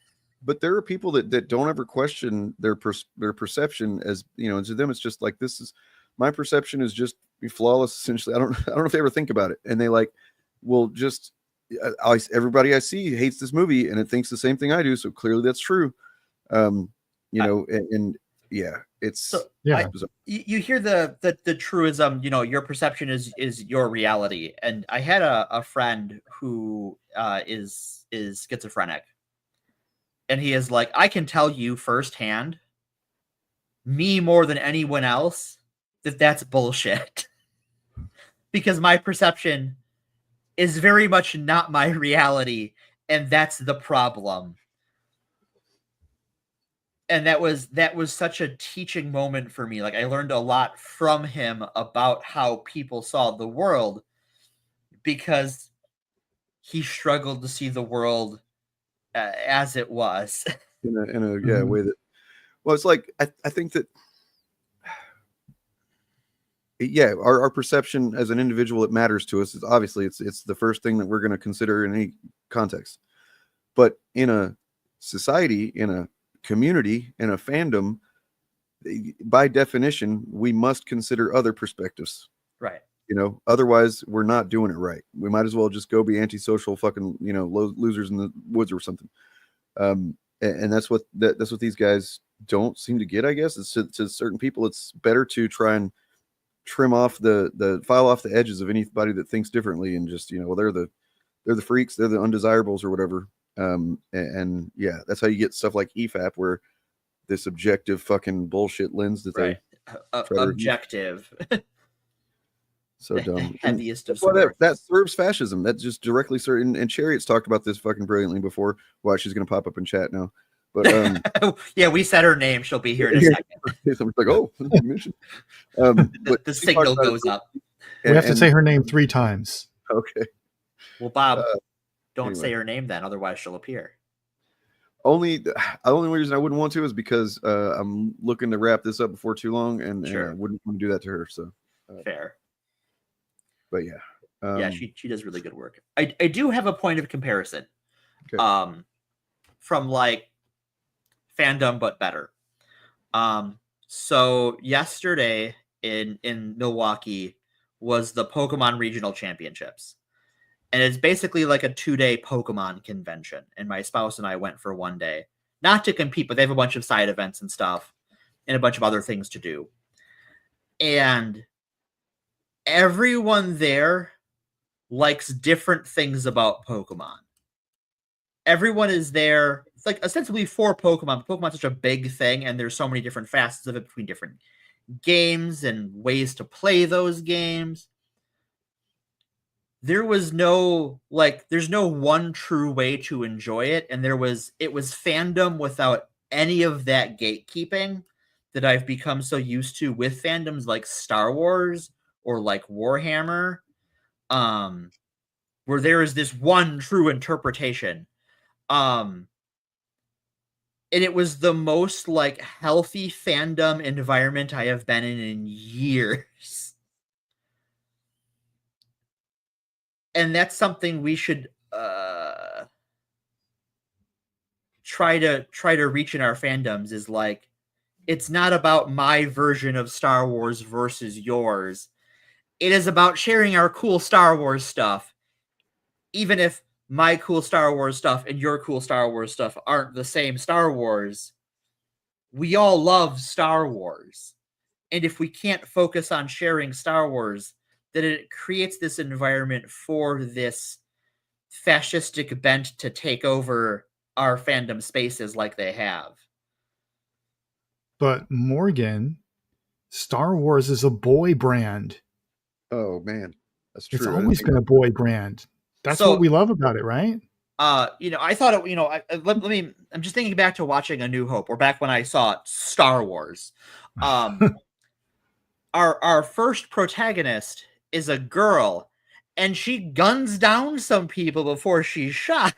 But there are people that don't ever question their perception as, and to them it's just this is my perception is just flawless essentially. I don't know if they ever think about it, and they everybody I see hates this movie and it thinks the same thing I do, so clearly that's true. It's you hear the truism, your perception is your reality. And I had a friend who is schizophrenic, and he is I can tell you firsthand, me more than anyone else, that's bullshit. Because my perception is very much not my reality, and that's the problem. And that was such a teaching moment for me. I learned a lot from him about how people saw the world, because he struggled to see the world as it was. in a way that, well, it's I think that, our perception as an individual, it matters to us. It's the first thing that we're going to consider in any context. But in a society, in a community, in a fandom, by definition, we must consider other perspectives. Right. Otherwise we're not doing it right. We might as well just go be antisocial fucking, losers in the woods or something. And that's what these guys don't seem to get, I guess. It's to certain people, it's better to try and trim off the file off the edges of anybody that thinks differently, and just, they're the freaks, they're the undesirables or whatever. And that's how you get stuff like EFAP, where this objective fucking bullshit lens that right. Objective. So dumb. Heaviest of that serves fascism. That just directly serves. And Chariot's talked about this fucking brilliantly before. Well, she's going to pop up in chat now. But yeah, we said her name. She'll be here in a second. I'm oh, mission. The signal goes up. We have to say her name 3 times. Okay. Well, Bob, don't say her name then, otherwise she'll appear. The only reason I wouldn't want to is because I'm looking to wrap this up before too long, and I wouldn't want to do that to her. So fair. But yeah, she does really good work. I do have a point of comparison. Okay. From like fandom, but better. So yesterday in Milwaukee was the Pokemon Regional Championships. And it's basically like a 2-day Pokemon convention. And my spouse and I went for 1 day. Not to compete, but they have a bunch of side events and stuff and a bunch of other things to do. And everyone there likes different things about Pokemon. Everyone is there. It's like ostensibly for Pokemon. Pokemon's such a big thing, and there's so many different facets of it between different games and ways to play those games. There was no there's no one true way to enjoy it, and it was fandom without any of that gatekeeping that I've become so used to with fandoms like Star Wars or like Warhammer, where there is this one true interpretation. And it was the most like healthy fandom environment I have been in years. And that's something we should try to reach in our fandoms, is like, it's not about my version of Star Wars versus yours. It is about sharing our cool Star Wars stuff. Even if my cool Star Wars stuff and your cool Star Wars stuff aren't the same Star Wars, we all love Star Wars. And if we can't focus on sharing Star Wars, then it creates this environment for this fascistic bent to take over our fandom spaces like they have. But Morgan, Star Wars is a boy brand. Oh man, that's true. It's always been a boy brand. That's what we love about it, right? I thought it, let me, I'm just thinking back to watching A New Hope, or back when I saw Star Wars. Our first protagonist is a girl, and she guns down some people before she's shot.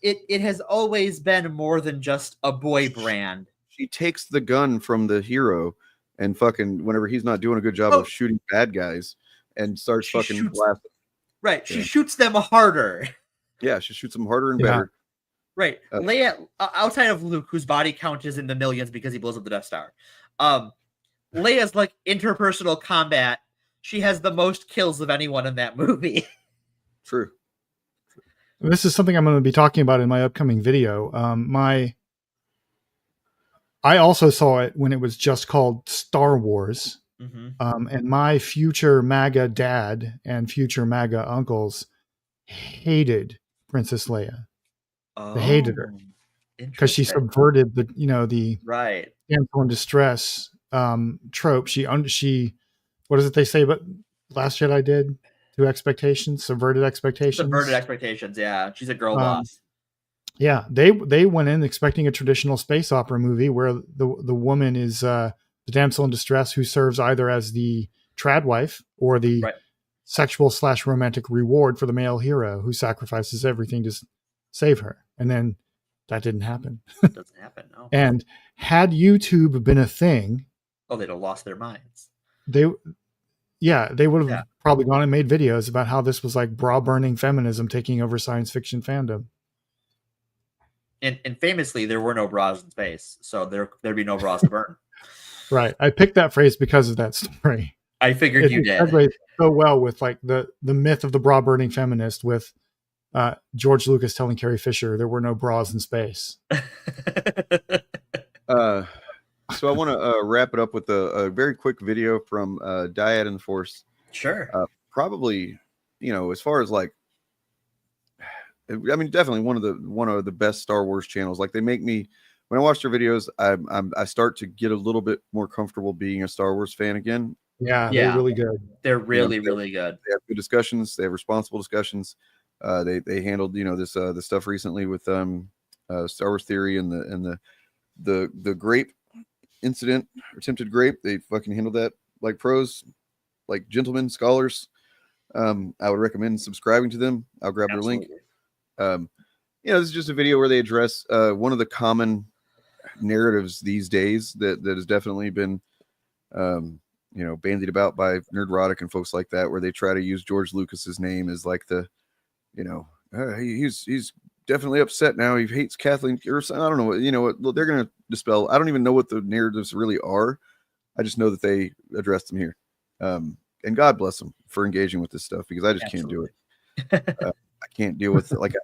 It has always been more than just a boy brand. She takes the gun from the hero and fucking, whenever he's not doing a good job of shooting bad guys, and starts fucking blasting. Right. She shoots them harder. Yeah, she shoots them harder and better. Right. Leia, outside of Luke, whose body count is in the millions because he blows up the Death Star. Leia's like interpersonal combat. She has the most kills of anyone in that movie. True. This is something I'm going to be talking about in my upcoming video. I also saw it when it was just called Star Wars. Mm-hmm. And my future MAGA dad and future MAGA uncles hated Princess Leia. They hated her because she subverted the right damsel in distress trope. She what is it they say? But Last Jedi did to expectations, subverted expectations. Subverted expectations. Yeah, she's a girl boss. Yeah, they went in expecting a traditional space opera movie where the woman is the damsel in distress who serves either as the trad wife or the sexual / romantic reward for the male hero who sacrifices everything to save her. And then that didn't happen. It doesn't happen, no. And had YouTube been a thing, they'd have lost their minds. They would have probably gone and made videos about how this was like bra burning feminism taking over science fiction fandom. And famously, there were no bras in space, so there'd be no bras to burn. Right. I picked that phrase because of that story. I figured you did. It so well with like the myth of the bra burning feminist with George Lucas telling Carrie Fisher there were no bras in space. So I want to wrap it up with a very quick video from Dyad and the Force. Sure. Probably, as far as like, I mean, definitely one of the best Star Wars channels. Like, they make me, when I watch their videos, I start to get a little bit more comfortable being a Star Wars fan again. Yeah, they're really good. They're really good. They have good discussions. They have responsible discussions. They handled this the stuff recently with Star Wars Theory and the grape incident, attempted grape. They fucking handled that like pros, like gentlemen, scholars. I would recommend subscribing to them. I'll grab their link. This is just a video where they address one of the common narratives these days that has definitely been bandied about by Nerdrotic and folks like that, where they try to use George Lucas's name as like the he's definitely upset now. He hates Kathleen, or I don't know what, you know what, they're going to dispel. I don't even know what the narratives really are. I just know that they addressed them here. And God bless them for engaging with this stuff, because I just can't do it. I can't deal with it. Like,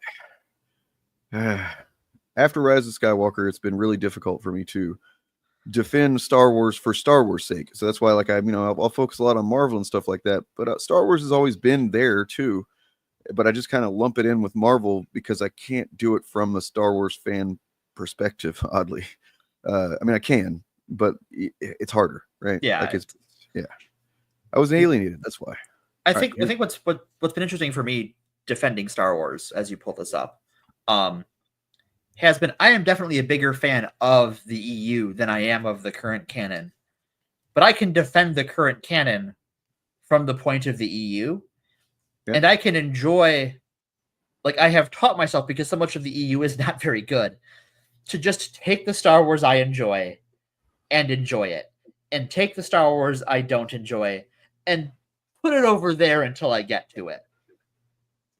after Rise of Skywalker, it's been really difficult for me to defend Star Wars for Star Wars' sake. So that's why, like, I'll focus a lot on Marvel and stuff like that. But Star Wars has always been there too. But I just kind of lump it in with Marvel because I can't do it from a Star Wars fan perspective. Oddly, I mean, I can, but it's harder, right? Yeah, like I was alienated. That's why. I think what's been interesting for me defending Star Wars, as you pull this up, has been, I am definitely a bigger fan of the EU than I am of the current canon, but I can defend the current canon from the point of the EU. And I can enjoy, like, I have taught myself, because so much of the EU is not very good, to just take the Star Wars I enjoy and enjoy it, and take the Star Wars I don't enjoy and put it over there until I get to it.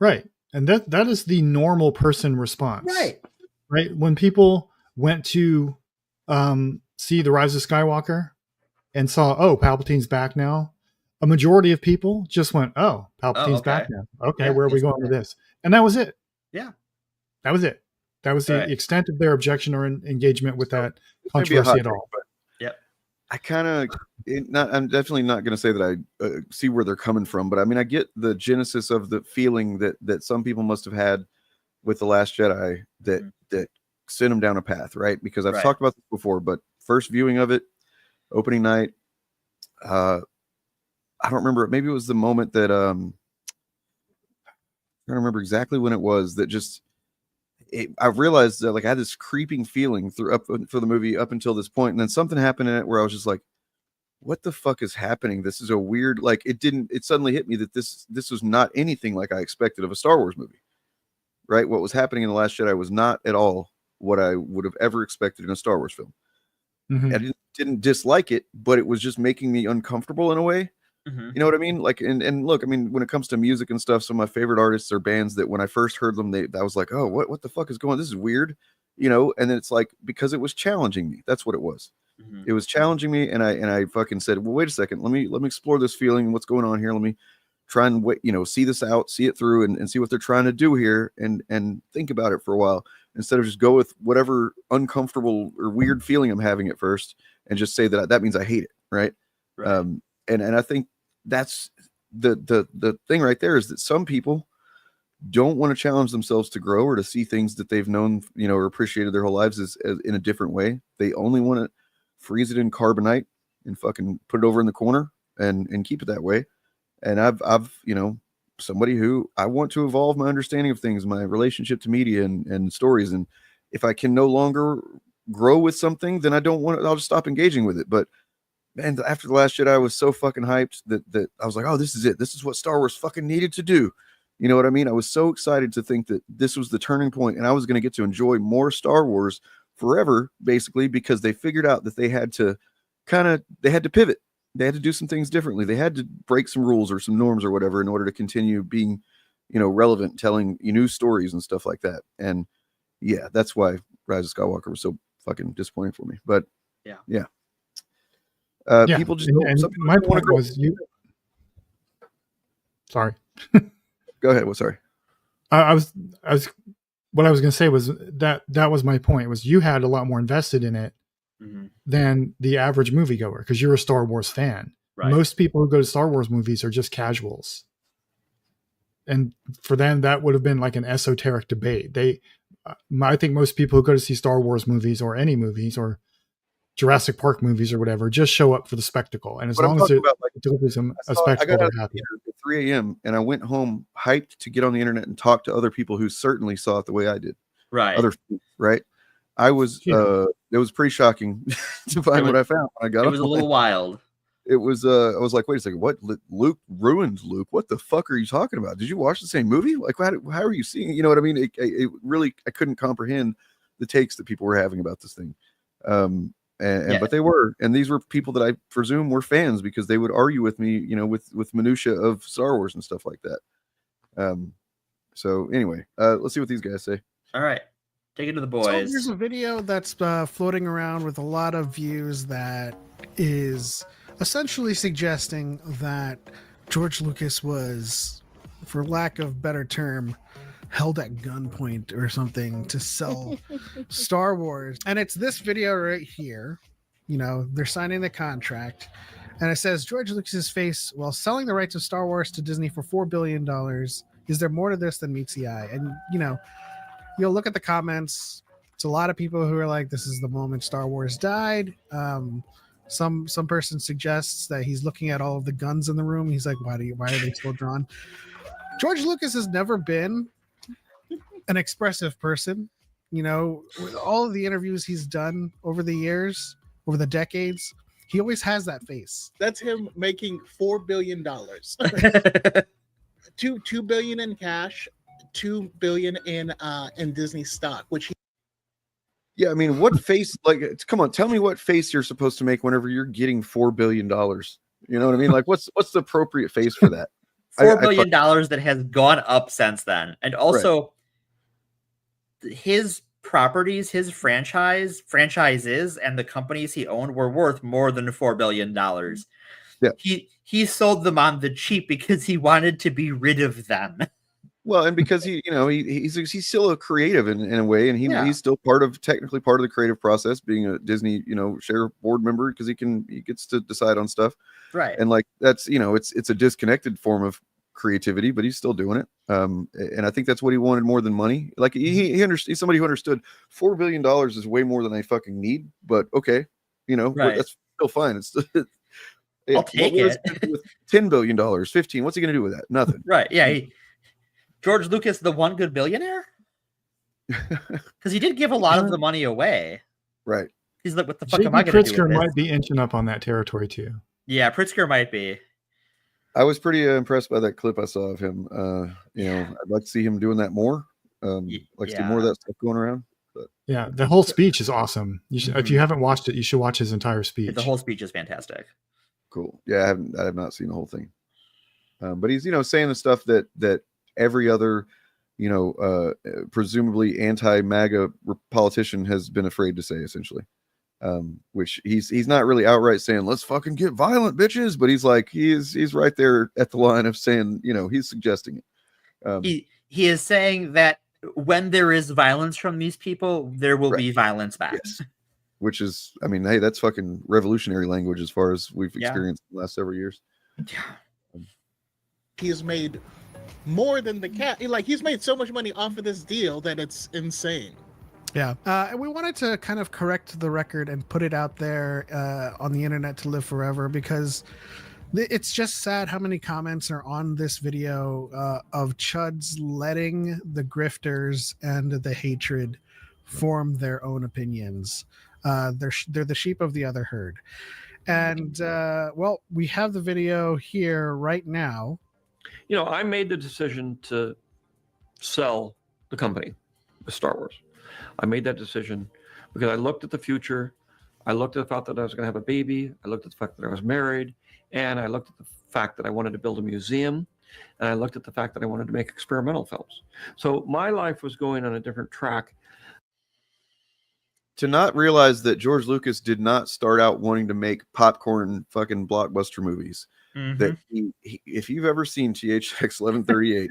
Right. And that is the normal person response. Right. When people went to see The Rise of Skywalker and saw, oh, Palpatine's back now, a majority of people just went, oh, Palpatine's back now. Okay, where are we going with this? And that was it. Yeah. That was it. That was the extent of their objection or engagement with that controversy at all. Yep. I kind of, I'm definitely not going to say that I see where they're coming from, but I mean, I get the genesis of the feeling that some people must have had with The Last Jedi that sent them down a path, right? Because I've talked about this before, but first viewing of it, opening night, I don't remember. Maybe it was the moment that I don't remember exactly when it was that just I realized that, like, I had this creeping feeling for the movie up until this point, and then something happened in it where I was just like, what the fuck is happening? This is a weird, like, it suddenly hit me that this was not anything like I expected of a Star Wars movie, right? What was happening in The Last Jedi was not at all what I would have ever expected in a Star Wars film. Mm-hmm. I didn't dislike it, but it was just making me uncomfortable in a way. Mm-hmm. You know what I mean? Like, and look, I mean, when it comes to music and stuff, some of my favorite artists are bands that when I first heard them, I was like, oh, what the fuck is going on? This is weird, you know? And then it's like, because it was challenging me. That's what it was. Mm-hmm. It was challenging me. And I fucking said, well, wait a second. Let me explore this feeling. What's going on here? Let me try and wait, see this out, see it through, and see what they're trying to do here, and think about it for a while, instead of just go with whatever uncomfortable or weird feeling I'm having at first and just say that means I hate it. Right. And I think that's the thing right there, is that some people don't want to challenge themselves to grow or to see things that they've known, or appreciated their whole lives as in a different way. They only want to freeze it in carbonite and fucking put it over in the corner and keep it that way. And I've somebody who I want to evolve my understanding of things, my relationship to media and stories. And if I can no longer grow with something, then I'll just stop engaging with it. But man, after The Last Jedi, I was so fucking hyped that I was like, oh, this is it. This is what Star Wars fucking needed to do. You know what I mean? I was so excited to think that this was the turning point, and I was going to get to enjoy more Star Wars forever, basically, because they figured out that they had to pivot. They had to do some things differently. They had to break some rules or some norms or whatever in order to continue being, relevant, telling new stories and stuff like that. And yeah, that's why Rise of Skywalker was so fucking disappointing for me. But yeah. People just my point was sorry. Go ahead. Well, sorry. I was what I was going to say was that was my point, was you had a lot more invested in it than the average moviegoer, because you're a Star Wars fan. Right. Most people who go to Star Wars movies are just casuals. And for them, that would have been like an esoteric debate. I think most people who go to see Star Wars movies or any movies or Jurassic Park movies or whatever just show up for the spectacle. And as long as it delivers them a spectacle, they're happy. At 3 a.m. and I went home hyped to get on the internet and talk to other people who certainly saw it the way I did. Right. Right. I was, it was pretty shocking to find what I found when I got. It was a little wild. It was, I was like, wait a second, what? Luke ruined Luke. What the fuck are you talking about? Did you watch the same movie? Like, how are you seeing? You know what I mean? It really, I couldn't comprehend the takes that people were having about this thing. But they were, and these were people that I presume were fans, because they would argue with me, with minutia of Star Wars and stuff like that. So anyway, let's see what these guys say. All right. Take it to the boys. So there's a video that's floating around with a lot of views that is essentially suggesting that George Lucas was, for lack of better term, held at gunpoint or something to sell Star Wars. And it's this video right here. You know, they're signing the contract. And it says, George Lucas's face while selling the rights of Star Wars to Disney for $4 billion. Is there more to this than meets the eye? And, you know, you'll look at the comments. It's a lot of people who are like, this is the moment Star Wars died. Some person suggests that he's looking at all of the guns in the room. He's like, why are they still drawn? George Lucas has never been an expressive person. You know, with all of the interviews he's done over the years, over the decades, he always has that face. That's him making $4 billion. $2 billion in cash, $2 billion in Disney stock, which he. Yeah, I mean, what face? Like, come on, tell me what face you're supposed to make whenever you're getting $4 billion. You know what I mean? Like, what's the appropriate face for that? $4 billion that has gone up since then, and also his properties, his franchises, and the companies he owned were worth more than $4 billion. Yeah, he sold them on the cheap because he wanted to be rid of them. Well, and because he's still a creative in a way, and he's still technically part of the creative process, being a Disney share board member, because he gets to decide on stuff, right? And like that's it's a disconnected form of creativity, but he's still doing it. And I think that's what he wanted more than money. Like he's somebody who understood $4 billion is way more than I fucking need, but okay, right. That's still fine. It's I'll take it. With $10 billion, 15. What's he gonna do with that? Nothing. Right? Yeah. George Lucas, the one good billionaire, because he did give a lot of the money away. Right. He's like, what the fuck am I going to do with this? Might be inching up on that territory too. Yeah, Pritzker might be. I was pretty impressed by that clip I saw of him. I'd like to see him doing that more. Like to see more of that stuff going around. But yeah, the whole speech is awesome. You should, if you haven't watched it, you should watch his entire speech. The whole speech is fantastic. Cool. Yeah, I have not seen the whole thing. But he's saying the stuff that every other presumably anti-MAGA politician has been afraid to say, essentially. Which he's not really outright saying let's fucking get violent, bitches, but he's right there at the line of saying, he's suggesting it. He is saying that when there is violence from these people, there will be violence back. Yes. Which is, I mean, hey, that's fucking revolutionary language as far as we've experienced in the last several years. Yeah. He has made more than the cat. He's made so much money off of this deal that it's insane. Yeah. And we wanted to kind of correct the record and put it out there on the internet to live forever, because it's just sad how many comments are on this video of Chuds letting the grifters and the hatred form their own opinions. They're the sheep of the other herd. And, we have the video here right now. I made the decision to sell the company, the Star Wars. I made that decision because I looked at the future. I looked at the fact that I was going to have a baby. I looked at the fact that I was married. And I looked at the fact that I wanted to build a museum. And I looked at the fact that I wanted to make experimental films. So my life was going on a different track. To not realize that George Lucas did not start out wanting to make popcorn fucking blockbuster movies. Mm-hmm. That if you've ever seen THX 1138,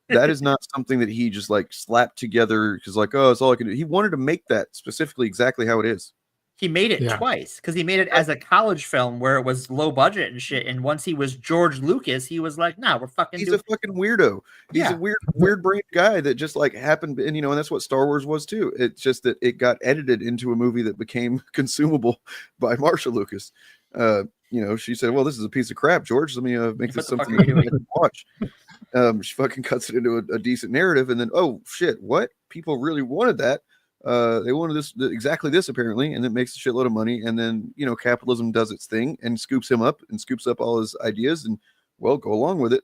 that is not something that he just slapped together because it's all I can do. He wanted to make that specifically exactly how it is. He made it twice because he made it as a college film where it was low budget and shit. And once he was George Lucas, he was like, "Nah, we're fucking." He's a fucking weirdo. He's a weird brain guy that just happened, and and that's what Star Wars was too. It's just that it got edited into a movie that became consumable by Marsha Lucas. She said, "Well, this is a piece of crap, George. Let me make this something that you can watch." She fucking cuts it into a decent narrative, and then oh shit, what people really wanted that. They wanted exactly this apparently, and it makes a shitload of money. And then capitalism does its thing and scoops him up and scoops up all his ideas, and go along with it.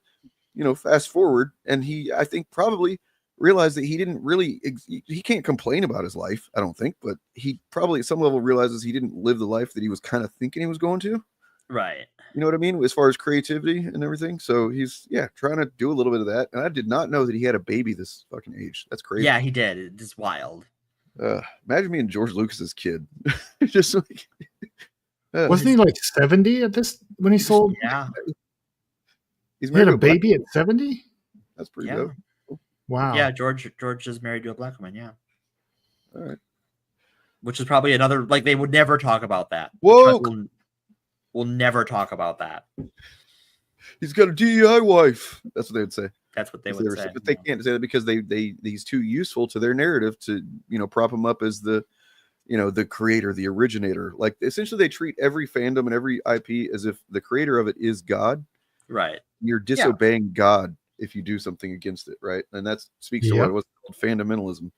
Fast forward, and I think probably realized that he didn't really he can't complain about his life, I don't think, but he probably at some level realizes he didn't live the life that he was kind of thinking he was going to. Right. You know what I mean? As far as creativity and everything. So he's trying to do a little bit of that. And I did not know that he had a baby this fucking age. That's crazy. Yeah, he did. It's wild. Imagine me and George Lucas's kid. Just like wasn't he like 70 at this when he sold? Yeah. He's he had a baby at 70? That's pretty dope. Wow. Yeah, George is married to a black woman, yeah. All right. Which is probably another, like, they would never talk about that. Whoa! We'll never talk about that. He's got a DEI wife. That's what they would say. That's what they would say. But they can't say that because he's too useful to their narrative to, prop him up as the, the creator, the originator. Like, essentially they treat every fandom and every IP as if the creator of it is God. Right. You're disobeying God if you do something against it, right? And that speaks to what was called fundamentalism.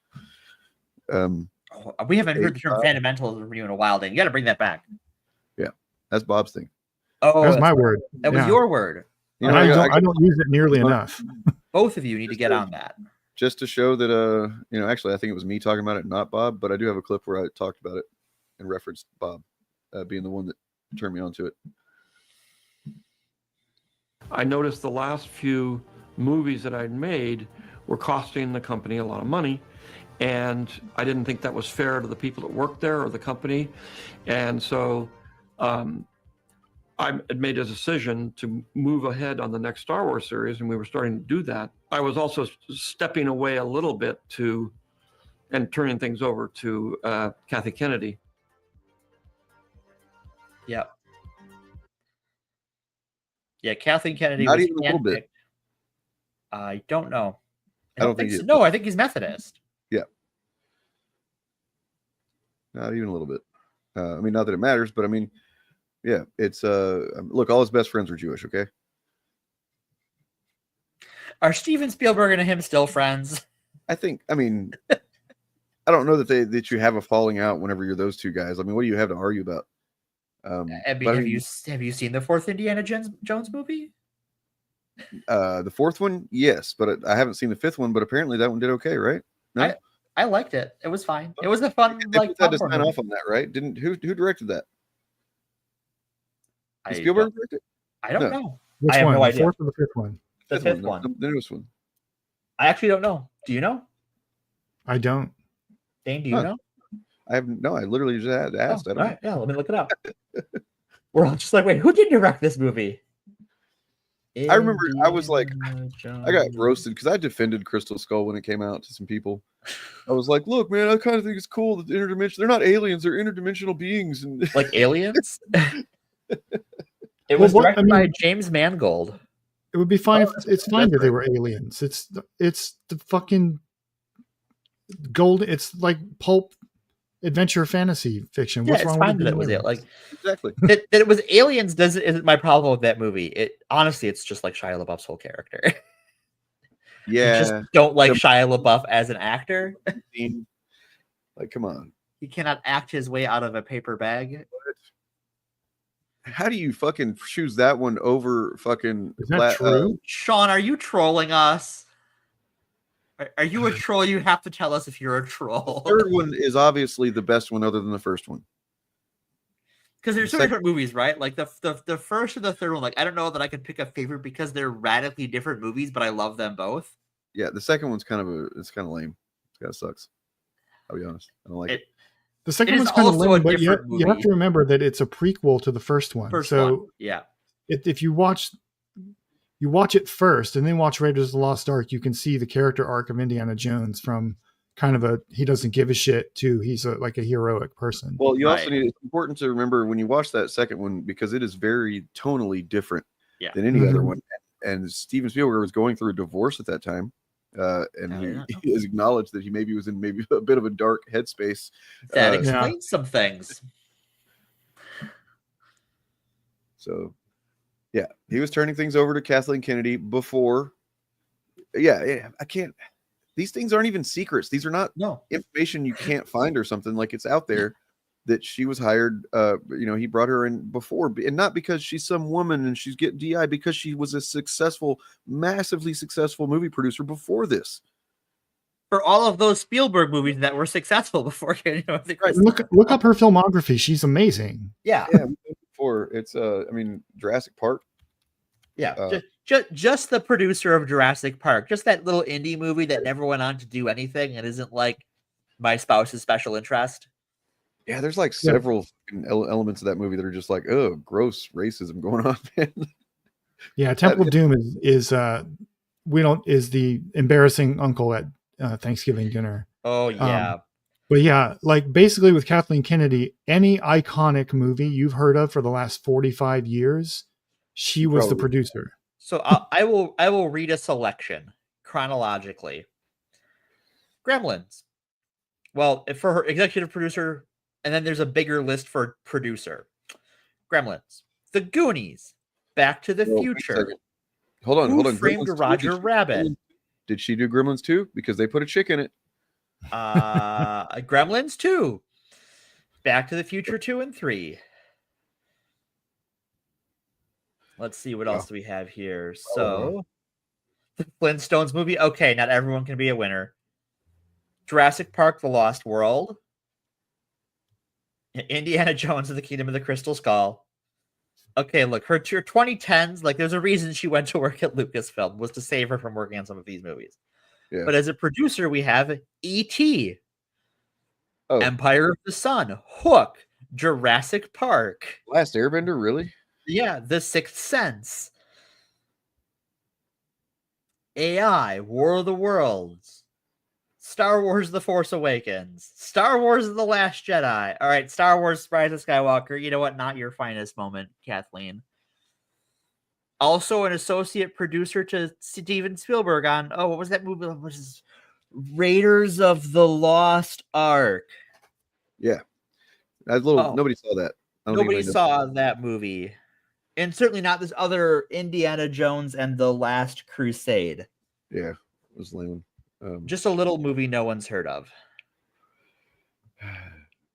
We haven't heard the term fundamentalism from you in a while, then. You got to bring that back. Yeah, that's Bob's thing. Oh, that was my word. That was your word. And I don't use it nearly enough. Both of you need to get on that. Just to show that, actually, I think it was me talking about it, not Bob, but I do have a clip where I talked about it and referenced Bob being the one that turned me onto it. I noticed the last few movies that I'd made were costing the company a lot of money, and I didn't think that was fair to the people that worked there or the company. And so I had made a decision to move ahead on the next Star Wars series, and we were starting to do that. I was also stepping away a little bit and turning things over to Kathy Kennedy. Yep. Yeah, Kathleen Kennedy. Not was even a little bit. I don't know. I don't think so. No, I think he's Methodist. Yeah. Not even a little bit. I mean, not that it matters, but I mean, yeah, it's look, all his best friends were Jewish, okay? Are Steven Spielberg and him still friends? I mean, I don't know that you have a falling out whenever you're those two guys. I mean, what do you have to argue about? Have you seen the fourth Indiana Jones movie? The fourth one, yes, but I haven't seen the fifth one. But apparently that one did okay, right? No? I liked it. It was fine. It was a fun They had to sign off on that, right? Who directed that? Did Spielberg direct it? I don't know. Which I have one? no The idea. fourth or the fifth one? The fifth one. The newest one. I actually don't know. Do you know? I don't. Dane, do you know? I literally just asked. I don't know. Right, yeah, let me look it up. We're all just like, wait, who did direct this movie? I remember I was like, I got roasted because I defended Crystal Skull when it came out to some people. I was like, look, man, I kind of think it's cool that they're not aliens, they're interdimensional beings. And like aliens? It was directed by James Mangold. It would be fine if it's fine that they were aliens. It's the fucking gold. It's like pulp adventure fantasy fiction. What's wrong with that? Was it like exactly that it was aliens? Isn't my problem with that movie? It honestly, it's just like Shia LaBeouf's whole character. Yeah, I just don't like Shia LaBeouf as an actor. Like, come on, he cannot act his way out of a paper bag. How do you fucking choose that one over fucking? Is that true? Sean, are you trolling us? Are you a troll? You have to tell us if you're a troll. The third one is obviously the best one, other than the first one. Because there's two different movies, right? Like the first and the third one. Like I don't know that I could pick a favorite because they're radically different movies, but I love them both. Yeah, the second one's kind of lame. It kind of sucks. I'll be honest. I don't like it. The second one's kind of lame, but you have to remember that it's a prequel to the first one. Yeah. If you watch it first and then watch Raiders of the Lost Ark, you can see the character arc of Indiana Jones from kind of he doesn't give a shit to he's like a heroic person. Well, you also it's important to remember when you watch that second one, because it is very tonally different than any other one. And Steven Spielberg was going through a divorce at that time. And he has acknowledged that he was in a bit of a dark headspace. That explains some things. So, yeah, he was turning things over to Kathleen Kennedy before. Yeah, I can't. These things aren't even secrets. These are not information you can't find or something. Like, it's out there that she was hired. He brought her in before, and not because she's some woman and she's getting DI, because she was a massively successful movie producer before this. For all of those Spielberg movies that were successful before. Look up her filmography. She's amazing. Yeah. before. It's I mean, Jurassic Park. Yeah, just the producer of Jurassic Park, just that little indie movie that never went on to do anything and isn't like my spouse's special interest. Yeah, there's like several elements of that movie that are just like, oh, gross racism going on, man. Yeah, Temple of Doom is the embarrassing uncle at Thanksgiving dinner. Oh yeah. But yeah, like basically with Kathleen Kennedy, any iconic movie you've heard of for the last 45 years, she was the producer. So I will read a selection chronologically. Gremlins. Well, for her executive producer, and then there's a bigger list for producer. Gremlins, The Goonies, Back to the Future. Hold on. Who Framed Roger Rabbit? Did she do Gremlins 2? Because they put a chick in it. Gremlins 2, Back to the Future 2 and 3. Let's see what else do we have here. So, the Flintstones movie. Okay, not everyone can be a winner. Jurassic Park: The Lost World. Indiana Jones and the Kingdom of the Crystal Skull. Okay, look, her 2010s, like there's a reason she went to work at Lucasfilm, was to save her from working on some of these movies. Yeah. But as a producer, we have E.T., Empire of the Sun, Hook, Jurassic Park. Last Airbender, really? Yeah, The Sixth Sense. AI, War of the Worlds. Star Wars The Force Awakens. Star Wars The Last Jedi. All right, Star Wars Rise of Skywalker. You know what? Not your finest moment, Kathleen. Also an associate producer to Steven Spielberg on, what was that movie? What is Raiders of the Lost Ark. Yeah. Nobody saw that. Nobody saw that movie. And certainly not this other Indiana Jones and the Last Crusade. Yeah, it was lame. Just a little movie no one's heard of.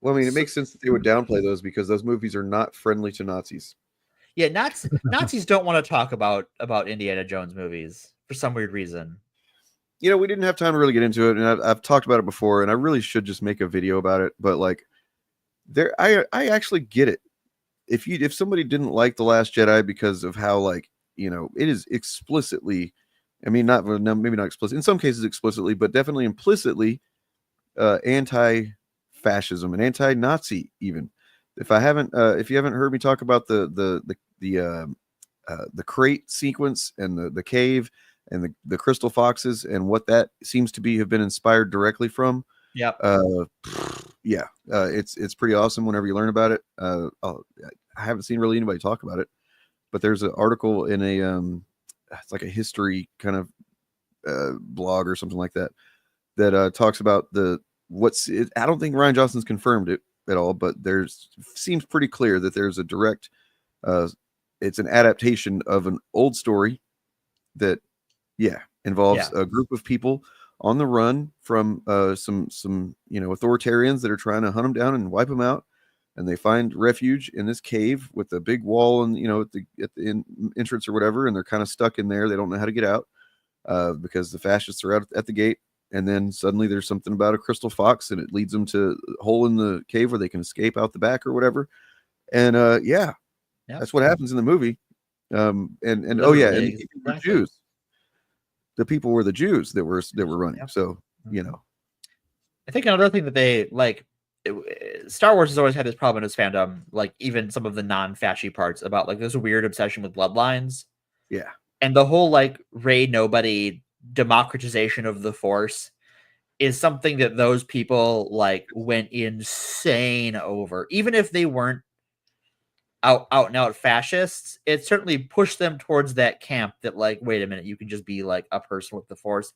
Well, I mean, it makes sense that they would downplay those because those movies are not friendly to Nazis. Yeah, Nazis don't want to talk about Indiana Jones movies for some weird reason. You know, we didn't have time to really get into it, and I've talked about it before, and I really should just make a video about it. But like, I actually get it. If somebody didn't like The Last Jedi because of how, like, you know, it is explicitly, I mean, maybe not explicit, in some cases explicitly, but definitely implicitly anti-fascism and anti-Nazi even. If you haven't heard me talk about the crate sequence and the cave and the crystal foxes and what that seems to have been inspired directly from. Yeah. It's pretty awesome whenever you learn about it. I haven't seen really anybody talk about it, but there's an article in it's like a history kind of blog or something like that talks about I don't think Rian Johnson's confirmed it at all, but seems pretty clear that there's a direct it's an adaptation of an old story that involves a group of people on the run from some authoritarians that are trying to hunt them down and wipe them out, and they find refuge in this cave with a big wall and at the entrance or whatever, and they're kind of stuck in there. They don't know how to get out because the fascists are out at the gate. And then suddenly there's something about a crystal fox, and it leads them to a hole in the cave where they can escape out the back or whatever. And that's what happens in the movie. And the Jews. The people were the Jews that were running. Yep. So I think another thing that they like, Star Wars has always had this problem in its fandom, like even some of the non-fashy parts about like there's a weird obsession with bloodlines. Yeah, and the whole like Rey nobody democratization of the Force is something that those people like went insane over. Even if they weren't out and out fascists, it certainly pushed them towards that camp that like, wait a minute, you can just be like a person with the Force.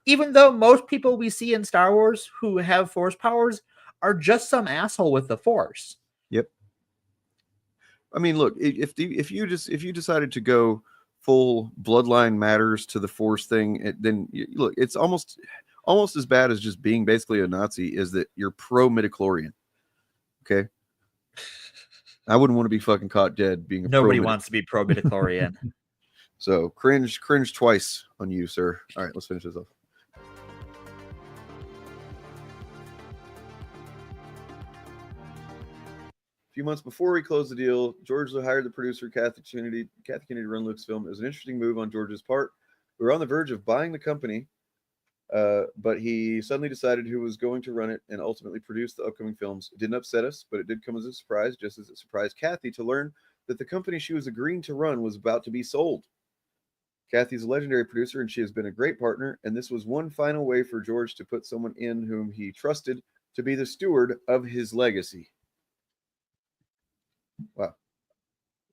Even though most people we see in Star Wars who have Force powers are just some asshole with the Force. Yep. I mean, look, if you decided to go full bloodline matters to the Force thing, then look, it's almost as bad as just being basically a Nazi is that you're pro midichlorian. Okay. I wouldn't want to be fucking caught dead being nobody wants to be pro midichlorian. So cringe twice on you, sir. All right, let's finish this off. few months before he closed the deal, George hired the producer, Kathy Kennedy, to run Lucasfilm. It was an interesting move on George's part. We were on the verge of buying the company, but he suddenly decided who was going to run it and ultimately produce the upcoming films. It didn't upset us, but it did come as a surprise, just as it surprised Kathy to learn that the company she was agreeing to run was about to be sold. Kathy's a legendary producer, and she has been a great partner, and this was one final way for George to put someone in whom he trusted to be the steward of his legacy. Wow.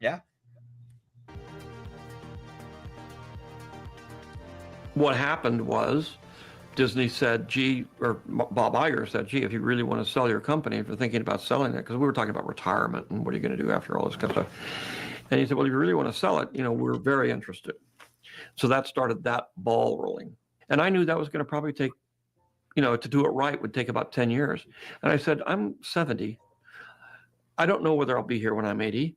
Yeah. What happened was Disney said, gee, or Bob Iger said, gee, if you really want to sell your company, if you're thinking about selling it, because we were talking about retirement and what are you going to do after all this kind of stuff. And he said, well, if you really want to sell it, we're very interested. So that started that ball rolling. And I knew that was going to probably take, to do it right would take about 10 years. And I said, I'm 70. I don't know whether I'll be here when I'm 80.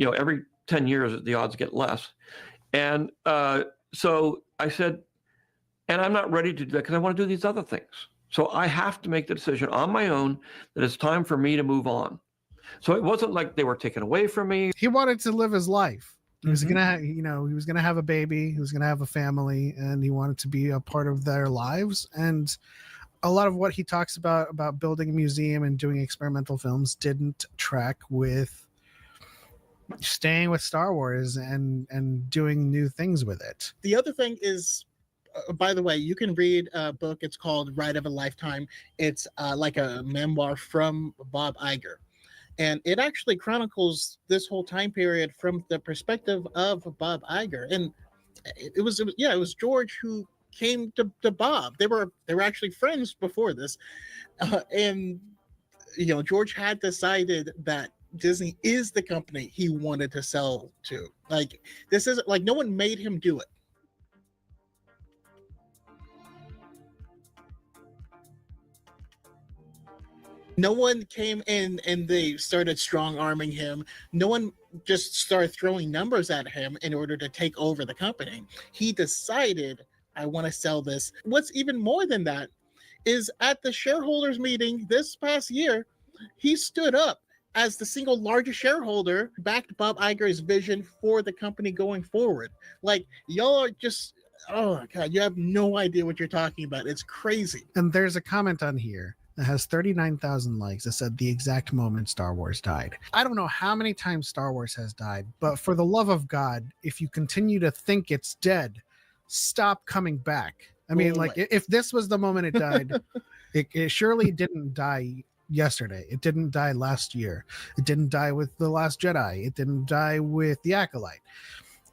Every 10 years, the odds get less. And so I said, and I'm not ready to do that because I want to do these other things. So I have to make the decision on my own that it's time for me to move on. So it wasn't like they were taken away from me. He wanted to live his life. He was gonna, he was gonna have a baby. He was gonna have a family, and he wanted to be a part of their lives. And a lot of what he talks about building a museum and doing experimental films didn't track with staying with Star Wars and doing new things with it. The other thing is, by the way, you can read a book. It's called Ride of a Lifetime. It's like a memoir from Bob Iger. And it actually chronicles this whole time period from the perspective of Bob Iger. And it was George who came to Bob. They were actually friends before this. And George had decided that Disney is the company he wanted to sell to. Like, this isn't like no one made him do it. No one came in and they started strong-arming him. No one just started throwing numbers at him in order to take over the company. He decided, I want to sell this. What's even more than that is at the shareholders meeting this past year, he stood up as the single largest shareholder, backed Bob Iger's vision for the company going forward. Like, y'all are just, oh my God, you have no idea what you're talking about. It's crazy. And there's a comment on here that has 39,000 likes that said the exact moment Star Wars died. I don't know how many times Star Wars has died, but for the love of God, if you continue to think it's dead, stop coming back. I mean, like, if this was the moment it died, it surely didn't die yesterday. It didn't die last year. It didn't die with The Last Jedi. It didn't die with The Acolyte.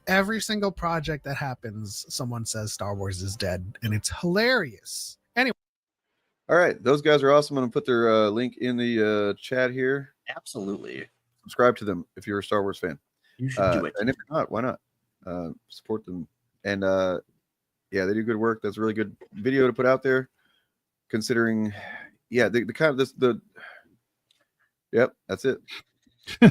Every single project that happens, someone says Star Wars is dead, and it's hilarious. Anyway. All right, those guys are awesome. I'm gonna put their link in the chat here. Absolutely. Subscribe to them if you're a Star Wars fan. You should do it. And if you're not, why not? Support them. And yeah, they do good work. That's a really good video to put out there. Considering, yeah, the kind of the yep, that's it. I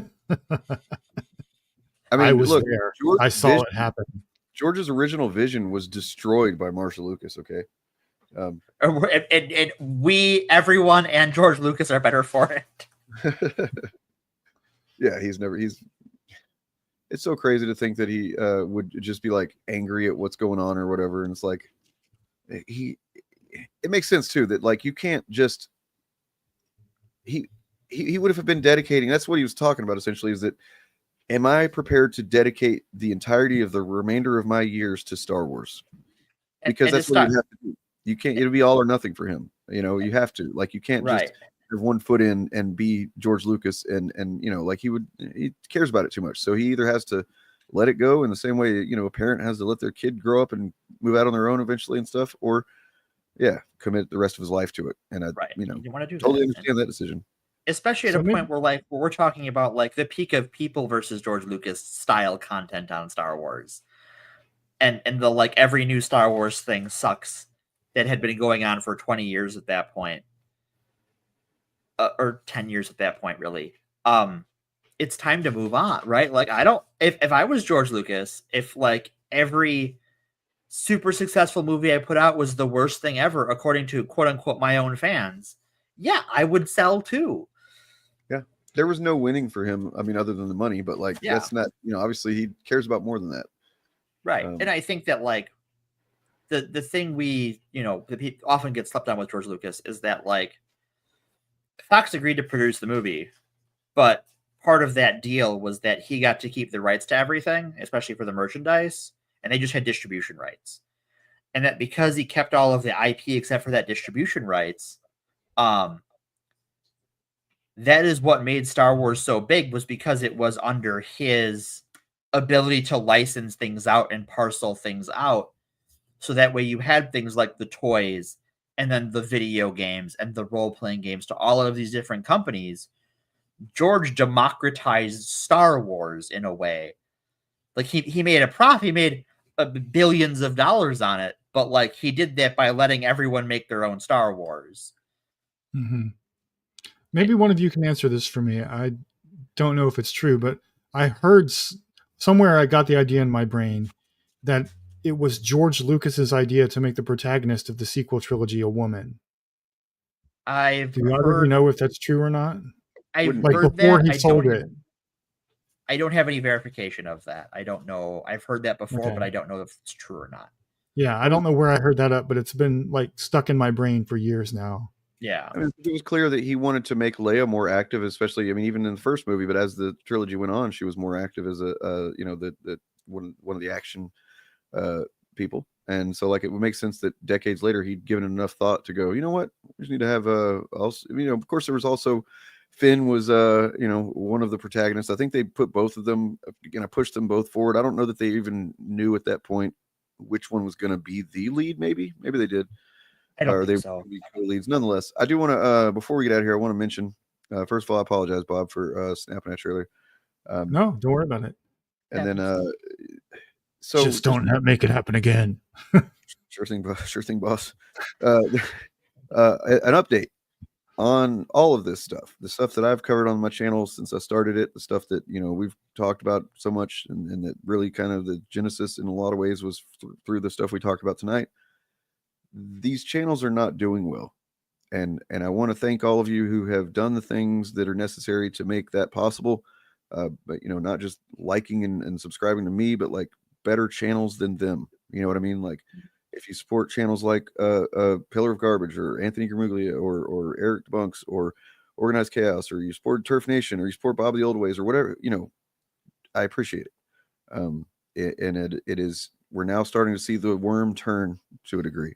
mean, I was look, there. George's I saw it happen. George's original vision was destroyed by Marshall Lucas. Okay. And we, everyone, and George Lucas are better for it. Yeah, it's so crazy to think that he would just be like angry at what's going on or whatever. And it's like, it makes sense too, that like, you can't just, he would have been dedicating. That's what he was talking about essentially, is that, am I prepared to dedicate the entirety of the remainder of my years to Star Wars? Because that's what you have to do. You can't, it'll be all or nothing for him. You know, you have to, like, you can't just have one foot in and be George Lucas and, you know, like he cares about it too much. So he either has to let it go in the same way, you know, a parent has to let their kid grow up and move out on their own eventually and stuff, or commit the rest of his life to it. And I, you know, you want to do totally that, understand that decision. Especially at a point where, like, we're talking about like the peak of people versus George Lucas style content on Star Wars, and the like every new Star Wars thing sucks that had been going on for 20 years at that point, or 10 years at that point, really. It's time to move on, right? Like, I don't, if I was George Lucas, if like every super successful movie I put out was the worst thing ever, according to quote unquote my own fans, yeah, I would sell too. Yeah. there was no winning for him. I mean, other than the money, but like Yeah. that's not, obviously he cares about more than that. Right. And I think that like the thing we, that often gets slept on with George Lucas is that like Fox agreed to produce the movie, but part of that deal was that he got to keep the rights to everything, especially for the merchandise, and they just had distribution rights. And that because he kept all of the IP except for that distribution rights, that is what made Star Wars so big, was because it was under his ability to license things out and parcel things out. So that way you had things like the toys and then the video games and the role-playing games to all of these different companies. George democratized Star Wars in a way. Like he made a profit, he made billions of dollars on it, but like he did that by letting everyone make their own Star Wars. Mm-hmm. Maybe one of you can answer this for me. I don't know if it's true, but I heard somewhere, I got the idea in my brain that it was George Lucas's idea to make the protagonist of the sequel trilogy a woman. Do either of you know if that's true or not? I've like heard before that. he sold it. I don't have any verification of that. I don't know. I've heard that before, Okay. but I don't know if it's true or not. Yeah, I don't know where I heard that up, but it's been like stuck in my brain for years now. Yeah. I mean, it was clear that he wanted to make Leia more active, especially, I mean, even in the first movie, but as the trilogy went on, she was more active as the one of the action people. And so like, it would make sense that decades later, he'd given it enough thought to go, you know what, we just need to have also, of course there was also Finn was, one of the protagonists. I think they put both of them, pushed them both forward. I don't know that they even knew at that point which one was going to be the lead. Maybe they did. I don't think so. Be co-leads. Nonetheless, I do want to, before we get out of here, I want to mention, first of all, I apologize, Bob, for snapping at you earlier. No, don't worry about it. And then, so just don't make it happen again. Sure thing, boss. An update on all of this stuff, the stuff that I've covered on my channel since I started it, the stuff that, we've talked about so much, and that really kind of the genesis in a lot of ways was through the stuff we talked about tonight. These channels are not doing well. And I want to thank all of you who have done the things that are necessary to make that possible. But, not just liking and subscribing to me, but like better channels than them. You know what I mean? Like, if you support channels like Pillar of Garbage or Anthony Gramuglia or Eric Debunks or Organized Chaos, or you support Turf Nation, or you support Bob the Old Ways, or whatever, I appreciate it. It is, we're now starting to see the worm turn to a degree.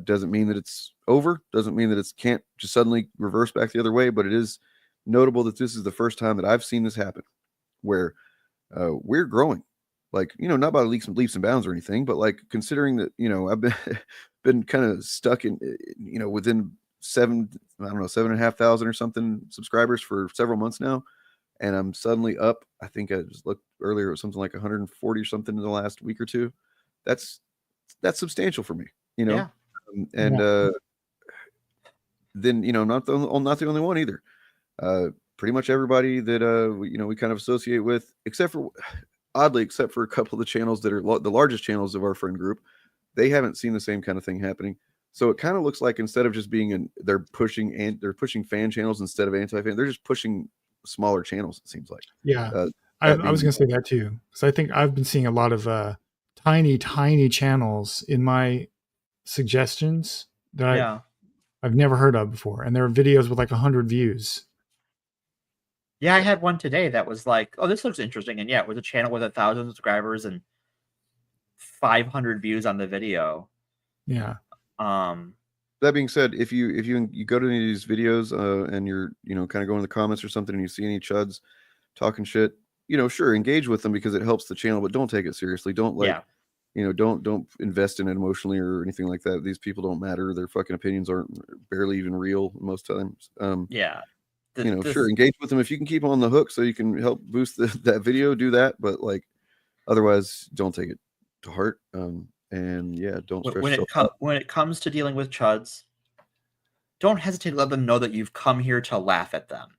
Doesn't mean that it's over. Doesn't mean that it can't just suddenly reverse back the other way. But it is notable that this is the first time that I've seen this happen, where we're growing. Like, not by leaps and bounds or anything, but like considering that, I've been kind of stuck in, within 7,500 or something subscribers for several months now. And I'm suddenly up. I think I just looked earlier, it was something like 140 or something in the last week or two. That's substantial for me, Yeah. And then, not the only one either. Pretty much everybody that, we kind of associate with, except for a couple of the channels that are the largest channels of our friend group, they haven't seen the same kind of thing happening. So it kind of looks like instead of just being they're pushing fan channels instead of anti-fan, they're just pushing smaller channels, it seems like. Yeah. I was going to say that too, because I think I've been seeing a lot of tiny channels in my suggestions that I've never heard of before. And there are videos with like 100 views. Yeah, I had one today that was like, oh, this looks interesting. And yeah, it was a channel with 1,000 subscribers and 500 views on the video. Yeah. That being said, if you go to any of these videos and you're, kind of go in the comments or something and you see any chuds talking shit, sure, engage with them because it helps the channel, but don't take it seriously. Don't don't invest in it emotionally or anything like that. These people don't matter. Their fucking opinions aren't barely even real most times. Sure, engage with them if you can keep them on the hook so you can help boost that video, do that. But like, otherwise, don't take it to heart. And yeah, don't stress yourself. When it comes to dealing with chuds, don't hesitate to let them know that you've come here to laugh at them,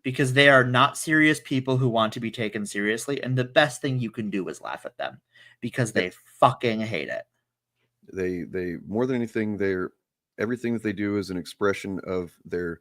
because they are not serious people who want to be taken seriously. And the best thing you can do is laugh at them because they fucking hate it. They more than anything, everything that they do is an expression of their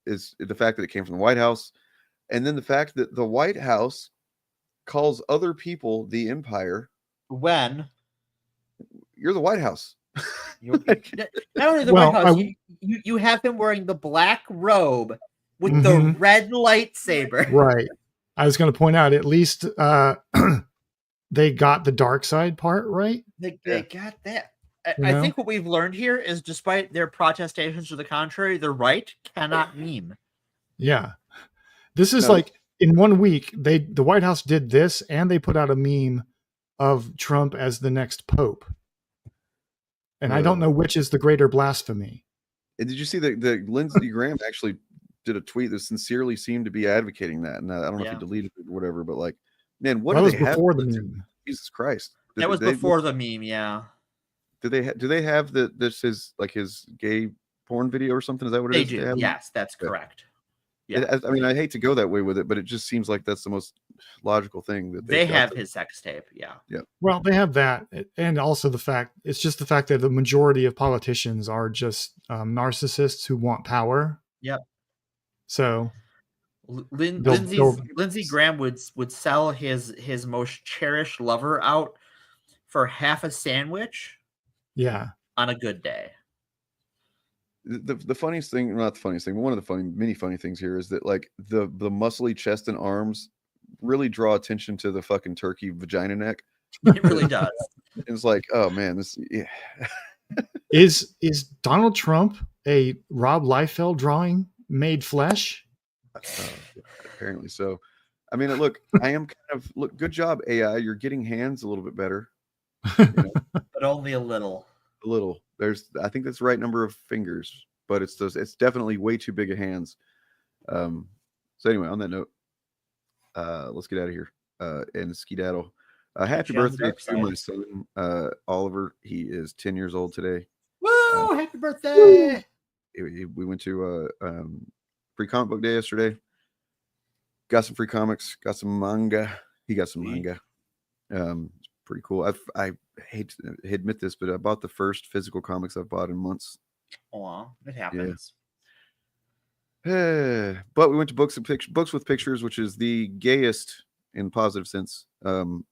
is the fact that it came from the White House, and then the fact that the White House calls other people the Empire. When you're the White House. Not only the White House, you have him wearing the black robe with the red lightsaber. Right. I was going to point out, at least they got the dark side part right. They got that. I think what we've learned here is, despite their protestations to the contrary, the right cannot meme. Yeah. This is like, in 1 week, the White House did this, and they put out a meme of Trump as the next pope. And I don't know which is the greater blasphemy. And did you see that Lindsey Graham actually did a tweet that sincerely seemed to be advocating that? And I don't know if he deleted it or whatever, but like, man, what was they before have? The meme. Jesus Christ. That was before the meme, yeah. Do they have this is like his gay porn video or something? Is that what it is? They do. Yes, that's correct. Yeah. I mean, I hate to go that way with it, but it just seems like that's the most logical thing that they have his sex tape. Yeah. Yeah. Well, they have that, and also the fact that the majority of politicians are just narcissists who want power. Yep. So Lindsey Graham would sell his most cherished lover out for half a sandwich. Yeah. On a good day. The funniest thing, not the funniest thing, but one of the many funny things here is that like the muscly chest and arms really draw attention to the fucking turkey vagina neck. It really does. It's like, oh man, is Donald Trump a Rob Liefeld drawing made flesh? Apparently so. I mean, look, I am good job, AI. You're getting hands a little bit better, but only a little. A little. I think that's the right number of fingers, but it's definitely way too big of hands. So anyway, on that note, let's get out of here and skedaddle. Happy birthday to my son, Oliver. He is 10 years old today. Woo! Happy birthday! We went to free comic book day yesterday. Got some free comics. Got some manga. He got some manga. Pretty cool. I hate to admit this, but I bought the first physical comics I've bought in months. Oh, it happens. Yeah. But we went to Books with Pictures, which is the gayest in positive sense comic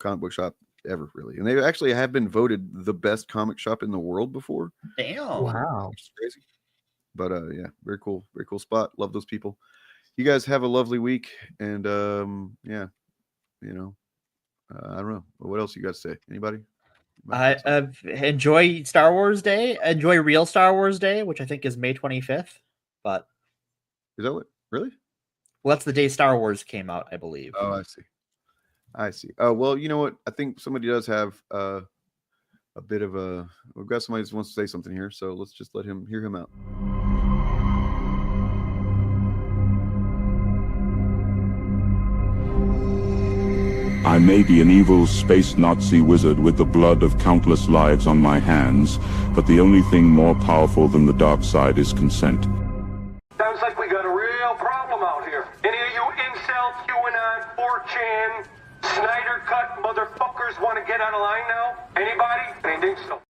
book shop ever, really. And they actually have been voted the best comic shop in the world before. Damn. Wow. Which is crazy. But yeah, very cool spot. Love those people. You guys have a lovely week, and yeah, I don't know. What else you guys say? Anybody? Enjoy Star Wars Day. Enjoy real Star Wars Day, which I think is May 25th. But is that what? Really? Well, that's the day Star Wars came out, I believe. Oh, I see. Oh, well, you know what? I think somebody does have a bit of a. We've got somebody who wants to say something here, so let's just hear him out. I may be an evil space Nazi wizard with the blood of countless lives on my hands, but the only thing more powerful than the dark side is consent. Sounds like we got a real problem out here. Any of you incel, QAnon, 4chan, Snyder Cut motherfuckers want to get on a line now? Anybody? I think so.